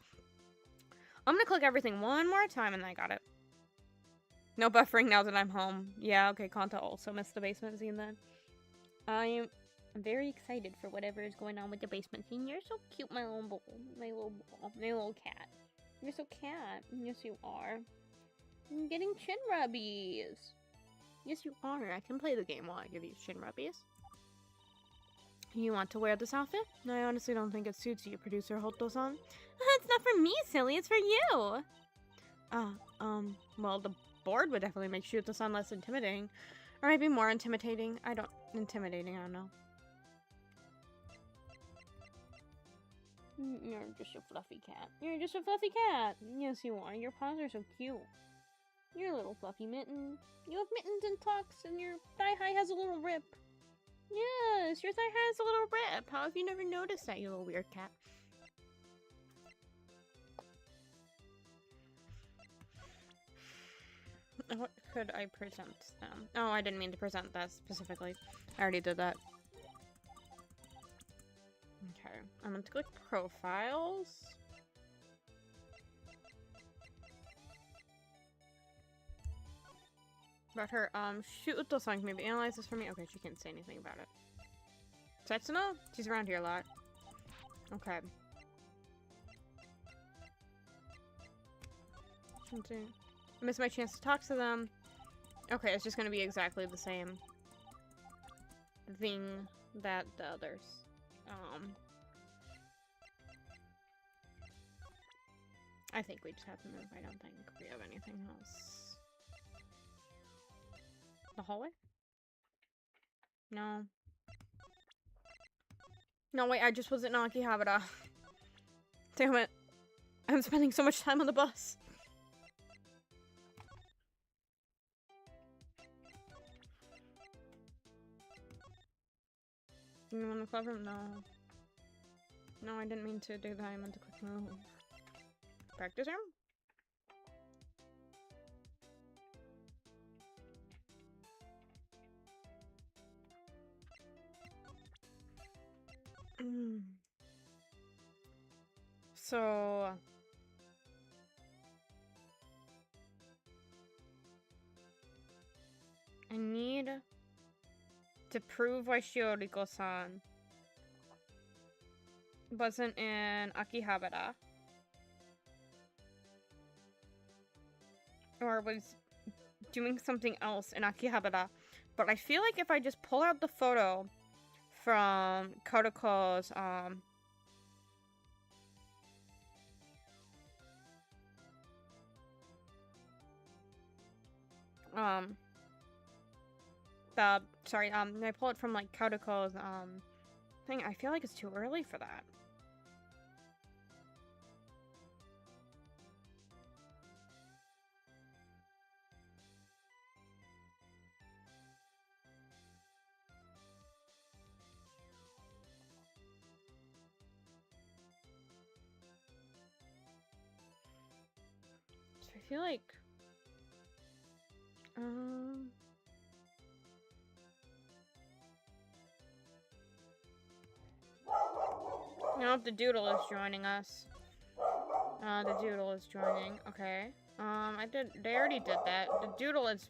I'm gonna click everything one more time, and then I got it. No buffering now that I'm home. Yeah, okay, Kanta also missed the basement scene then. I'm very excited for whatever is going on with the basement scene. You're so cute, my little bull. My little cat. You're so cat. Yes, you are. I'm getting chin rubbies. Yes, you are. I can play the game while I give you chin rubbies. You want to wear this outfit? I honestly don't think it suits you, producer Hoto-san. It's not for me, silly. It's for you. Well, the board would definitely make Shuto-san less intimidating. Or maybe more intimidating. I don't know. You're just a fluffy cat. You're just a fluffy cat. Yes, you are. Your paws are so cute. You're a little fluffy mitten. You have mittens and tucks, and your thigh-high has a little rip. Yes, your thigh-high has a little rip. How have you never noticed that, you little weird cat? What could I present them? Oh, I didn't mean to present that specifically. I already did that. Okay, I'm going to click profiles. About her, shoot with those songs, maybe analyze this for me. Okay, she can't say anything about it. Setsuno? She's around here a lot. Okay. I missed my chance to talk to them. Okay, it's just gonna be exactly the same thing that the others. I think we just have to move. I don't think we have anything else. The hallway? No. No, wait, I just was at Akihabara. Damn it. I'm spending so much time on the bus. You want the club room? No. No, I didn't mean to do that. I meant to quick move. Practice room? So... I need to prove why Shioriko-san wasn't in Akihabara. Or was doing something else in Akihabara. But I feel like if I just pull out the photo from Kotoko's, I pull it from, like, Kotoko's, thing, I feel like it's too early for that. So I feel like, you know, the doodle is joining us. The doodle is joining. Okay. They already did that. The doodle is...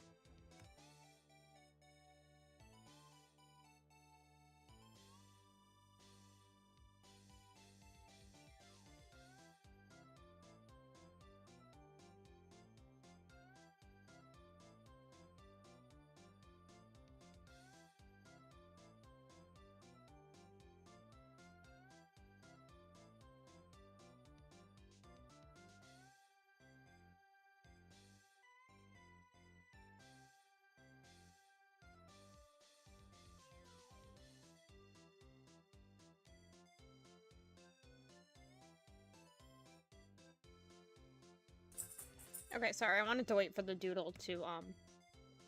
Okay, sorry, I wanted to wait for the doodle to,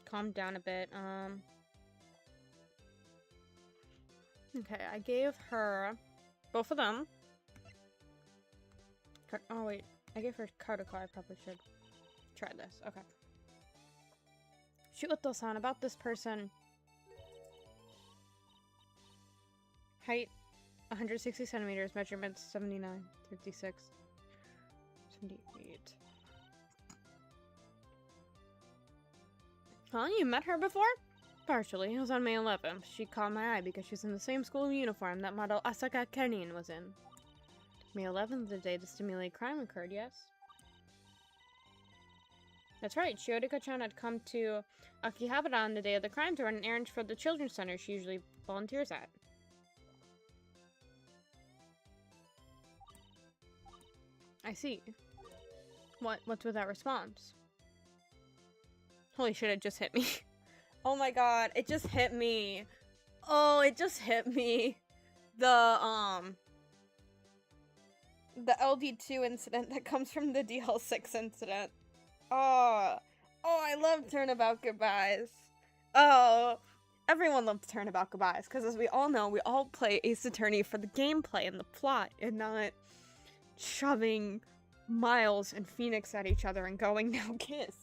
calm down a bit. Okay, I gave her both of them. Oh, wait. I gave her Kotoko. I probably should try this. Okay. Shiuto-san, about this person. Height, 160 centimeters. Measurements, 79, 56, 78. Huh? You met her before? Partially. It was on May 11th. She caught my eye because she's in the same school uniform that model Asaka Kenin was in. May 11th, the day the stimulated crime occurred, yes? That's right. Shioriko-chan had come to Akihabara on the day of the crime to run an errand for the children's center she usually volunteers at. I see. What's with that response? Holy shit, it just hit me. Oh my god, it just hit me. Oh, it just hit me. The LD2 incident that comes from the DL6 incident. Oh, I love Turnabout Goodbyes. Oh, everyone loves Turnabout Goodbyes, because as we all know, we all play Ace Attorney for the gameplay and the plot, and not shoving Miles and Phoenix at each other and going, now kiss.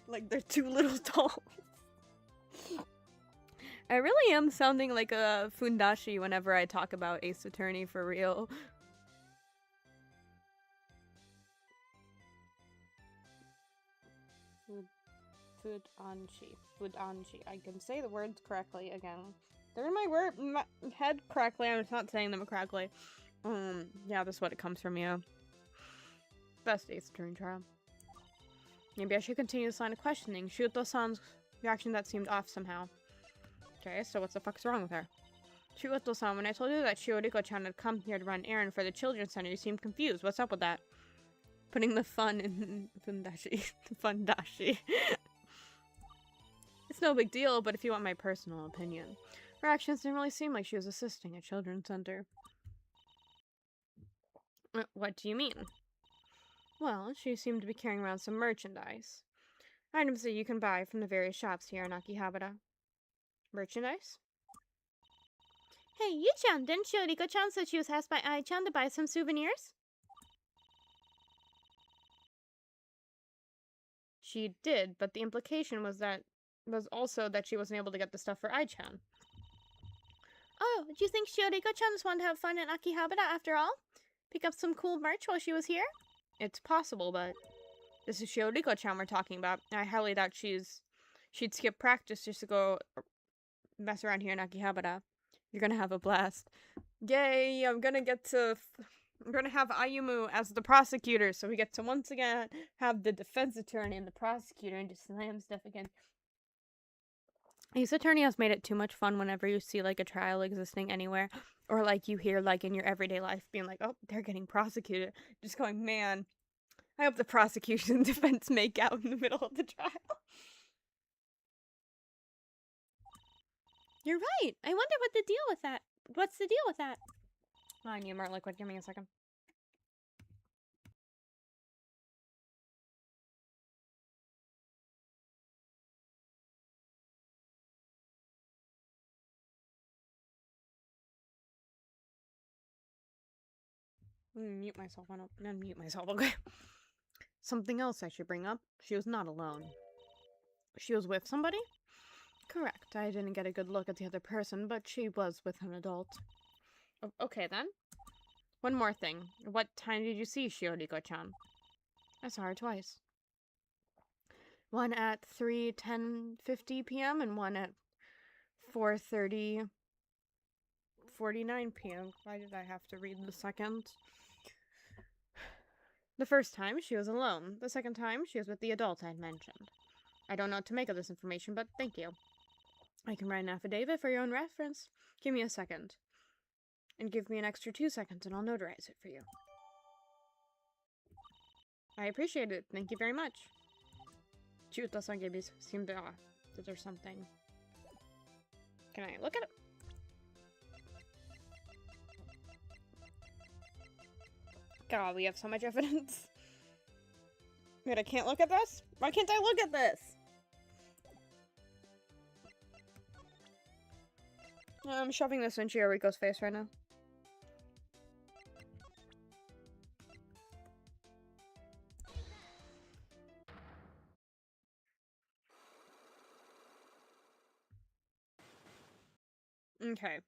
Like they're two little dolls. I really am sounding like a Fundashi whenever I talk about Ace Attorney for real. Fudanshi. I can say the words correctly again. They're in my head correctly. I'm just not saying them correctly. Yeah, that's what it comes from, yeah. Best Ace Attorney trial. Maybe I should continue this line of questioning. Shuto-san's reaction that seemed off somehow. Okay, so what the fuck's wrong with her? Shuto-san, when I told you that Shioriko-chan had come here to run an errand for the children's center, you seemed confused. What's up with that? Putting the fun in fundashi. Fundashi. It's no big deal, but if you want my personal opinion. Her actions didn't really seem like she was assisting a children's center. What do you mean? Well, she seemed to be carrying around some merchandise. Items that you can buy from the various shops here in Akihabara. Merchandise? Hey, Yu-chan, didn't Shioriko-chan say she was asked by Ai-chan to buy some souvenirs? She did, but the implication was also that she wasn't able to get the stuff for Ai-chan. Oh, do you think Shioriko-chan just wanted to have fun in Akihabara after all? Pick up some cool merch while she was here? It's possible, but this is Shioriko-chan we're talking about. I highly doubt she'd skip practice just to go mess around here in Akihabara. You're gonna have a blast. Yay, I'm gonna have Ayumu as the prosecutor, so we get to once again have the defense attorney and the prosecutor and just slam stuff again. Ace Attorney has made it too much fun whenever you see, like, a trial existing anywhere. Or, like, you hear, like, in your everyday life being like, oh, they're getting prosecuted. Just going, man, I hope the prosecution and defense make out in the middle of the trial. You're right. I wonder what the deal with that. What's the deal with that? Oh, I need more liquid. Give me a second. Mute myself. I don't unmute myself. Okay. Something else I should bring up. She was not alone. She was with somebody? Correct. I didn't get a good look at the other person, but she was with an adult. Okay, then. One more thing. What time did you see Shioriko-chan? I saw her twice. One at 3:50 p.m. and one at 4:49 p.m. Why did I have to read the second? The first time, she was alone. The second time, she was with the adult I had mentioned. I don't know what to make of this information, but thank you. I can write an affidavit for your own reference. Give me a second. And give me an extra 2 seconds and I'll notarize it for you. I appreciate it. Thank you very much. Chuta-san seemed to that there's something. Can I look at it? God, we have so much evidence. Wait, I can't look at this? Why can't I look at this? I'm shoving this in Shioriko's face right now. Okay.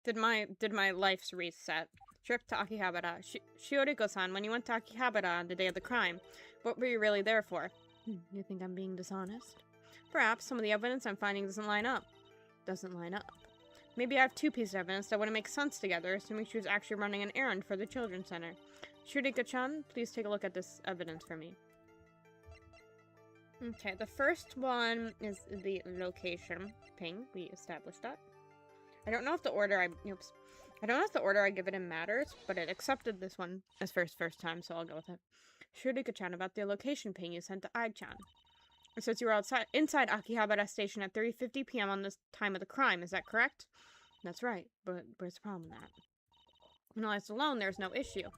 Did my life's reset? Trip to Akihabara. Shioriko-san, when you went to Akihabara on the day of the crime, what were you really there for? You think I'm being dishonest? Perhaps some of the evidence I'm finding doesn't line up. Maybe I have 2 pieces of evidence that wouldn't make sense together, assuming she was actually running an errand for the children's center. Shioriko-chan, please take a look at this evidence for me. Okay, the first one is the location ping. We established that. I don't know if the order I give it in matters, but it accepted this one as first time, so I'll go with it. Shioriko-chan, about the location ping you sent to Ai-chan. It says you were inside Akihabara Station at 3:50 p.m. on the time of the crime, is that correct? That's right, but where's the problem with that? When I was alone, there's no issue.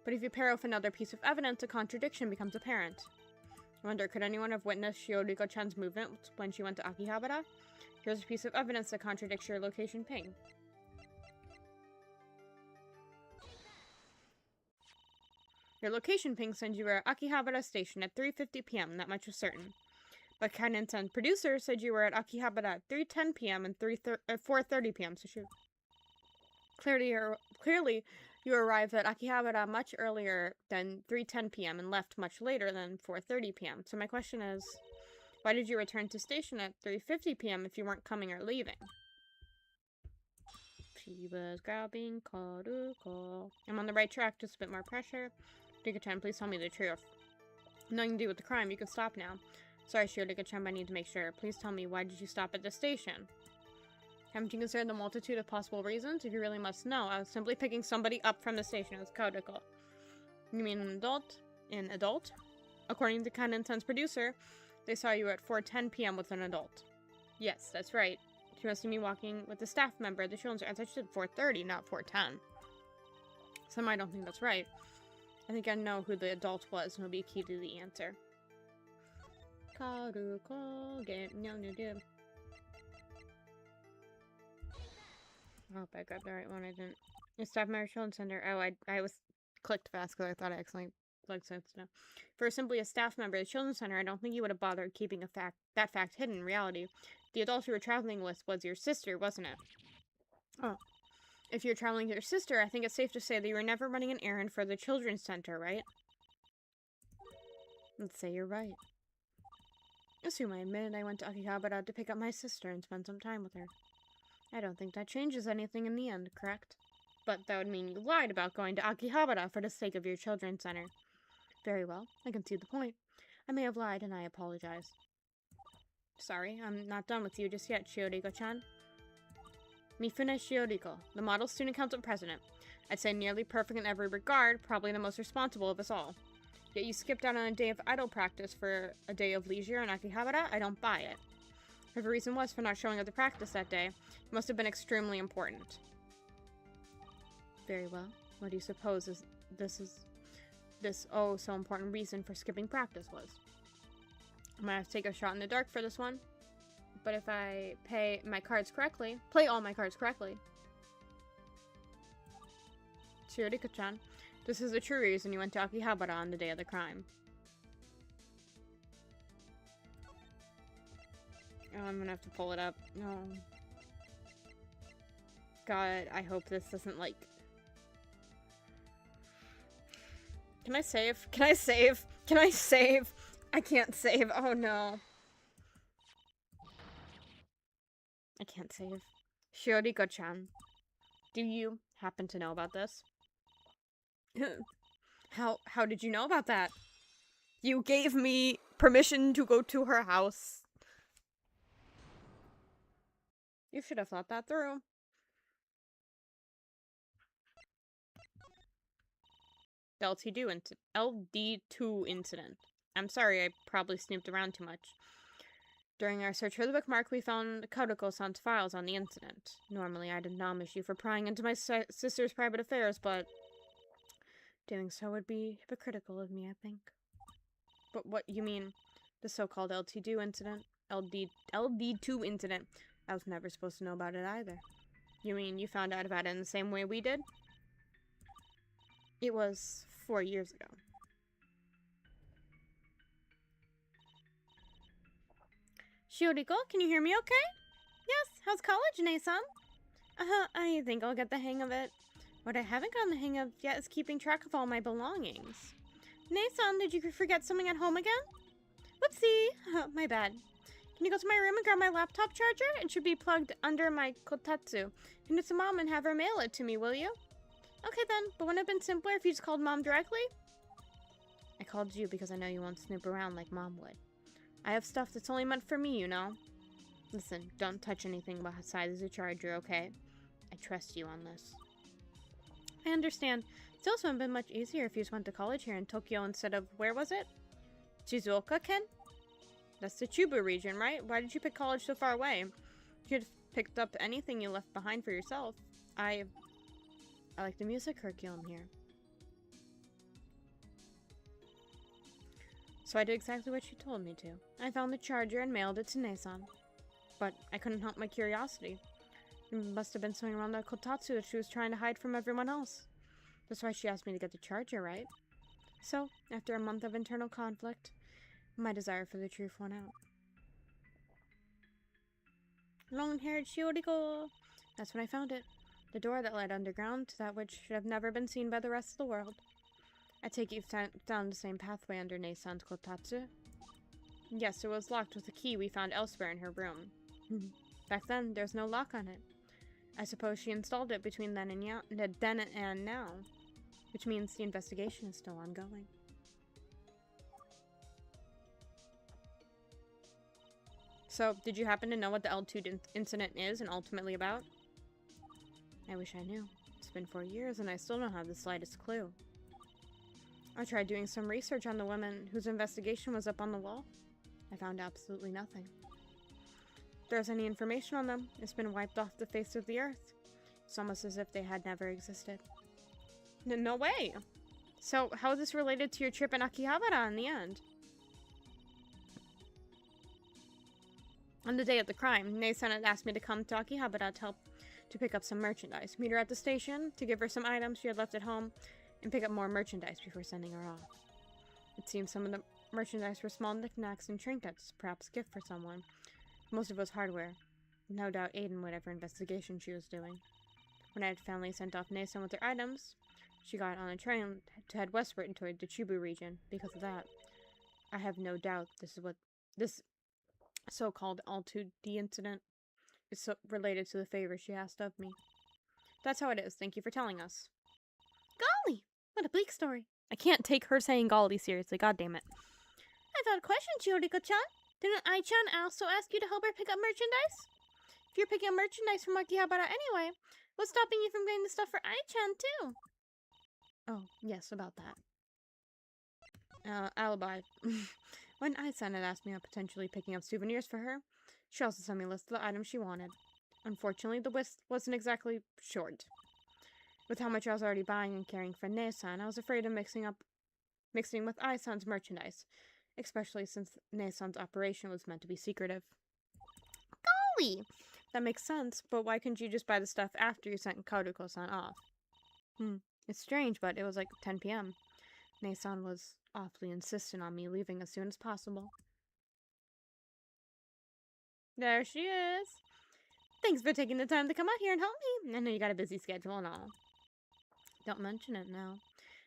But if you pair with another piece of evidence, a contradiction becomes apparent. I wonder, could anyone have witnessed Shioriko-chan's movement when she went to Akihabara? Here's a piece of evidence that contradicts your location ping. Your location ping said you were at Akihabara Station at 3:50 p.m., that much was certain. But Kainen-san producer said you were at Akihabara at 3:10 p.m. and 4:30 p.m., so clearly you arrived at Akihabara much earlier than 3:10 p.m. and left much later than 4:30 p.m. So my question is, Why did you return to station at 3:50 p.m. if you weren't coming or leaving? She was grabbing Karuko. I'm on the right track, just a bit more pressure. Gyakuten, please tell me the truth. Nothing to do with the crime, you can stop now. Sorry, Gyakuten, I need to make sure. Please tell me, why did you stop at the station? Haven't you considered the multitude of possible reasons? If you really must know, I was simply picking somebody up from the station. It was Karuko. You mean an adult? An adult? According to Kanensen's producer, they saw you at 4:10 p.m. with an adult. Yes, that's right. She must have been walking with a staff member at the children's. I thought she said 4:30, not 4:10. Some I don't think that's right. I think I know who the adult was, and it'll be key to the answer. Karuko, get no. I hope I got the right one. I didn't. The staff member children's center. Oh, I was clicked fast because I thought I accidentally clicked sense now. For simply a staff member at the children's center, I don't think you would have bothered keeping that fact hidden. In reality, the adult you were traveling with was your sister, wasn't it? Oh. If you're traveling with your sister, I think it's safe to say that you were never running an errand for the children's center, right? Let's say you're right. Assume I admit I went to Akihabara to pick up my sister and spend some time with her. I don't think that changes anything in the end, correct? But that would mean you lied about going to Akihabara for the sake of your children's center. Very well, I can see the point. I may have lied, and I apologize. Sorry, I'm not done with you just yet, Shioriko-chan. Mifune Shioriko, the model student council president. I'd say nearly perfect in every regard, probably the most responsible of us all. Yet you skipped out on a day of idle practice for a day of leisure in Akihabara? I don't buy it. Whatever reason was for not showing up to practice that day, it must have been extremely important. Very well. What do you suppose this oh so important reason for skipping practice was? I might have to take a shot in the dark for this one. But if I play all my cards correctly... Shioriko-chan, this is the true reason you went to Akihabara on the day of the crime. Oh, I'm gonna have to pull it up. No. God, I hope this doesn't, like... Can I save? Can I save? Can I save? I can't save. Oh, no. I can't save. Shioriko-chan, do you happen to know about this? How did you know about that? You gave me permission to go to her house. You should have thought that through. LD2 incident. I'm sorry, I probably snooped around too much. During our search for the bookmark, we found Karuko-san's files on the incident. Normally, I'd admonish you for prying into my sister's private affairs, but doing so would be hypocritical of me, I think. But what you mean, the so-called LD2 incident? LD2 incident. I was never supposed to know about it either. You mean you found out about it in the same way we did? It was 4 years ago. Shioriko, can you hear me okay? Yes, how's college, Nei-san? I think I'll get the hang of it. What I haven't gotten the hang of yet is keeping track of all my belongings. Nei-san, did you forget something at home again? Whoopsie! My bad. Can you go to my room and grab my laptop charger? It should be plugged under my kotatsu. And it's Mom and have her mail it to me, will you? Okay then, but wouldn't it have been simpler if you just called Mom directly? I called you because I know you won't snoop around like Mom would. I have stuff that's only meant for me, you know? Listen, don't touch anything besides the charger, okay? I trust you on this. I understand. It also would have been much easier if you just went to college here in Tokyo instead of, where was it? Shizuoka, Ken? That's the Chubu region, right? Why did you pick college so far away? You could have picked up anything you left behind for yourself. I like the music curriculum here. So I did exactly what she told me to. I found the charger and mailed it to Nei-san. But I couldn't help my curiosity. There must have been something around that kotatsu that she was trying to hide from everyone else. That's why she asked me to get the charger, right? So, after a month of internal conflict, my desire for the truth won out. Long-haired Shioriko! That's when I found it. The door that led underground to that which should have never been seen by the rest of the world. I take you down the same pathway under Nei-san's kotatsu. Yes, it was locked with a key we found elsewhere in her room. Back then, there's no lock on it. I suppose she installed it between then and now, which means the investigation is still ongoing. So, did you happen to know what the L2 incident is and ultimately about? I wish I knew. It's been 4 years and I still don't have the slightest clue. I tried doing some research on the women whose investigation was up on the wall. I found absolutely nothing. If there's any information on them, it's been wiped off the face of the earth. It's almost as if they had never existed. No way! So, how is this related to your trip in Akihabara in the end? On the day of the crime, Nei-san had asked me to come to Akihabara to help to pick up some merchandise. Meet her at the station, to give her some items she had left at home, and pick up more merchandise before sending her off. It seems some of the merchandise were small knickknacks and trinkets, perhaps a gift for someone. Most of it was hardware. No doubt aid in whatever investigation she was doing. When I had finally sent off Nei-san with her items, she got on a train to head westward toward the Chibu region. Because of that, I have no doubt this so-called L2D incident is related to the favor she asked of me. That's how it is. Thank you for telling us. Golly! What a bleak story. I can't take her saying golly seriously. God damn it. I've got a question, Chioriko-chan. Didn't Ai-chan also ask you to help her pick up merchandise? If you're picking up merchandise from Akihabara anyway, what's stopping you from getting the stuff for Ai-chan too? Oh, yes, about that. Alibi. When Ai-san had asked me about potentially picking up souvenirs for her, she also sent me a list of the items she wanted. Unfortunately, the list wasn't exactly short. With how much I was already buying and carrying for Nei-san, I was afraid of mixing with Ai-san's merchandise, especially since Nei-san's operation was meant to be secretive. Golly! That makes sense, but why couldn't you just buy the stuff after you sent Karuko-san off? It's strange, but it was like 10 p.m. Nei-san was awfully insistent on me leaving as soon as possible. There she is. Thanks for taking the time to come out here and help me. I know you got a busy schedule and all. Don't mention it now.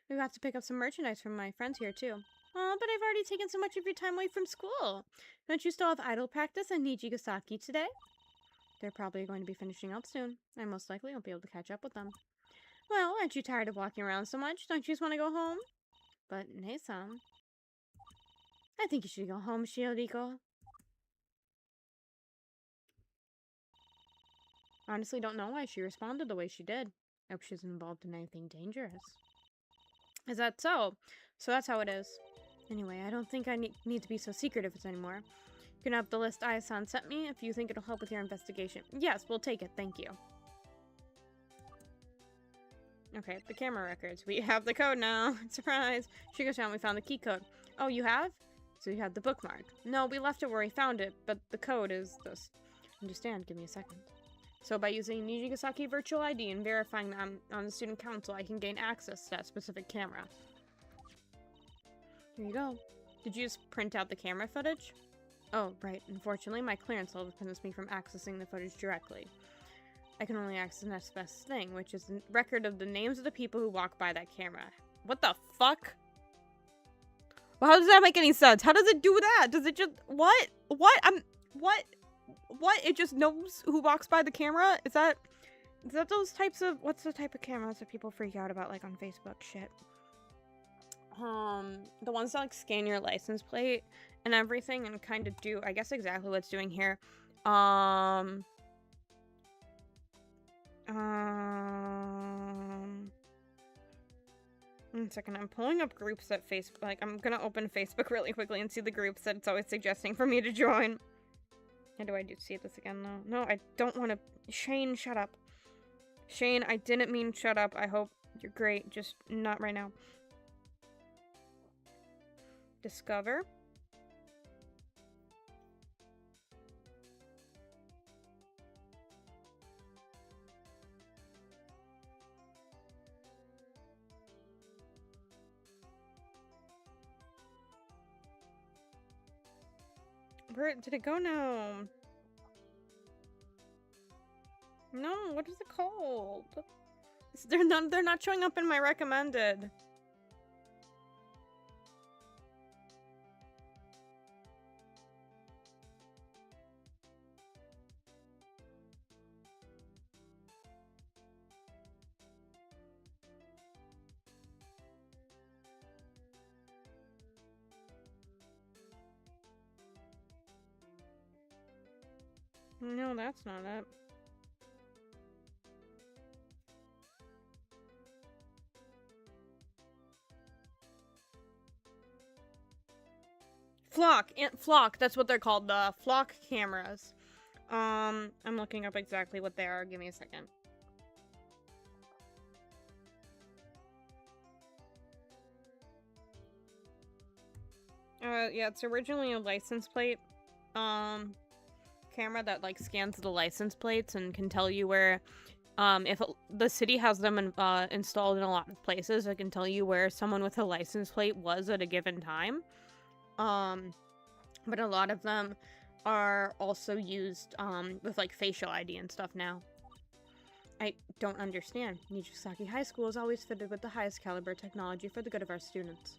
We have to pick up some merchandise from my friends here too. Aw, but I've already taken so much of your time away from school. Don't you still have idol practice and Nijigasaki today? They're probably going to be finishing up soon. I most likely won't be able to catch up with them. Well, aren't you tired of walking around so much? Don't you just want to go home? But, Nei-san, I think you should go home, Shioriko. Honestly, don't know why she responded the way she did. I hope she's involved in anything dangerous. Is that so? So that's how it is. Anyway, I don't think I need to be so secretive anymore. You can have the list Ai-san sent me if you think it'll help with your investigation. Yes, we'll take it, thank you. Okay, the camera records. We have the code now. Surprise! Shigo-chan, we found the key code. Oh, you have? So you have the bookmark. No, we left it where we found it, but the code is this. Understand, give me a second. So by using Nijigasaki Virtual ID and verifying that I'm on the student council, I can gain access to that specific camera. Here you go. Did you just print out the camera footage? Oh, right. Unfortunately, my clearance level prevents me from accessing the footage directly. I can only access the next best thing, which is a record of the names of the people who walk by that camera. What the fuck? Well, how does that make any sense? How does it do that? Does it just... What? What? What? It just knows who walks by the camera? Is that those types of... What's the type of cameras that people freak out about, like, on Facebook? Shit. The ones that, like, scan your license plate and everything and kind of do, I guess, exactly what it's doing here. One second, I'm pulling up groups that Facebook, like, I'm gonna open Facebook really quickly and see the groups that it's always suggesting for me to join. How do I see this again, though? No, I don't want to. Shane, shut up. Shane, I didn't mean shut up. I hope you're great, just not right now. Discover. Where did it go now? No, what is it called? They're not showing up in my recommended. No, that's not it. Flock, that's what they're called, the flock cameras. I'm looking up exactly what they are. Give me a second. Yeah, it's originally a license plate, camera that, like, scans the license plates and can tell you where, if the city has them installed in a lot of places, it can tell you where someone with a license plate was at a given time. But a lot of them are also used, with, like, facial ID and stuff now. I don't understand. Nijisaki High School is always fitted with the highest caliber technology for the good of our students.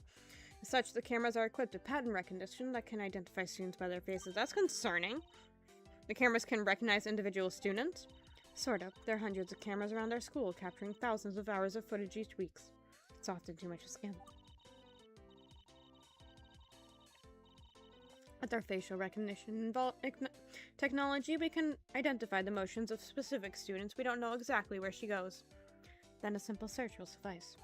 As such, the cameras are equipped with pattern recognition that can identify students by their faces. That's concerning. The cameras can recognize individual students. Sort of. There are hundreds of cameras around our school, capturing thousands of hours of footage each week. It's often too much to scan. With our facial recognition technology, we can identify the motions of specific students. We don't know exactly where she goes. Then a simple search will suffice.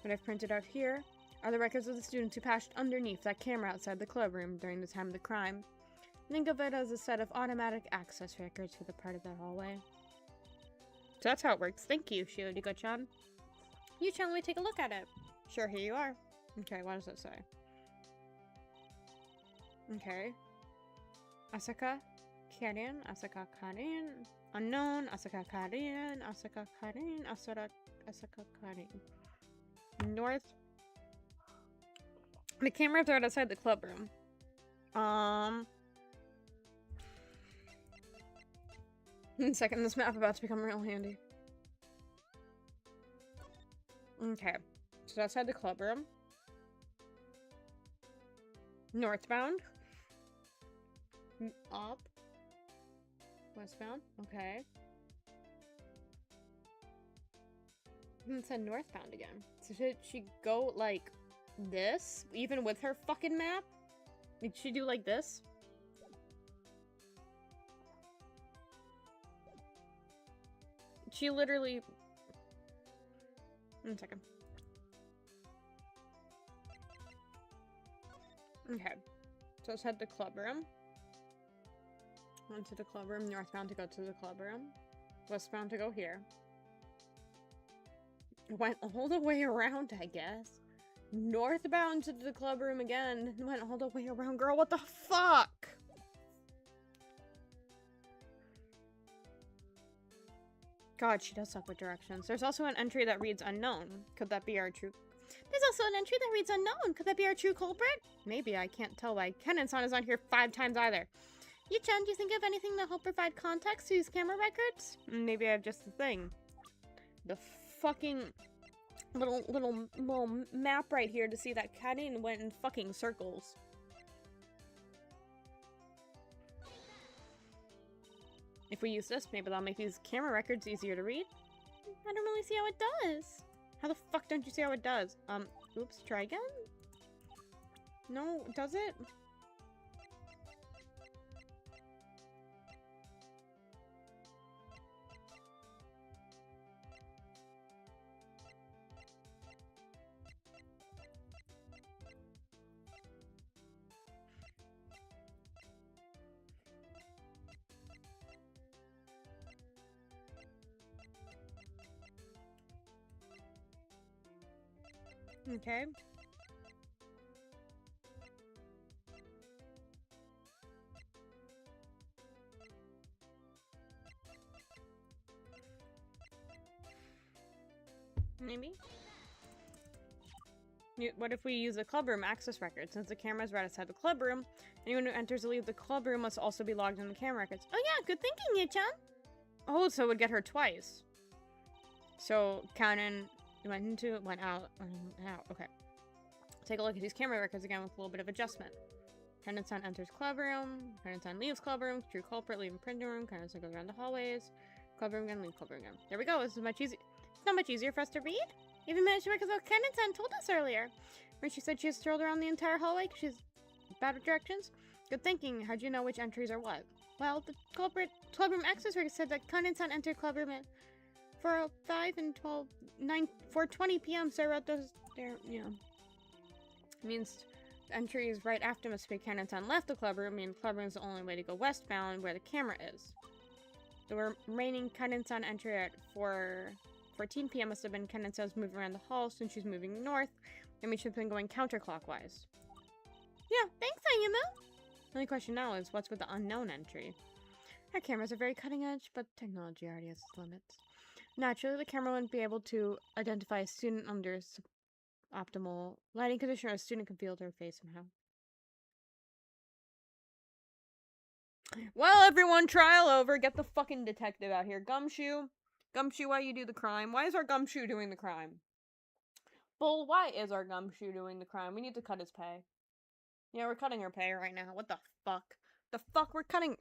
What I've printed out here are the records of the students who passed underneath that camera outside the clubroom during the time of the crime. Think of it as a set of automatic access records for the part of that hallway. So that's how it works. Thank you, Shiodiko-chan. You-chan, let me take a look at it. Sure, here you are. Okay, what does it say? Okay. Asaka Karin, Asaka Karin. Unknown, Asaka Karin, Asaka Karin, Asaka Karin. North. The cameras are outside the clubroom. In a second, this map about to become real handy. Okay. So outside the clubroom. Northbound. Up. Westbound. Okay. And it said northbound again. So should she go like this? Even with her fucking map? Did she do like this? She literally... 1 second. Okay. So let's head to clubroom. Went to the clubroom. Northbound to go to the clubroom. Westbound to go here. Went all the way around, I guess. Northbound to the clubroom again. Went all the way around. Girl, what the fuck? God, she does suck with directions. There's also an entry that reads unknown. Could that be our true... There's also an entry that reads unknown. Could that be our true culprit? Maybe. I can't tell why Kennen-san is on here 5 times either. You-chan, do you think of anything that will provide context to these camera records? Maybe I have just the thing. The fucking little map right here to see that Karin went in fucking circles. If we use this, maybe that'll make these camera records easier to read. I don't really see how it does. How the fuck don't you see how it does? Oops, try again? No, does it? Okay. Maybe? What if we use a clubroom access record? Since the camera's right outside the clubroom, anyone who enters or leaves the clubroom must also be logged in the camera records. Oh yeah, good thinking, you-chan! Oh, so it would get her twice. So, Karin went into it, went out, okay. Take a look at these camera records again with a little bit of adjustment. Kennen-san enters clubroom, Kennen-san leaves clubroom, true culprit leaving printing room, Kennen-san goes around the hallways, clubroom again, leave clubroom again. There we go, this is much easier. It's not much easier for us to read. Even managed to work as well Kennen-san told us earlier, where she said she has strolled around the entire hallway because she's bad with directions. Good thinking. How'd you know which entries are what? Well, the culprit Clubroom access record said that Kanden-san entered Clubroom at 4:05 and 4:20 p.m. So I wrote those there. Yeah. Means the entries right after must be Kanden-san left the clubroom. Means clubroom is the only way to go westbound where the camera is. The remaining Kanden-san entry at 4:14 p.m. must have been Kanden-san's moving around the hall since she's moving north. And we should have been going counterclockwise. Yeah, thanks, Ayumu. The only question now is what's with the unknown entry? Our cameras are very cutting edge, but technology already has its limits. Naturally, the camera wouldn't be able to identify a student under optimal lighting condition, or a student can feel their face somehow. Well, everyone, trial over. Get the fucking detective out here. Gumshoe. Gumshoe, why you do the crime? Why is our Gumshoe doing the crime? Bull, why is our Gumshoe doing the crime? We need to cut his pay. Yeah, we're cutting her pay right now. What the fuck? The fuck? We're cutting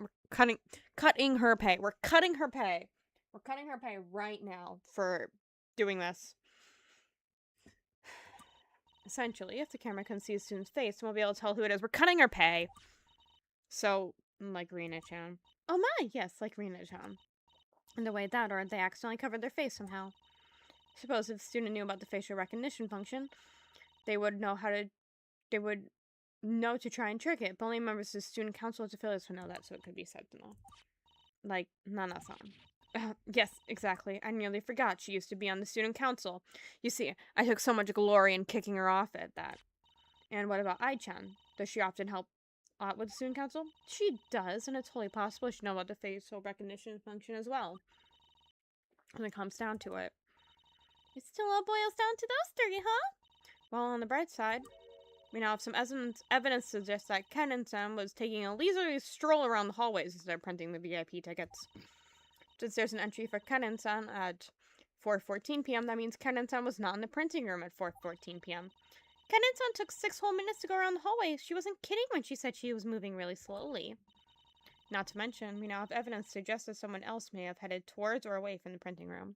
her pay. We're cutting her pay. We're cutting her pay right now for doing this. Essentially, if the camera can see a student's face, we'll be able to tell who it is. We're cutting her pay. So, like Rina-chan. Oh my, yes, like Rina-chan. And the way that, or they accidentally covered their face somehow. Suppose if the student knew about the facial recognition function, they would know to try and trick it, but only members of the student council as affiliates would know that, so it could be Sentinel. Like, Nana-san. Yes, exactly. I nearly forgot she used to be on the student council. You see, I took so much glory in kicking her off at that. And what about Ai-chan? Does she often help out with the student council? She does, and it's wholly possible she knows about the facial recognition function as well. When it comes down to it. It still all boils down to those three, huh? Well, on the bright side, we now have some evidence to suggest that Kanden-san was taking a leisurely stroll around the hallways instead of printing the VIP tickets. Since there's an entry for Kanden-san at 4:14 p.m., that means Kanden-san was not in the printing room at 4:14 p.m. Kanden-san took 6 whole minutes to go around the hallway. She wasn't kidding when she said she was moving really slowly. Not to mention, we now have evidence to suggest that someone else may have headed towards or away from the printing room.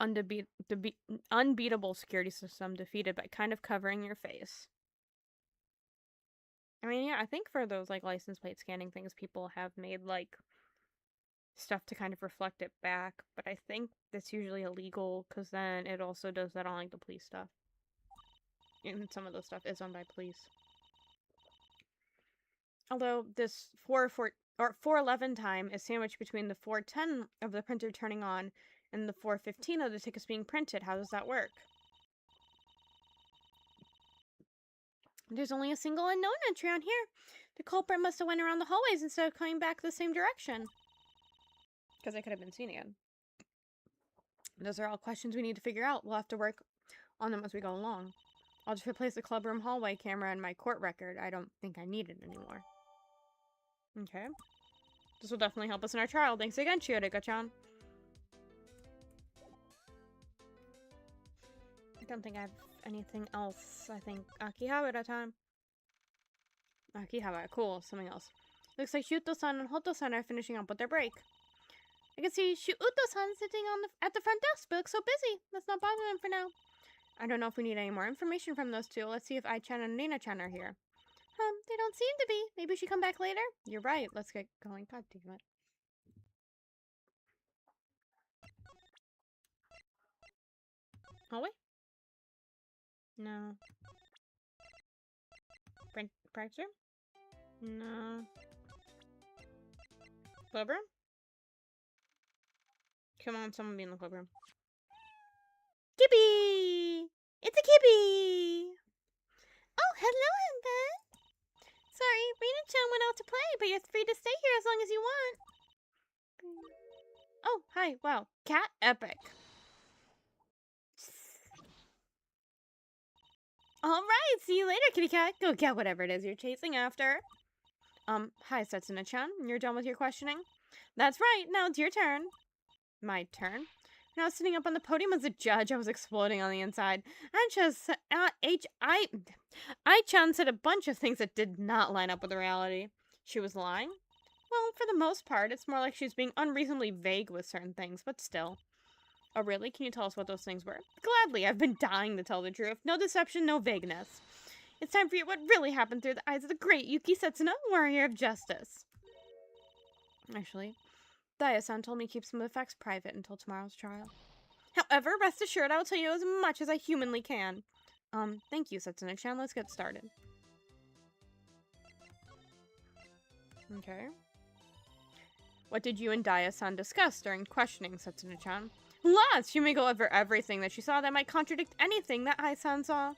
An unbeatable security system defeated by kind of covering your face. I mean, yeah, I think for those, like, license plate scanning things, people have made, like, stuff to kind of reflect it back, but I think that's usually illegal, because then it also does that on, like, the police stuff. And some of the stuff is owned by police. Although this 4:11 time is sandwiched between the 4:10 of the printer turning on and the 4:15 of the tickets being printed. How does that work? There's only a single unknown entry on here. The culprit must have went around the hallways instead of coming back the same direction. Because they could have been seen again. Those are all questions we need to figure out. We'll have to work on them as we go along. I'll just replace the clubroom hallway camera in my court record. I don't think I need it anymore. Okay. This will definitely help us in our trial. Thanks again, Chiyoda-chan. I don't think I have anything else. I think Akihabara time. Akihabara, cool. Something else. Looks like Shuto-san and Hoto-san are finishing up with their break. I can see Shuto-san sitting at the front desk, but looks so busy. Let's not bother them for now. I don't know if we need any more information from those two. Let's see if Ai-chan and Rina-chan are here. They don't seem to be. Maybe we should come back later? You're right. Let's get going. God damn it. Hallway? No. Practice room? No. Clubroom? Come on, someone be in the clubroom. Kippy! It's a Kippy! Oh, hello, Emma! Sorry, Rina-chan went out to play, but you're free to stay here as long as you want. Oh, hi. Wow. Cat epic. Alright, see you later, kitty cat. Go get whatever it is you're chasing after. Hi, Setsuna-chan. You're done with your questioning? That's right. Now it's your turn. My turn? When I was sitting up on the podium as a judge, I was exploding on the inside. Ai-chan said a bunch of things that did not line up with the reality. She was lying? Well, for the most part, it's more like she's being unreasonably vague with certain things, but still. Oh, really? Can you tell us what those things were? Gladly, I've been dying to tell the truth. No deception, no vagueness. It's time for you what really happened through the eyes of the great Yuki Setsuna, warrior of justice. Actually, Daya-san told me to keep some of the facts private until tomorrow's trial. However, rest assured I will tell you as much as I humanly can. Thank you, Setsuna-chan. Let's get started. Okay. What did you and Daya-san discuss during questioning, Setsuna-chan? Lots! She may go over everything that she saw that might contradict anything that I-san saw.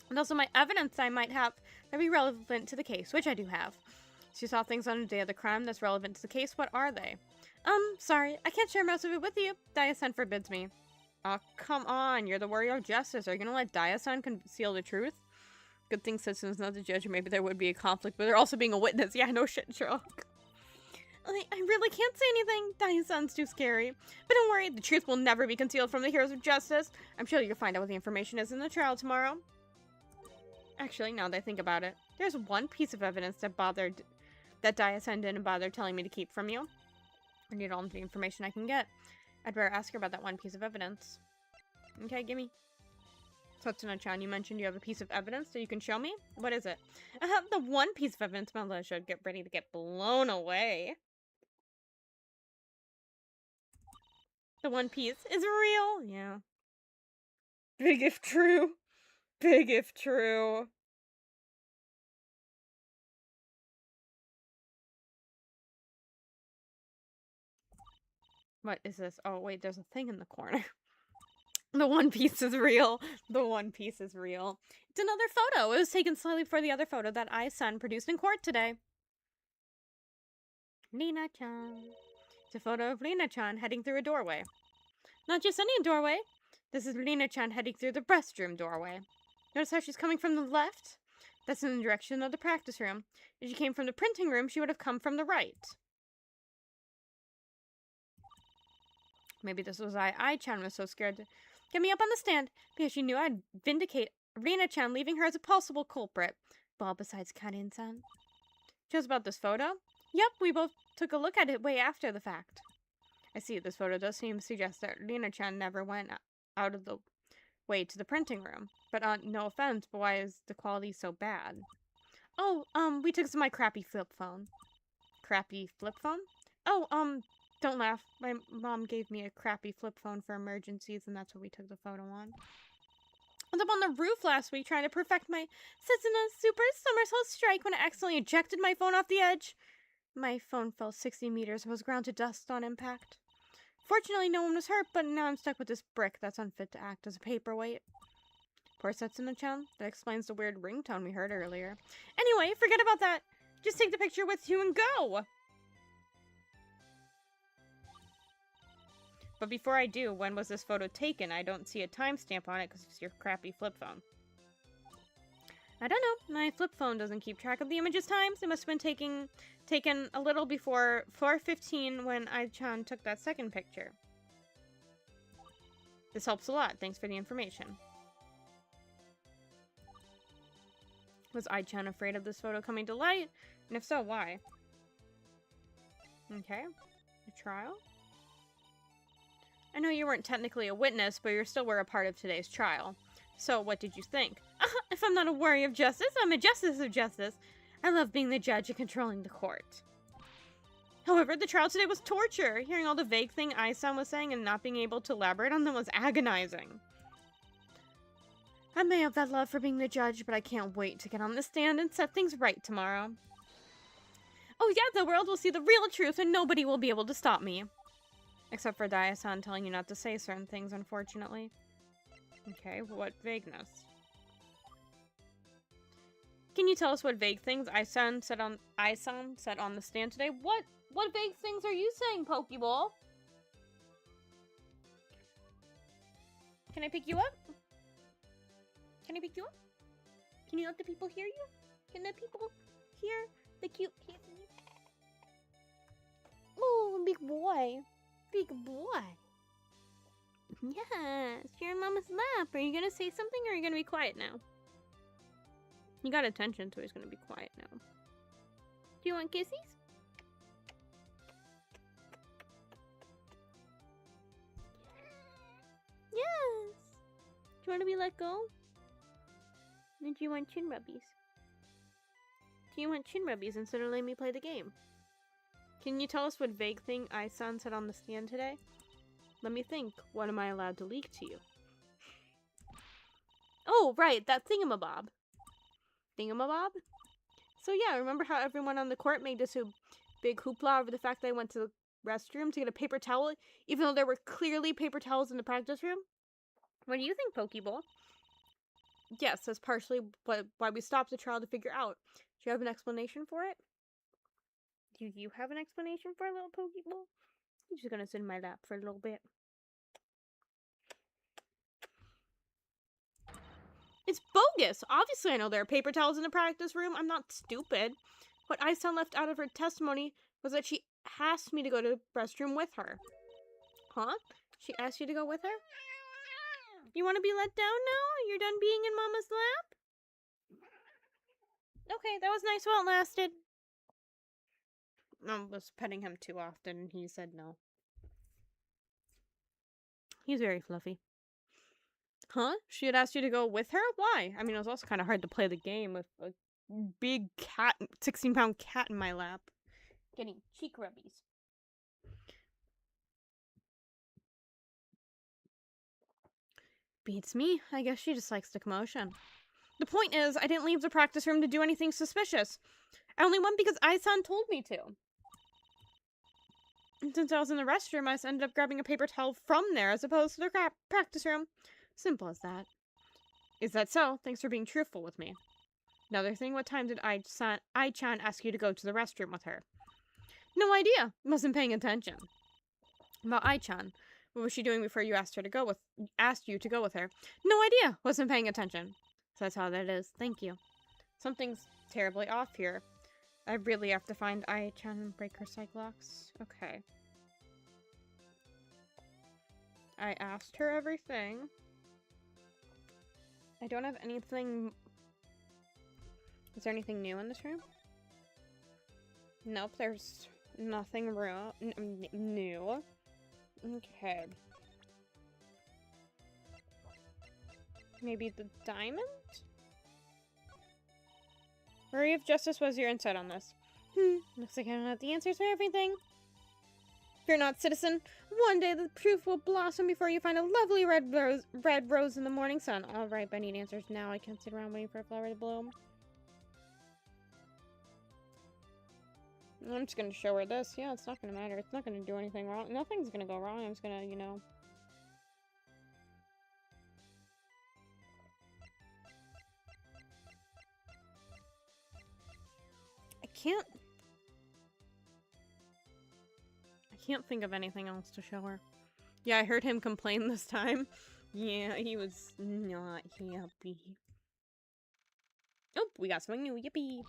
And also my evidence I might have that be relevant to the case, which I do have. She saw things on the day of the crime that's relevant to the case. What are they? Sorry, I can't share most of it with you. Daya-san forbids me. Oh, come on, you're the warrior of justice. Are you gonna let Daya-san conceal the truth? Good thing Setsuna's not the judge, or maybe there would be a conflict, but they're also being a witness. Yeah, no shit, Sherlock. I really can't say anything. Daya-san's too scary. But don't worry, the truth will never be concealed from the heroes of justice. I'm sure you'll find out what the information is in the trial tomorrow. Actually, now that I think about it, there's one piece of evidence that Daya-san didn't bother telling me to keep from you. I need all the information I can get. I'd better ask her about that one piece of evidence. Okay, gimme. Setsuna-chan, you mentioned you have a piece of evidence that you can show me? What is it? I have the one piece of evidence my should get ready to get blown away. The one piece is real. Yeah. Big if true. Big if true. What is this? Oh, wait, there's a thing in the corner. The one piece is real. The one piece is real. It's another photo. It was taken slightly before the other photo that I-san produced in court today. Lina-chan. It's a photo of Lina-chan heading through a doorway. Not just any doorway. This is Lina-chan heading through the restroom doorway. Notice how she's coming from the left? That's in the direction of the practice room. If she came from the printing room, she would have come from the right. Maybe this was why I-chan was so scared to get me up on the stand, because she knew I'd vindicate Rina-chan, leaving her as a possible culprit. Well, besides Karin-san. Just about this photo? Yep, we both took a look at it way after the fact. I see, this photo does seem to suggest that Rina-chan never went out of the way to the printing room. But, no offense, but why is the quality so bad? Oh, we took some of my crappy flip phone. Crappy flip phone? Oh, don't laugh. My mom gave me a crappy flip phone for emergencies, and that's what we took the photo on. I was up on the roof last week trying to perfect my Setsuna Super Somersault Strike when I accidentally ejected my phone off the edge. My phone fell 60 meters and was ground to dust on impact. Fortunately, no one was hurt, but now I'm stuck with this brick that's unfit to act as a paperweight. Poor Setsuna-chan. That explains the weird ringtone we heard earlier. Anyway, forget about that. Just take the picture with you and go! But before I do, when was this photo taken? I don't see a timestamp on it because it's your crappy flip phone. I don't know. My flip phone doesn't keep track of the image's times. It must have been taken a little before 4:15 when I-chan took that second picture. This helps a lot. Thanks for the information. Was I-chan afraid of this photo coming to light? And if so, why? Okay. A trial? I know you weren't technically a witness, but you still were a part of today's trial. So, what did you think? If I'm not a warrior of justice, I'm a justice of justice. I love being the judge and controlling the court. However, the trial today was torture. Hearing all the vague thing I-san was saying and not being able to elaborate on them was agonizing. I may have that love for being the judge, but I can't wait to get on the stand and set things right tomorrow. Oh yeah, the world will see the real truth and nobody will be able to stop me. Except for Daya-san telling you not to say certain things, unfortunately. Okay, what vagueness? Can you tell us what vague things I-san said on the stand today? What vague things are you saying, Pokeball? Can I pick you up? Can I pick you up? Can you let the people hear you? Can the people hear the cute kitten? Oh, big boy. Big boy. Yes, you're in Mama's lap. Are you gonna say something or are you gonna be quiet now? He got attention, so he's gonna be quiet now. Do you want kisses? Yes. Do you want to be let go? Do you want chin rubbies? Do you want chin rubbies instead of letting me play the game? Can you tell us what vague thing Ai-san said on the stand today? Let me think. What am I allowed to leak to you? Oh, right, that thingamabob. Thingamabob? So yeah, remember how everyone on the court made this big hoopla over the fact that I went to the restroom to get a paper towel, even though there were clearly paper towels in the practice room? What do you think, Pokeball? Yes, that's partially why we stopped the trial to figure out. Do you have an explanation for it? Do you have an explanation for a little Pokeball? He's just gonna sit in my lap for a little bit. It's bogus! Obviously I know there are paper towels in the practice room. I'm not stupid. What Ai-san left out of her testimony was that she asked me to go to the restroom with her. Huh? She asked you to go with her? You want to be let down now? You're done being in Mama's lap? Okay, that was nice while it lasted. I was petting him too often and he said no. He's very fluffy. Huh? She had asked you to go with her? Why? I mean, it was also kind of hard to play the game with a big cat, 16-pound cat in my lap. Getting cheek rubbies. Beats me. I guess she just likes the commotion. The point is, I didn't leave the practice room to do anything suspicious. I only went because Ai-san told me to. And since I was in the restroom, I just ended up grabbing a paper towel from there as opposed to the practice room. Simple as that. Is that so? Thanks for being truthful with me. Another thing, what time did Ai-chan ask you to go to the restroom with her? No idea. Wasn't paying attention. About Ai-chan. What was she doing before you asked you to go with her? No idea. Wasn't paying attention. So that's how that is. Thank you. Something's terribly off here. I really have to find Ai-chan and break her Cyclox. Okay. I asked her everything. I don't have anything... Is there anything new in this room? Nope, there's nothing new. Okay. Maybe the diamond? Hurry of Justice, was your insight on this? Looks like I don't have the answers for everything. Fear not, citizen. One day the truth will blossom before you find a lovely red rose in the morning sun. Alright, but I need answers now. I can't sit around waiting for a flower to bloom. I'm just gonna show her this. Yeah, it's not gonna matter. It's not gonna do anything wrong. Nothing's gonna go wrong. I'm just gonna, you know... I can't think of anything else to show her. Yeah, I heard him complain this time. Yeah, he was not happy. Oh, we got something new. Yippee!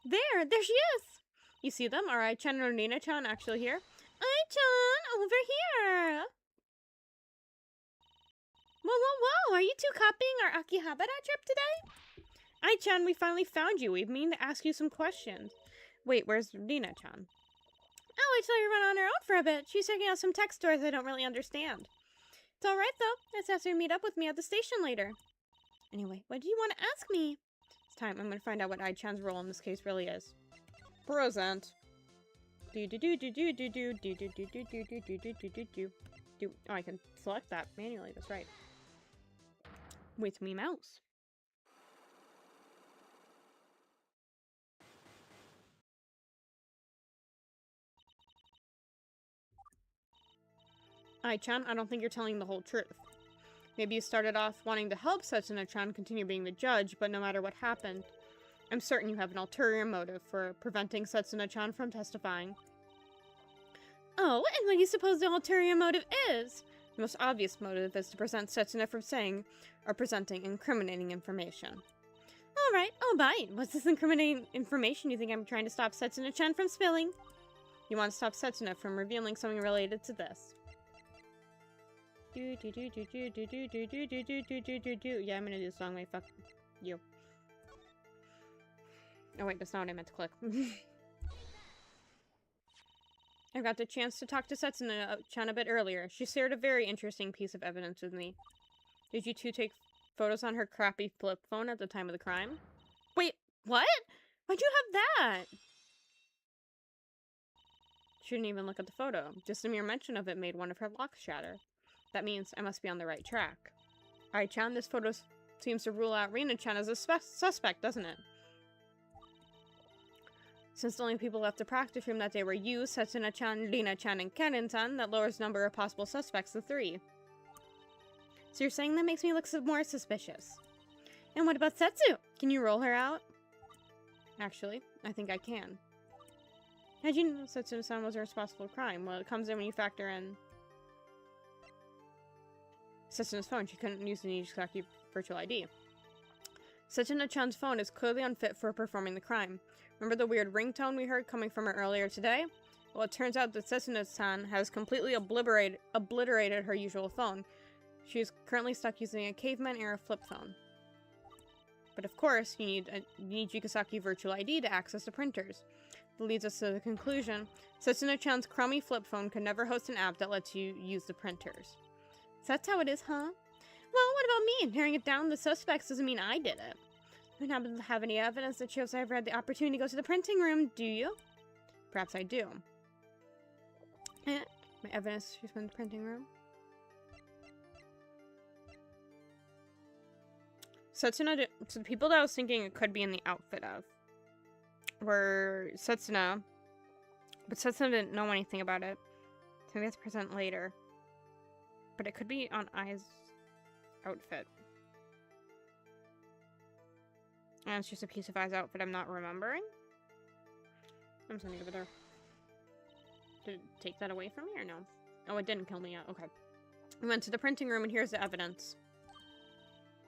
There she is! You see them? Are Ai-chan or Nina-chan actually here? Ai-chan, over here! Whoa! Are you two copying our Akihabara trip today? Ai-chan, we finally found you. We've mean to ask you some questions. Wait, where's Nina-chan? Oh, I saw you run on her own for a bit. She's checking out some tech stores I don't really understand. It's alright, though. Let's ask her to meet up with me at the station later. Anyway, what do you want to ask me? It's time. I'm going to find out what Ai-chan's role in this case really is. Present. Oh, I can select that manually. That's right. With me mouse. Ai-chan, I don't think you're telling the whole truth. Maybe you started off wanting to help Setsuna-chan continue being the judge, but no matter what happened, I'm certain you have an ulterior motive for preventing Setsuna-chan from testifying. Oh, and what do you suppose the ulterior motive is? The most obvious motive is to prevent Setsuna from saying or presenting incriminating information. Alright, I'll bite. What's this incriminating information you think I'm trying to stop Setsuna-chan from spilling? You want to stop Setsuna from revealing something related to this. Yeah, I'm gonna do the song. Wait, fuck you. Oh wait, that's not what I meant to click. I got the chance to talk to Setsuna-chan a bit earlier. She shared a very interesting piece of evidence with me. Did you two take photos on her crappy flip phone at the time of the crime. Wait, what? Why'd you have that? Shouldn't even look at the photo. Just a mere mention of it made one of her locks shatter. That means I must be on the right track. Ai-chan, this photo seems to rule out Rina-chan as a suspect, doesn't it? Since the only people left to practice room that day were you, Setsuna-chan, Rina-chan, and Karen-san, that lowers the number of possible suspects to 3. So you're saying that makes me look more suspicious. And what about Setsu? Can you roll her out? Actually, I think I can. How'd you know Setsuna-san was a responsible crime? Well, it comes in when you factor in Setsuna's phone. She couldn't use the Nijisaki virtual ID. Setsuna-chan's phone is clearly unfit for performing the crime. Remember the weird ringtone we heard coming from her earlier today? Well, it turns out that Setsuna-san has completely obliterated her usual phone. She is currently stuck using a caveman-era flip phone. But of course, you need a Nijisaki virtual ID to access the printers. That leads us to the conclusion, Setsuna-chan's crummy flip phone could never host an app that lets you use the printers. So that's how it is, huh? Well, what about me? Narrowing it down to the suspects doesn't mean I did it. You don't happen to have any evidence that shows I ever had the opportunity to go to the printing room, do you? Perhaps I do. My evidence she's been in the printing room. Setsuna so the people that I was thinking it could be in the outfit of were Setsuna, but Setsuna didn't know anything about it. So maybe that's present later. But it could be on Ai's outfit. And it's just a piece of Ai's outfit I'm not remembering. I'm just gonna give it there. Did it take that away from me or no? Oh, it didn't kill me yet. Okay. We went to the printing room and here's the evidence.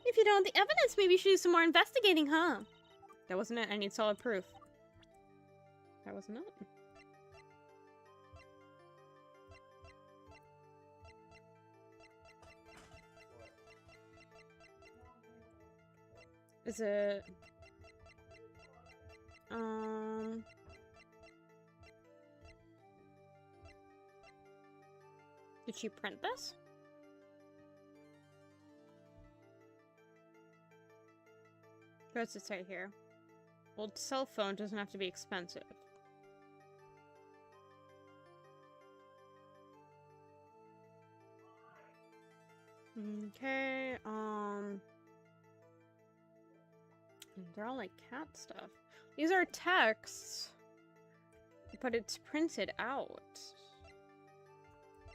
If you don't have the evidence, maybe you should do some more investigating, huh? That wasn't it. I need solid proof. That wasn't it. Is it... Did she print this? What does it say here? Old cell phone doesn't have to be expensive. Okay, they're all like cat stuff. These are texts, but it's printed out.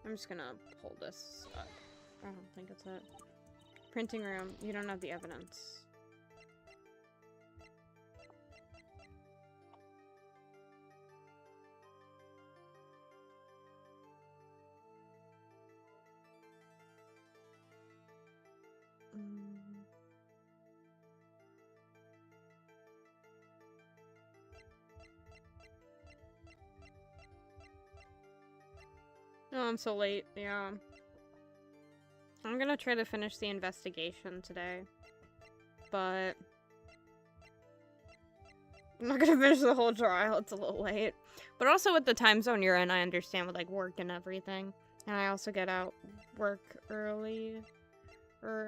I'm just gonna pull this up. I don't think it's it. Printing room, you don't have the evidence. Oh, I'm so late. Yeah. I'm gonna try to finish the investigation today. But I'm not gonna finish the whole trial. It's a little late. But also with the time zone you're in, I understand with like work and everything. And I also get out work early.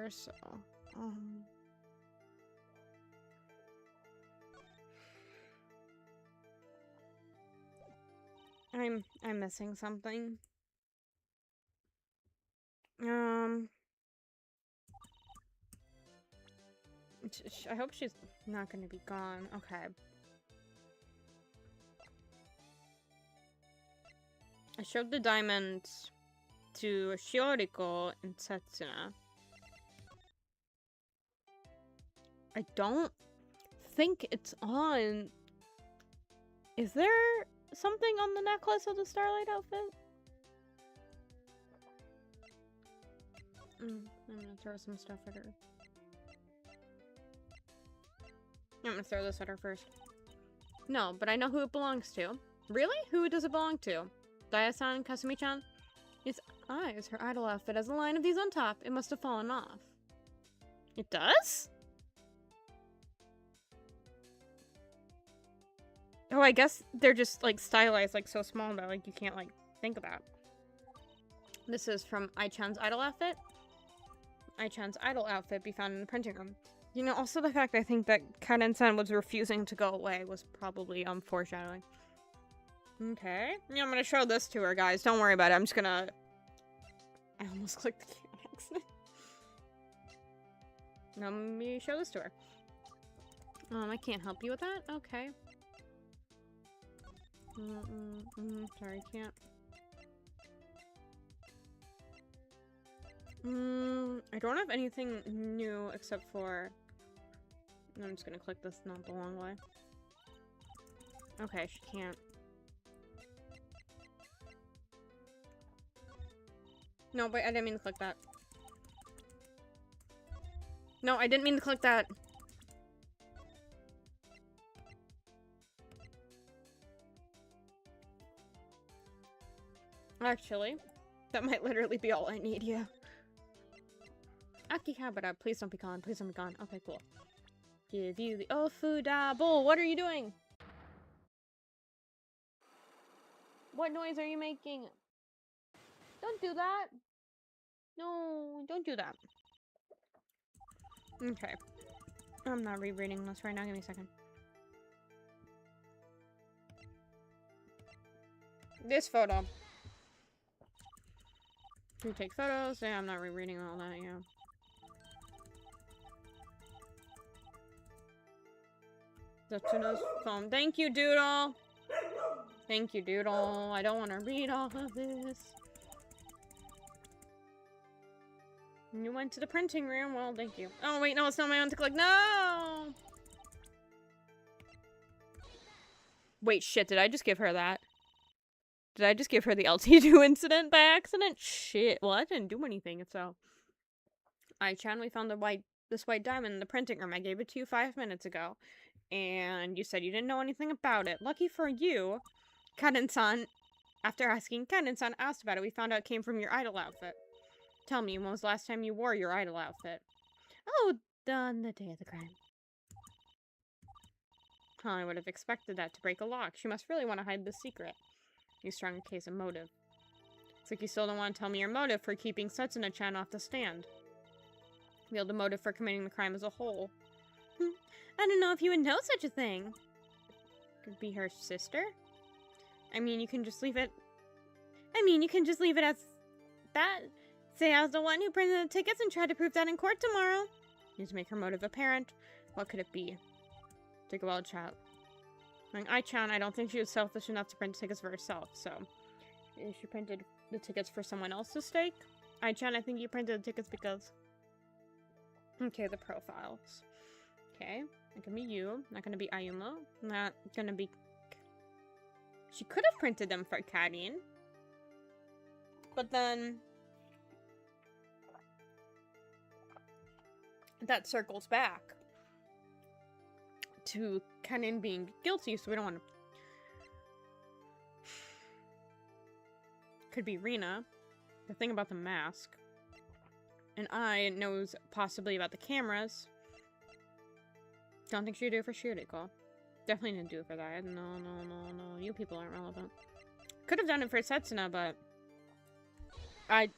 So I'm missing something. I hope she's not gonna be gone. Okay. I showed the diamond to Shioriko and Setsuna. I don't think it's on. Is there something on the necklace of the Starlight outfit? I'm gonna throw some stuff at her. I'm gonna throw this at her first. No, but I know who it belongs to. Really? Who does it belong to? Daya-san, Kasumi-chan? Its eyes, her idol outfit has a line of these on top. It must have fallen off. It does? Oh, I guess they're just, like, stylized, like, so small that, like, you can't, like, think about. This is from Ai-chan's idol outfit. Ai-chan's idol outfit be found in the printing room. You know, also the fact I think that Karen-san was refusing to go away was probably, foreshadowing. Okay. Yeah, I'm gonna show this to her, guys. Don't worry about it. I'm just gonna... I almost clicked the key on accident. Let me show this to her. I can't help you with that? Okay. Sorry, can't. I don't have anything new except for... I'm just gonna click this not the long way. Okay, she can't. No, wait, I didn't mean to click that. No, I didn't mean to click that. Actually, that might literally be all I need, yeah. Akihabara, please don't be gone, please don't be gone. Okay, cool. Give you the Ofuda bowl. What are you doing? What noise are you making? Don't do that. No, don't do that. Okay. I'm not rereading this right now. Give me a second. This photo. You take photos. Yeah, I'm not rereading all that, yeah. Zatsuno's phone. Thank you, Doodle! Thank you, Doodle. I don't want to read all of this. You went to the printing room. Well, thank you. Oh, wait, no, it's not my own to click. No! Wait, shit, did I just give her that? Did I just give her the LT2 incident by accident? Shit. Well, I didn't do anything, so... Ai-chan, we found this white diamond in the printing room. I gave it to you 5 minutes ago. And you said you didn't know anything about it. Lucky for you, Karen-san, after asking, Karen-san asked about it. We found out it came from your idol outfit. Tell me, when was the last time you wore your idol outfit? Oh, on the day of the crime. Huh, I would have expected that to break a lock. She must really want to hide the secret. You strong case of motive. It's like you still don't want to tell me your motive for keeping Setsuna-chan off the stand. Reveal the motive for committing the crime as a whole. I don't know if you would know such a thing. Could be her sister? I mean, you can just leave it... as that. Say I was the one who printed the tickets and tried to prove that in court tomorrow. Need to make her motive apparent. What could it be? Take a wild chat. Ai-chan, I don't think she was selfish enough to print tickets for herself, so... She printed the tickets for someone else to stake? Ai-chan, I think you printed the tickets because... Okay, the profiles. Okay, not gonna be you. Not gonna be Ayumu. Not gonna be... She could have printed them for Karin. But then... that circles back to Karin being guilty, so we don't want to... Could be Rina. The thing about the mask. And I knows possibly about the cameras. Don't think she'd do it for Shuriko. Definitely didn't do it for that. No. You people aren't relevant. Could have done it for Setsuna, but... I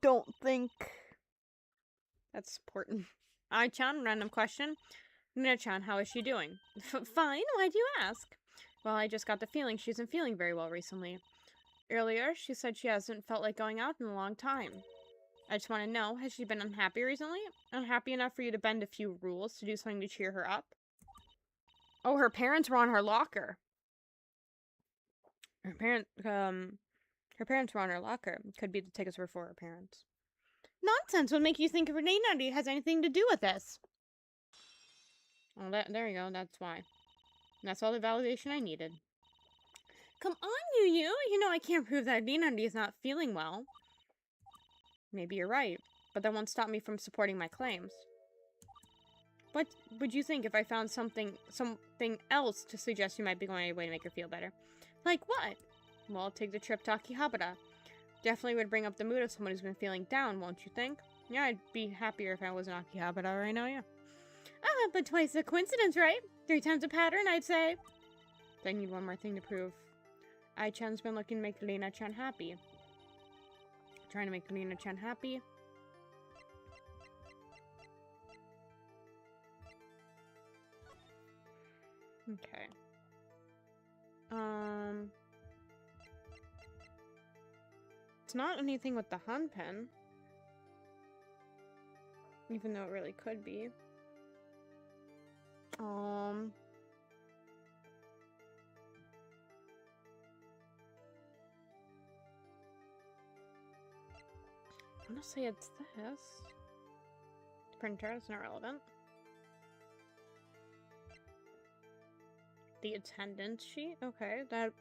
don't think... that's important. Ai-chan, random question. Nina-chan, how is she doing? Fine, why do you ask? Well, I just got the feeling she isn't feeling very well recently. Earlier, she said she hasn't felt like going out in a long time. I just want to know, has she been unhappy recently? Unhappy enough for you to bend a few rules to do something to cheer her up? Oh, her parents were on her locker. Her parents were on her locker. Could be the tickets were for her parents. Nonsense! What make you think Renati has anything to do with this? Oh, there you go. That's why. And that's all the validation I needed. Come on, Yu. You know I can't prove that Renati is not feeling well. Maybe you're right, but that won't stop me from supporting my claims. What would you think if I found something else to suggest you might be going away to make her feel better? Like what? Well, I'll take the trip to Akihabara. Definitely would bring up the mood of someone who's been feeling down, won't you think? Yeah, I'd be happier if I was in Akihabara right now, yeah. Ah, but twice a coincidence, right? 3 times a pattern, I'd say. I need one more thing to prove. Ai-chan's been looking to make Lena-chan happy. Trying to make Lena-chan happy. It's not anything with the Han pen. Even though it really could be. I'm gonna say it's this. Printer, it's not relevant. The attendance sheet? Okay, that's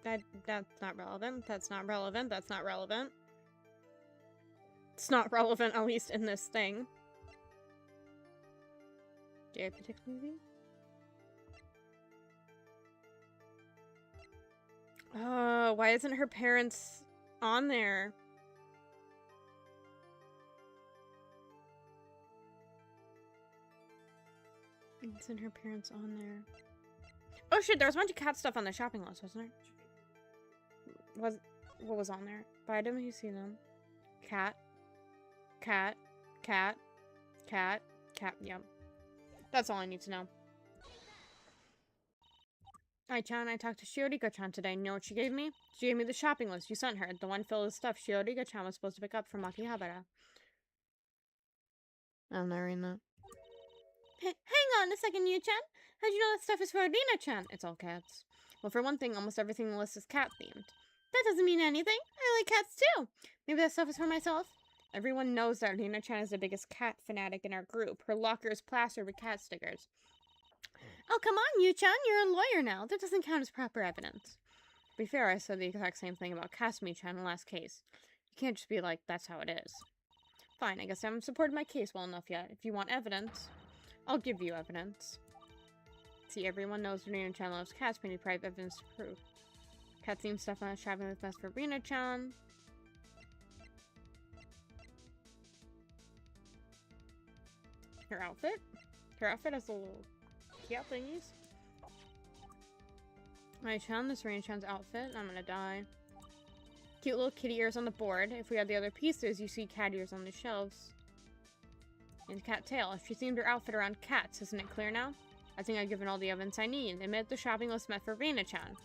not relevant. That's not relevant. That's not relevant. It's not relevant, at least in this thing. Do you have a particular movie? Oh, why isn't her parents on there? Isn't her parents on there? Oh shit, there was a bunch of cat stuff on the shopping list, wasn't there? What was on there? But I didn't see them. Cat. Cat. Cat. Cat. Cat. Yep. That's all I need to know. Ai-chan, I talked to Shiorika-chan today. You know what she gave me? She gave me the shopping list you sent her. The one filled with stuff Shiorika-chan was supposed to pick up from Akihabara. I'm not reading that. Hang on a second, Yu-chan. How'd you know that stuff is for Arina-chan? It's all cats. Well, for one thing, almost everything in the list is cat-themed. That doesn't mean anything. I like cats too. Maybe that stuff is for myself. Everyone knows that Arina-chan is the biggest cat fanatic in our group. Her locker is plastered with cat stickers. Oh, come on, Yu-chan. You're a lawyer now. That doesn't count as proper evidence. To be fair, I said the exact same thing about Kasumi-chan in the last case. You can't just be like, that's how it is. Fine, I guess I haven't supported my case well enough yet. If you want evidence, I'll give you evidence. See, everyone knows Rina-chan loves cats, but we need private evidence to prove. Cat-themed stuff on the shopping list best for Rina-chan. Her outfit? Her outfit has little cute thingies. Ai-chan, this Rina-chan's outfit. I'm gonna die. Cute little kitty ears on the board. If we had the other pieces, you see cat ears on the shelves. And cat tail. She themed her outfit around cats. Isn't it clear now? I think I've given all the evidence I need. Admit the shopping list meant for Rina-chan.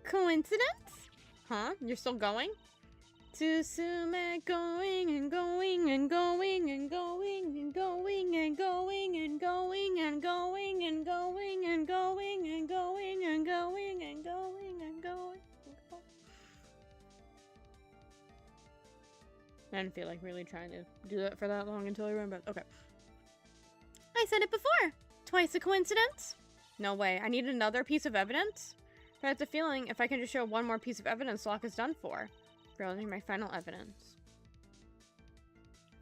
Coincidence? Huh? You're still going? Tsusume going and going and going and going and going and going and going and going and going and going and going and going and going and going. I didn't feel like really trying to do that for that long until I remembered. Okay. I said it before. Twice a coincidence? No way. I need another piece of evidence? But I have the feeling if I can just show one more piece of evidence, lock is done for. Really, my final evidence.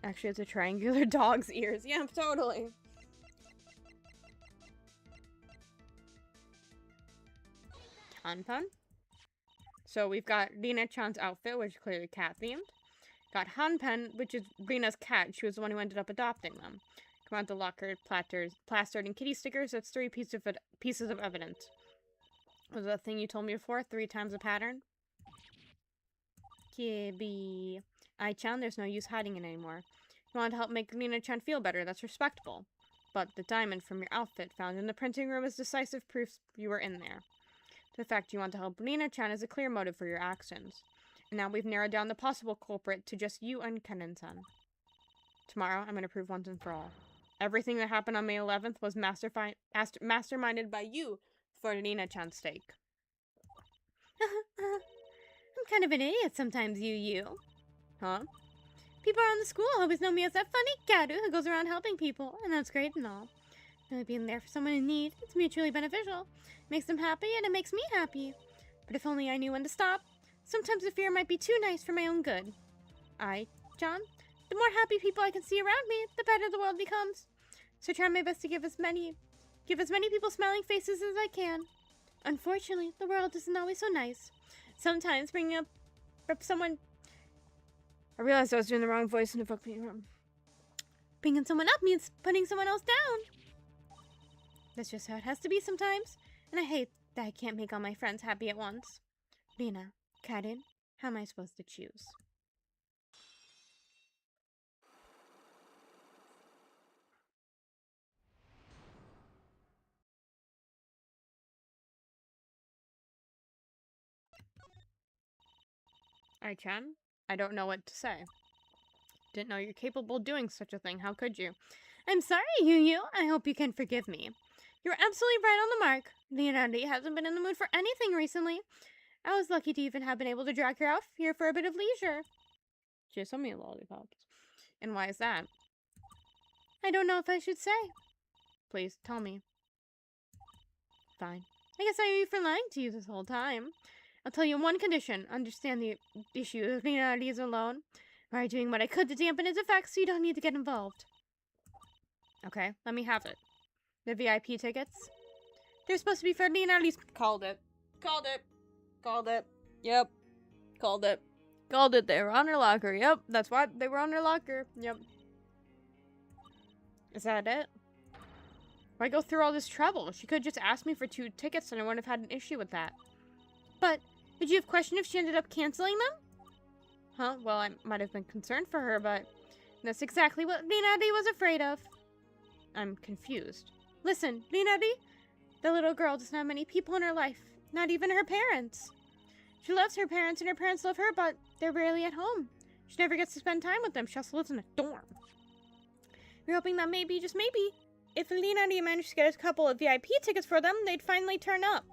Actually, it's a triangular dog's ears. Yeah, totally. Hanpan. So we've got Rina-chan's outfit, which is clearly cat-themed. Got Hanpan, which is Rina's cat. She was the one who ended up adopting them. Come out the locker, plastered, and kitty stickers. That's 3 pieces of evidence. Was that thing you told me before? 3 times the pattern? Kibi. Ai-chan, there's no use hiding it anymore. You want to help make Rina-chan feel better. That's respectable. But the diamond from your outfit found in the printing room is decisive proof you were in there. The fact you want to help Rina-chan is a clear motive for your actions. And now we've narrowed down the possible culprit to just you and Kennen-san. Tomorrow, I'm going to prove once and for all. Everything that happened on May 11th was masterminded by you for Rina-chan's sake. I'm kind of an idiot sometimes, you. Huh? People around the school always know me as that funny Garu who goes around helping people, and that's great and all. Really being there for someone in need, it's mutually beneficial. It makes them happy, and it makes me happy. But if only I knew when to stop. Sometimes the fear might be too nice for my own good. John, the more happy people I can see around me, the better the world becomes. So I try my best to give as many people smiling faces as I can. Unfortunately, the world isn't always so nice. Sometimes bringing up someone... I realized I was doing the wrong voice and it fucked me up. Bringing someone up means putting someone else down. That's just how it has to be sometimes. And I hate that I can't make all my friends happy at once. Rina, Karen, how am I supposed to choose? Ai-chan, I don't know what to say. Didn't know you're capable of doing such a thing. How could you? I'm sorry, Yu. I hope you can forgive me. You're absolutely right on the mark. Leonardo hasn't been in the mood for anything recently. I was lucky to even have been able to drag her out here for a bit of leisure. She sent me lollipops. And why is that? I don't know if I should say. Please, tell me. Fine. I guess I owe you for lying to you this whole time. I'll tell you on one condition. Understand the issue if Leonardo is alone. By doing what I could to dampen its effects so you don't need to get involved. Okay, let me have it. The VIP tickets? They're supposed to be for Leonardo's... Called it. Called it. Called it. Yep. Called it. Called it. They were on her locker. Yep, that's why they were on her locker. Yep. Is that it? Why go through all this trouble? She could just ask me for 2 tickets and I wouldn't have had an issue with that. But, did you have questioned if she ended up canceling them? Huh? Well, I might have been concerned for her, but that's exactly what Leonardo was afraid of. I'm confused. Listen, Leonardo, the little girl doesn't have many people in her life, not even her parents. She loves her parents and her parents love her, but they're rarely at home. She never gets to spend time with them. She also lives in a dorm. We're hoping that maybe, just maybe, if Leonardo managed to get a couple of VIP tickets for them, they'd finally turn up.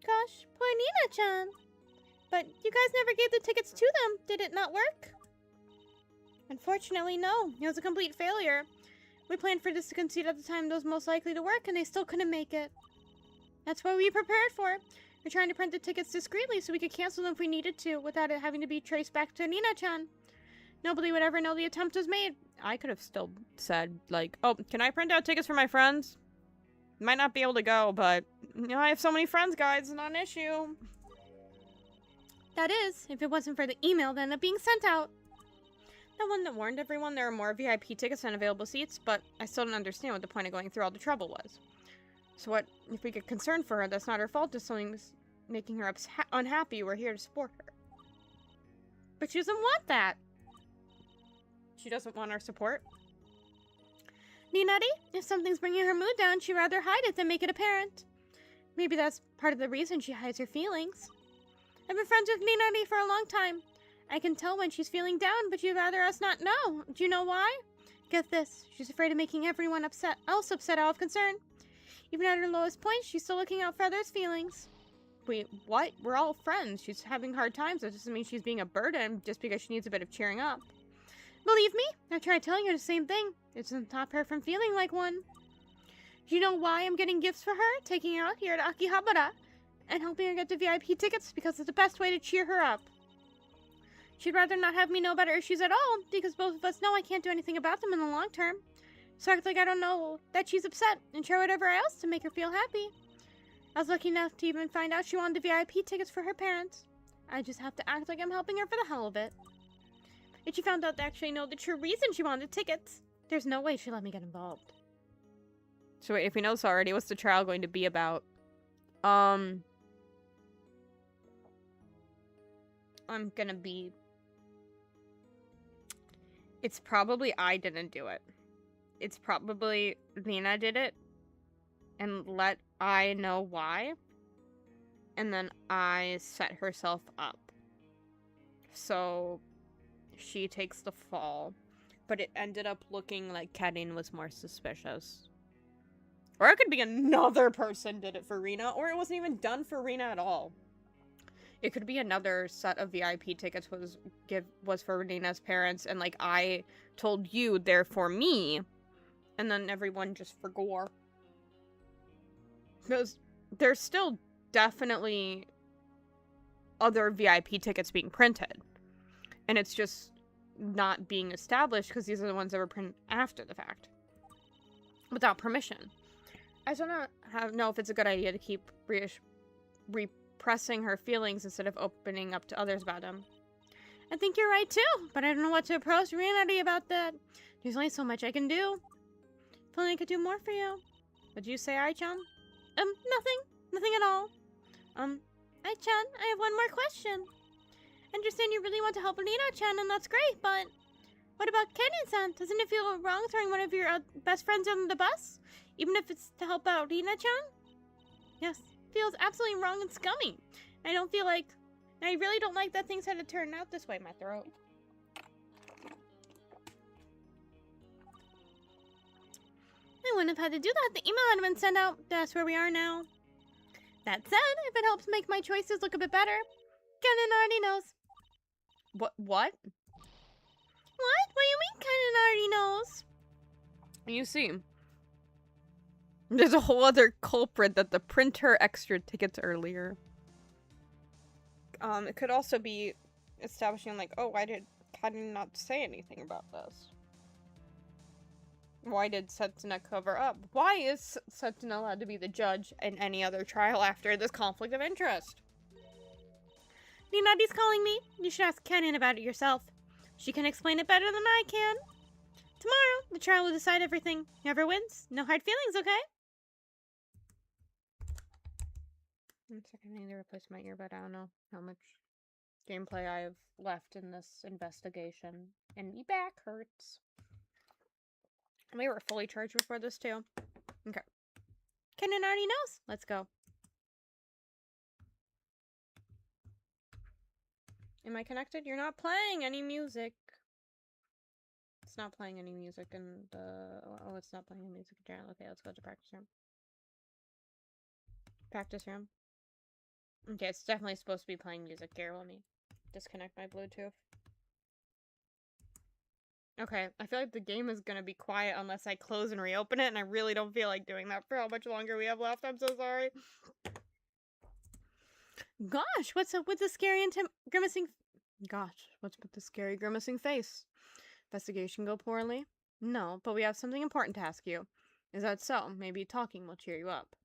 Gosh, poor Nina-chan. But you guys never gave the tickets to them. Did it not work? Unfortunately, no. It was a complete failure. We planned for this to concede at the time that was most likely to work, and they still couldn't make it. That's what we prepared for. We're trying to print the tickets discreetly so we could cancel them if we needed to, without it having to be traced back to Nina-chan. Nobody would ever know the attempt was made. I could have still said, like, oh, can I print out tickets for my friends? Might not be able to go, but, you know, I have so many friends, guys. It's not an issue. That is, if it wasn't for the email that ended up being sent out. That one that warned everyone there are more VIP tickets than available seats, but I still don't understand what the point of going through all the trouble was. So what if we get concerned for her? That's not her fault if something's making her unhappy. We're here to support her. But she doesn't want that. She doesn't want our support. Ninari, if something's bringing her mood down, she'd rather hide it than make it apparent. Maybe that's part of the reason she hides her feelings. I've been friends with Ninari for a long time. I can tell when she's feeling down, but she'd rather us not know. Do you know why? Get this. She's afraid of making everyone else upset out of concern. Even at her lowest point, she's still looking out for others' feelings. Wait, what? We're all friends. She's having hard times. That doesn't mean she's being a burden just because she needs a bit of cheering up. Believe me, I tried telling her the same thing. It doesn't stop her from feeling like one. Do you know why I'm getting gifts for her? Taking her out here to Akihabara and helping her get the VIP tickets because it's the best way to cheer her up. She'd rather not have me know about her issues at all because both of us know I can't do anything about them in the long term. So act like I don't know that she's upset and try whatever else to make her feel happy. I was lucky enough to even find out she wanted the VIP tickets for her parents. I just have to act like I'm helping her for the hell of it. If she found out to actually know the true reason she wanted tickets, there's no way she'd let me get involved. So wait, if we know this already, what's the trial going to be about? I'm gonna be... It's probably I didn't do it. It's probably Lena did it. And let I know why. And then I set herself up. So she takes the fall. But it ended up looking like Kedding was more suspicious. Or it could be another person did it for Rena. Or it wasn't even done for Rena at all. It could be another set of VIP tickets was for Rena's parents, and like I told you they're for me, and then everyone just forgot. Because there's still definitely other VIP tickets being printed, and it's just not being established because these are the ones that were printed after the fact, without permission. I don't know if it's a good idea to keep repressing her feelings instead of opening up to others about them. I think you're right too, but I don't know what to approach reality about that. There's only so much I can do. If only I could do more for you. Would you say, Ai-chan? Nothing at all. Ai-chan, I have one more question. I understand you really want to help Lena-chan, and that's great, but what about Kennen-san? Doesn't it feel wrong throwing one of your best friends on the bus? Even if it's to help out Lena-chan? Yes, feels absolutely wrong and scummy. I don't feel like I really don't like that things had to turn out this way, my throat. I wouldn't have had to do that. The email had been sent out. That's where we are now. That said, if it helps make my choices look a bit better, Kenan already knows. What? What? What? What do you mean Kenan already knows? You see, there's a whole other culprit that the printer extra tickets earlier. It could also be establishing like, oh, why did Kenan not say anything about this? Why did Setsuna cover up? Why is Setsuna allowed to be the judge in any other trial after this conflict of interest? Ninadi's calling me. You should ask Kenan about it yourself. She can explain it better than I can. Tomorrow, the trial will decide everything. Whoever wins, no hard feelings, okay? 1 second, I need to replace my earbud. I don't know how much gameplay I have left in this investigation. And my back hurts. We were fully charged before this, too. Okay. Kenan already knows. Let's go. Am I connected? You're not playing any music. It's not playing any music in the... Oh, it's not playing any music in general. Okay, let's go to practice room. Practice room. Okay, it's definitely supposed to be playing music here. Let me disconnect my Bluetooth. Okay, I feel like the game is gonna be quiet unless I close and reopen it, and I really don't feel like doing that for how much longer we have left. I'm so sorry. Gosh, what's up with the scary and grimacing... Gosh, what's with the scary grimacing face? Investigation go poorly? No, but we have something important to ask you. Is that so? Maybe talking will cheer you up.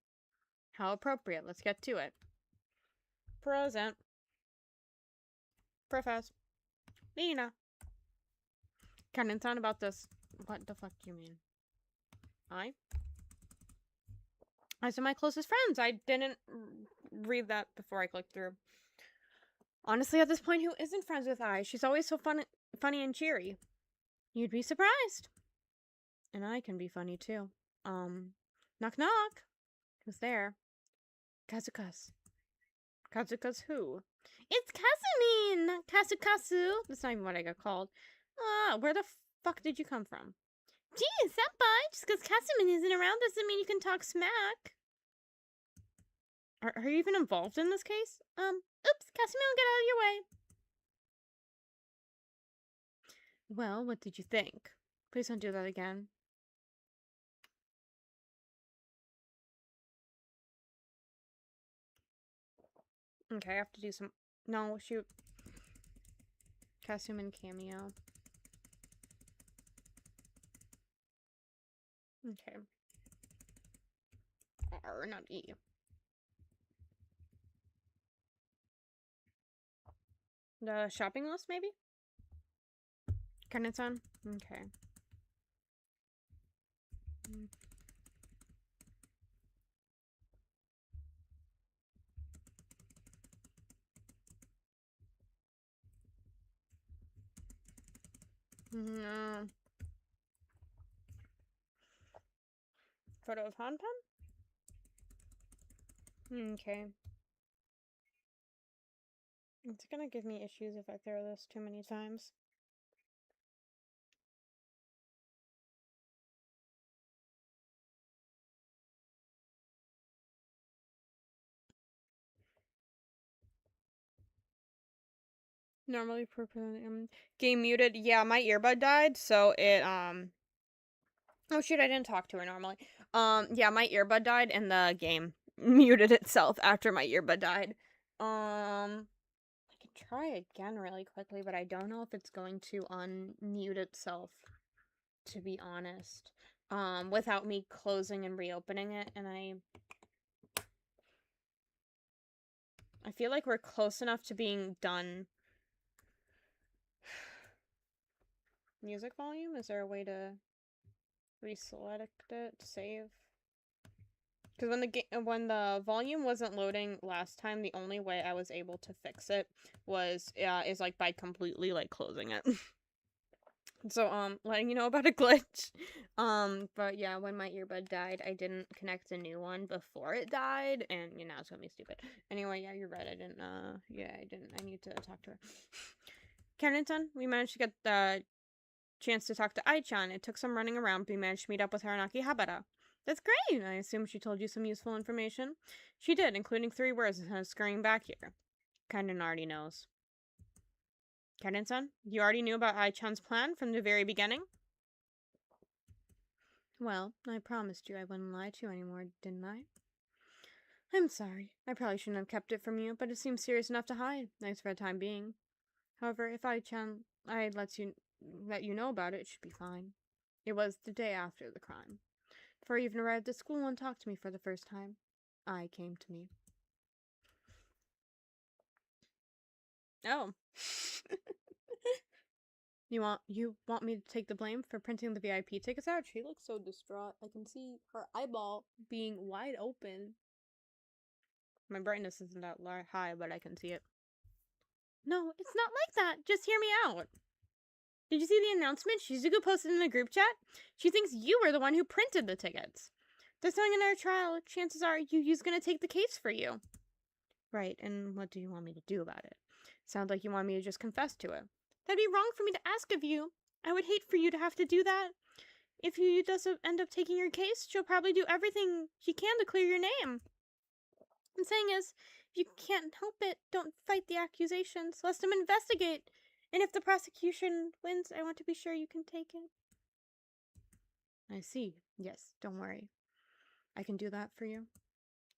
How appropriate. Let's get to it. Present. Profess. Lena. Kenan's on about this. What the fuck do you mean? I said my closest friends. I didn't read that before I clicked through. Honestly, at this point, who isn't friends with I? She's always so funny and cheery. You'd be surprised. And I can be funny, too. Knock knock. Who's there? Kazuka's. Kazuka's who? It's Kazumine, not Kazukatsu. That's not even what I got called. Where the fuck did you come from? Gee, senpai, just because Kazumine isn't around doesn't mean you can talk smack. Are you even involved in this case? Oops, Kazumine will get out of your way. Well, what did you think? Please don't do that again. Okay, I have to do some... No, shoot. Kazumine cameo. Okay. R, not E. The shopping list, maybe? Kanetsan? Okay. No. Photo of Hanpan? Okay. It's gonna give me issues if I throw this too many times. Normally game muted. Yeah, my earbud died, so it oh shoot, I didn't talk to her normally. Yeah, my earbud died and the game muted itself after my earbud died. I can try again really quickly, but I don't know if it's going to unmute itself, to be honest. Without me closing and reopening it, and I feel like we're close enough to being done. Music volume? Is there a way to reselect it? Save? Because when the volume wasn't loading last time, the only way I was able to fix it was is like by completely like closing it. So, letting you know about a glitch. But yeah, when my earbud died, I didn't connect a new one before it died, and, you know, it's gonna be stupid. Anyway, yeah, you're right, I didn't, I need to talk to her. Karen-san, we managed to get the chance to talk to Ai-chan. It took some running around, but we managed to meet up with her in Akihabara. That's great! I assume she told you some useful information? She did, including 3 words and scurrying back here. Karen already knows. Karen-san, you already knew about Ai-chan's plan from the very beginning? Well, I promised you I wouldn't lie to you anymore, didn't I? I'm sorry. I probably shouldn't have kept it from you, but it seems serious enough to hide, at least for the time being. However, if I let you know about it, it should be fine. It was the day after the crime. Before I even arrived at school and talked to me for the first time, I came to me. Oh. You want me to take the blame for printing the VIP tickets out? She looks so distraught. I can see her eyeball being wide open. My brightness isn't that high, but I can see it. No, it's not like that. Just hear me out. Did you see the announcement Shizuku posted in the group chat? She thinks you were the one who printed the tickets. There's throwing another trial. Chances are Yu's gonna take the case for you. Right, and what do you want me to do about it? Sounds like you want me to just confess to it. That'd be wrong for me to ask of you. I would hate for you to have to do that. If Yu does end up taking your case, she'll probably do everything she can to clear your name. I'm saying is, if you can't help it, don't fight the accusations. Let them investigate. And if the prosecution wins, I want to be sure you can take it. I see. Yes, don't worry. I can do that for you.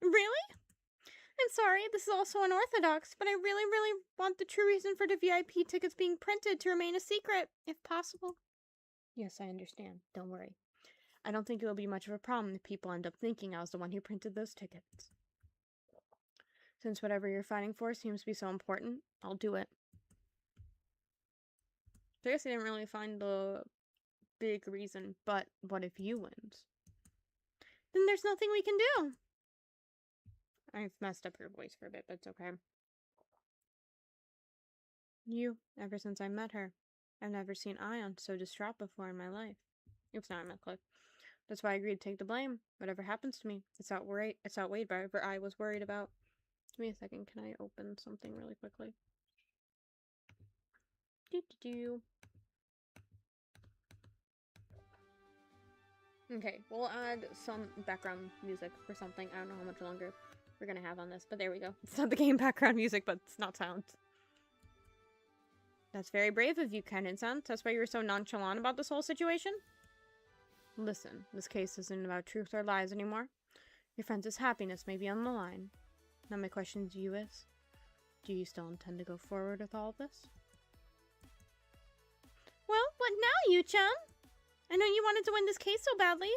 Really? I'm sorry, this is also unorthodox, but I really, really want the true reason for the VIP tickets being printed to remain a secret, if possible. Yes, I understand. Don't worry. I don't think it will be much of a problem if people end up thinking I was the one who printed those tickets. Since whatever you're fighting for seems to be so important, I'll do it. I guess I didn't really find the big reason, but what if Yu wins? Then there's nothing we can do. I've messed up your voice for a bit, but it's okay. Yu, ever since I met her, I've never seen Ion so distraught before in my life. Oops, now I'm at click. That's why I agreed to take the blame. Whatever happens to me, it's outweighed by whatever I was worried about. Give me a second. Can I open something really quickly? Okay, we'll add some background music for something. I don't know how much longer we're gonna have on this, but there we go. It's not the game background music, but it's not sound. That's very brave of you, Karen-san. That's why you were so nonchalant about this whole situation? Listen, this case isn't about truth or lies anymore. Your friend's happiness may be on the line. Now my question to you is, do you still intend to go forward with all of this? Well, what now, Yu-chan? I know you wanted to win this case so badly,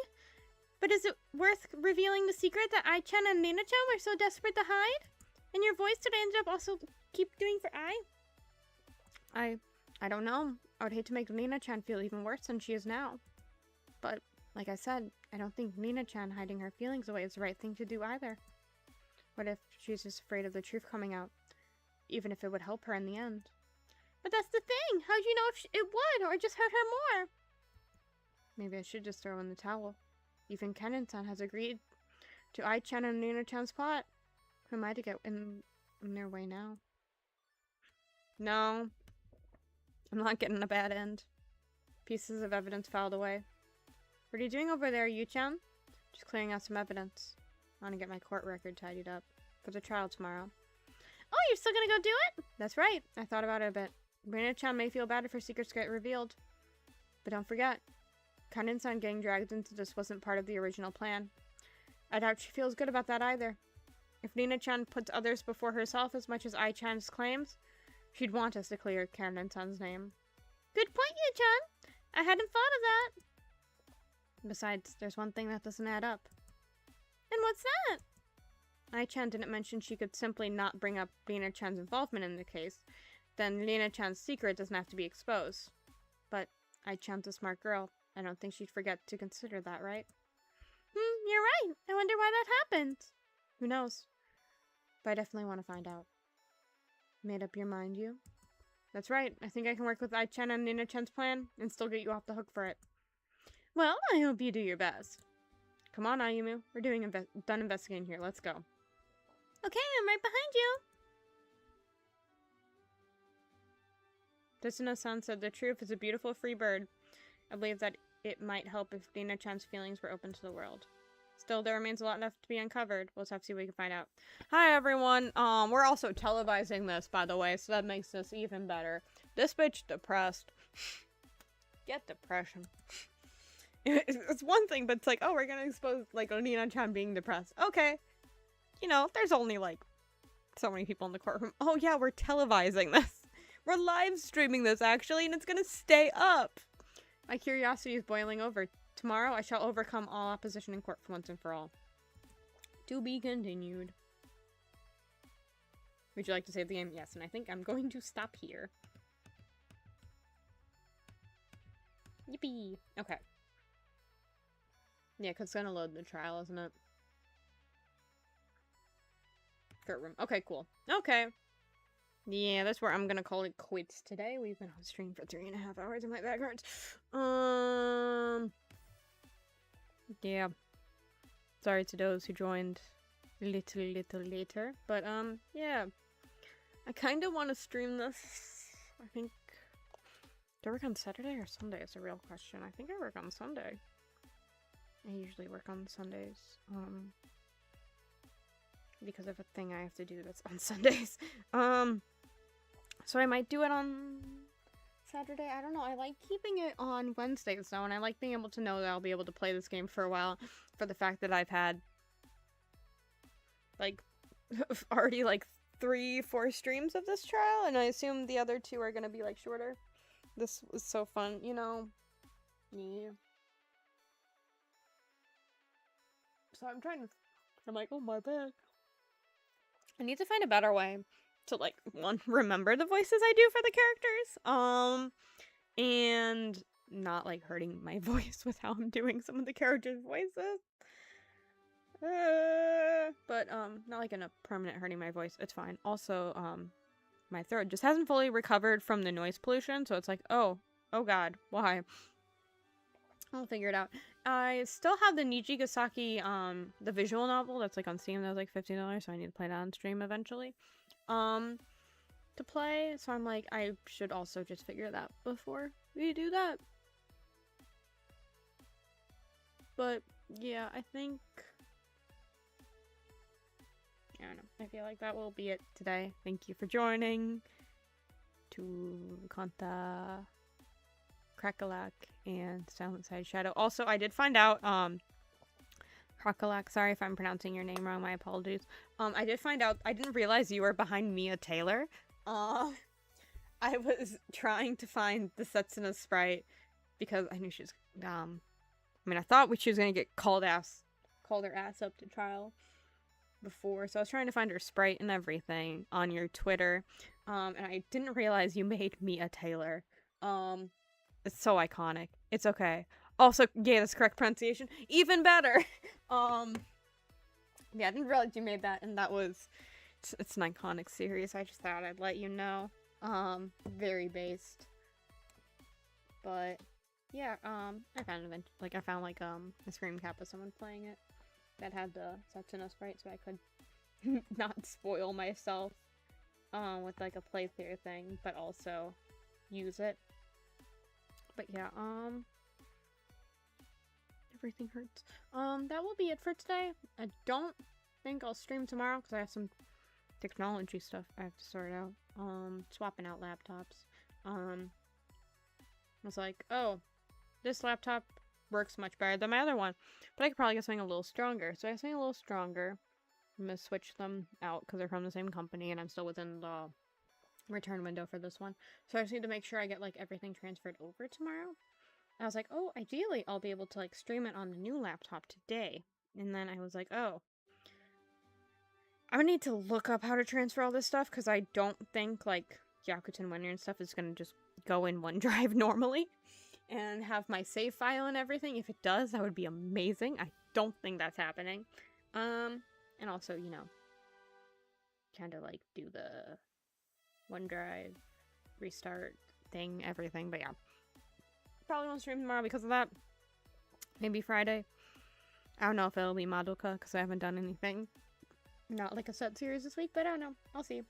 but is it worth revealing the secret that Ai-chan and Nina-chan were so desperate to hide? And your voice did I end up also keep doing for I don't know. I would hate to make Nina-chan feel even worse than she is now. But, like I said, I don't think Nina-chan hiding her feelings away is the right thing to do either. What if she's just afraid of the truth coming out, even if it would help her in the end? But that's the thing! How'd you know if it would, or just hurt her more? Maybe I should just throw in the towel. Even Kennen-san has agreed to Ai-chan and Nina-chan's plot. Who am I to get in their way now? No. I'm not getting a bad end. Pieces of evidence filed away. What are you doing over there, Yu-chan? Just clearing out some evidence. I want to get my court record tidied up for the trial tomorrow. Oh, you're still gonna go do it? That's right. I thought about it a bit. Nina-chan may feel bad if her secrets get revealed. But don't forget, Kanin-san getting dragged into this wasn't part of the original plan. I doubt she feels good about that either. If Nina-chan puts others before herself as much as Ai-chan's claims, she'd want us to clear Kanin-san's name. Good point, Yu-chan! I hadn't thought of that! Besides, there's one thing that doesn't add up. And what's that? Ai-chan didn't mention she could simply not bring up Lena-chan's involvement in the case. Then Lena-chan's secret doesn't have to be exposed. But Ai-chan's a smart girl. I don't think she'd forget to consider that, right? You're right. I wonder why that happened. Who knows? But I definitely want to find out. Made up your mind, you? That's right. I think I can work with I-Chen and Nina-Chen's plan and still get you off the hook for it. Well, I hope you do your best. Come on, Ayumu. We're done investigating here. Let's go. Okay, I'm right behind you. Tsuna-san said the truth is a beautiful free bird. I believe that it might help if Nina-chan's feelings were open to the world. Still, there remains a lot left to be uncovered. We'll just have to see what we can find out. Hi, everyone. We're also televising this, by the way, so that makes this even better. This bitch depressed. Get depression. It's one thing, but it's like, oh, we're gonna expose, like, Nina-chan being depressed. Okay. You know, there's only, like, so many people in the courtroom. Oh, yeah, we're televising this. We're live streaming this, actually, and it's gonna stay up. My curiosity is boiling over. Tomorrow, I shall overcome all opposition in court for once and for all. To be continued. Would you like to save the game? Yes, and I think I'm going to stop here. Yippee! Okay. Yeah, because it's gonna load the trial, isn't it? Courtroom. Okay, cool. Okay. Yeah, that's where I'm gonna call it quits today. We've been on stream for 3.5 hours and my back hurts. Yeah. Sorry to those who joined a little later. But, yeah. I kinda want to stream this. I think... Do I work on Saturday or Sunday is a real question. I think I work on Sunday. I usually work on Sundays. Because of a thing I have to do that's on Sundays. So I might do it on Saturday. I don't know. I like keeping it on Wednesdays though, and I like being able to know that I'll be able to play this game for a while, for the fact that I've had like already like 3-4 streams of this trial, and I assume the other 2 are gonna be like shorter. This was so fun, you know. Yeah. So I'm like, oh my back. I need to find a better way to, like, one, remember the voices I do for the characters, and not, like, hurting my voice with how I'm doing some of the characters' voices. But, not, like, in a permanent hurting my voice. It's fine. Also, my throat just hasn't fully recovered from the noise pollution, so it's like, oh god, why? I'll figure it out. I still have the Nijigasaki, the visual novel that's, like, on Steam. That was, like, $15, so I need to play that on stream eventually. To play. So I'm like, I should also just figure that before we do that. But, yeah, I think... I don't know. I feel like that will be it today. Thank you for joining. To Kanta... Crackalack and Silent Side Shadow. Also, I did find out, Crackalack, sorry if I'm pronouncing your name wrong, my apologies. I did find out, I didn't realize you were behind Mia Taylor. I was trying to find the Setsuna sprite, because I knew she was, I mean, I thought she was gonna get called her ass up to trial before, so I was trying to find her sprite and everything on your Twitter, and I didn't realize you made Mia Taylor. It's so iconic. It's okay. Also, yeah, that's correct pronunciation. Even better! Yeah, I didn't realize you made that, and that was... It's an iconic series. I just thought I'd let you know. Very based. But, yeah, I found a screen cap of someone playing it that had the Setsuna sprite, so I could not spoil myself, with, like, a playthrough thing, but also use it. But yeah, everything hurts. That will be it for today. I don't think I'll stream tomorrow because I have some technology stuff I have to sort out. Swapping out laptops. I was like, oh, this laptop works much better than my other one, but I could probably get something a little stronger. So I have something a little stronger. I'm gonna switch them out because they're from the same company and I'm still within the return window for this one. So I just need to make sure I get, like, everything transferred over tomorrow. I was like, oh, ideally I'll be able to, like, stream it on the new laptop today. And then I was like, oh, I would need to look up how to transfer all this stuff, because I don't think, like, Gyakuten Winner and stuff is gonna just go in OneDrive normally and have my save file and everything. If it does, that would be amazing. I don't think that's happening. And also, you know, kind of, like, do the OneDrive restart thing, everything. But yeah, probably won't stream tomorrow because of that. Maybe Friday. I don't know if it'll be Madoka because I haven't done anything. Not like a set series this week, but I don't know. I'll see.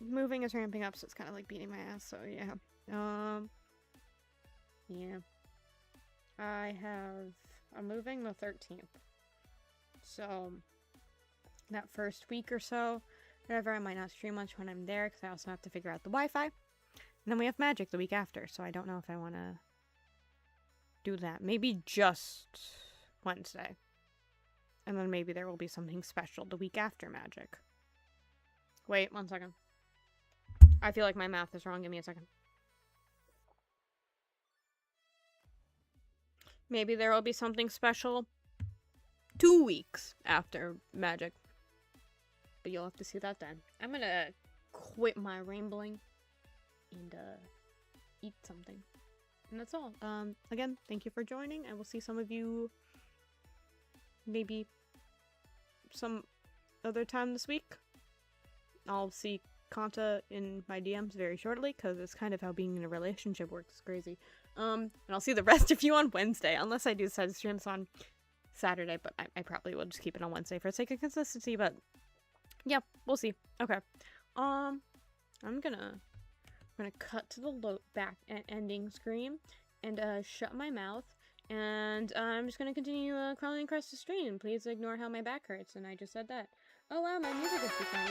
Moving is ramping up, so it's kind of like beating my ass. So yeah. Yeah. I'm moving the 13th. So that first week or so, whatever, I might not stream much when I'm there because I also have to figure out the Wi-Fi. And then we have Magic the week after, so I don't know if I want to do that. Maybe just Wednesday. And then maybe there will be something special the week after Magic. Wait, 1 second. I feel like my math is wrong. Give me a second. Maybe there will be something special 2 weeks after Magic. But you'll have to see that then. I'm gonna quit my rambling and eat something. And that's all. Again, thank you for joining. I will see some of you maybe some other time this week. I'll see Kanta in my DMs very shortly, because it's kind of how being in a relationship works. It's crazy. And I'll see the rest of you on Wednesday, unless I do side streams on Saturday, but I probably will just keep it on Wednesday for the sake of consistency, but yeah, we'll see. Okay. I'm gonna cut to the back ending screen and shut my mouth, and I'm just gonna continue crawling across the stream. Please ignore how my back hurts, and I just said that. Oh wow, my music is becoming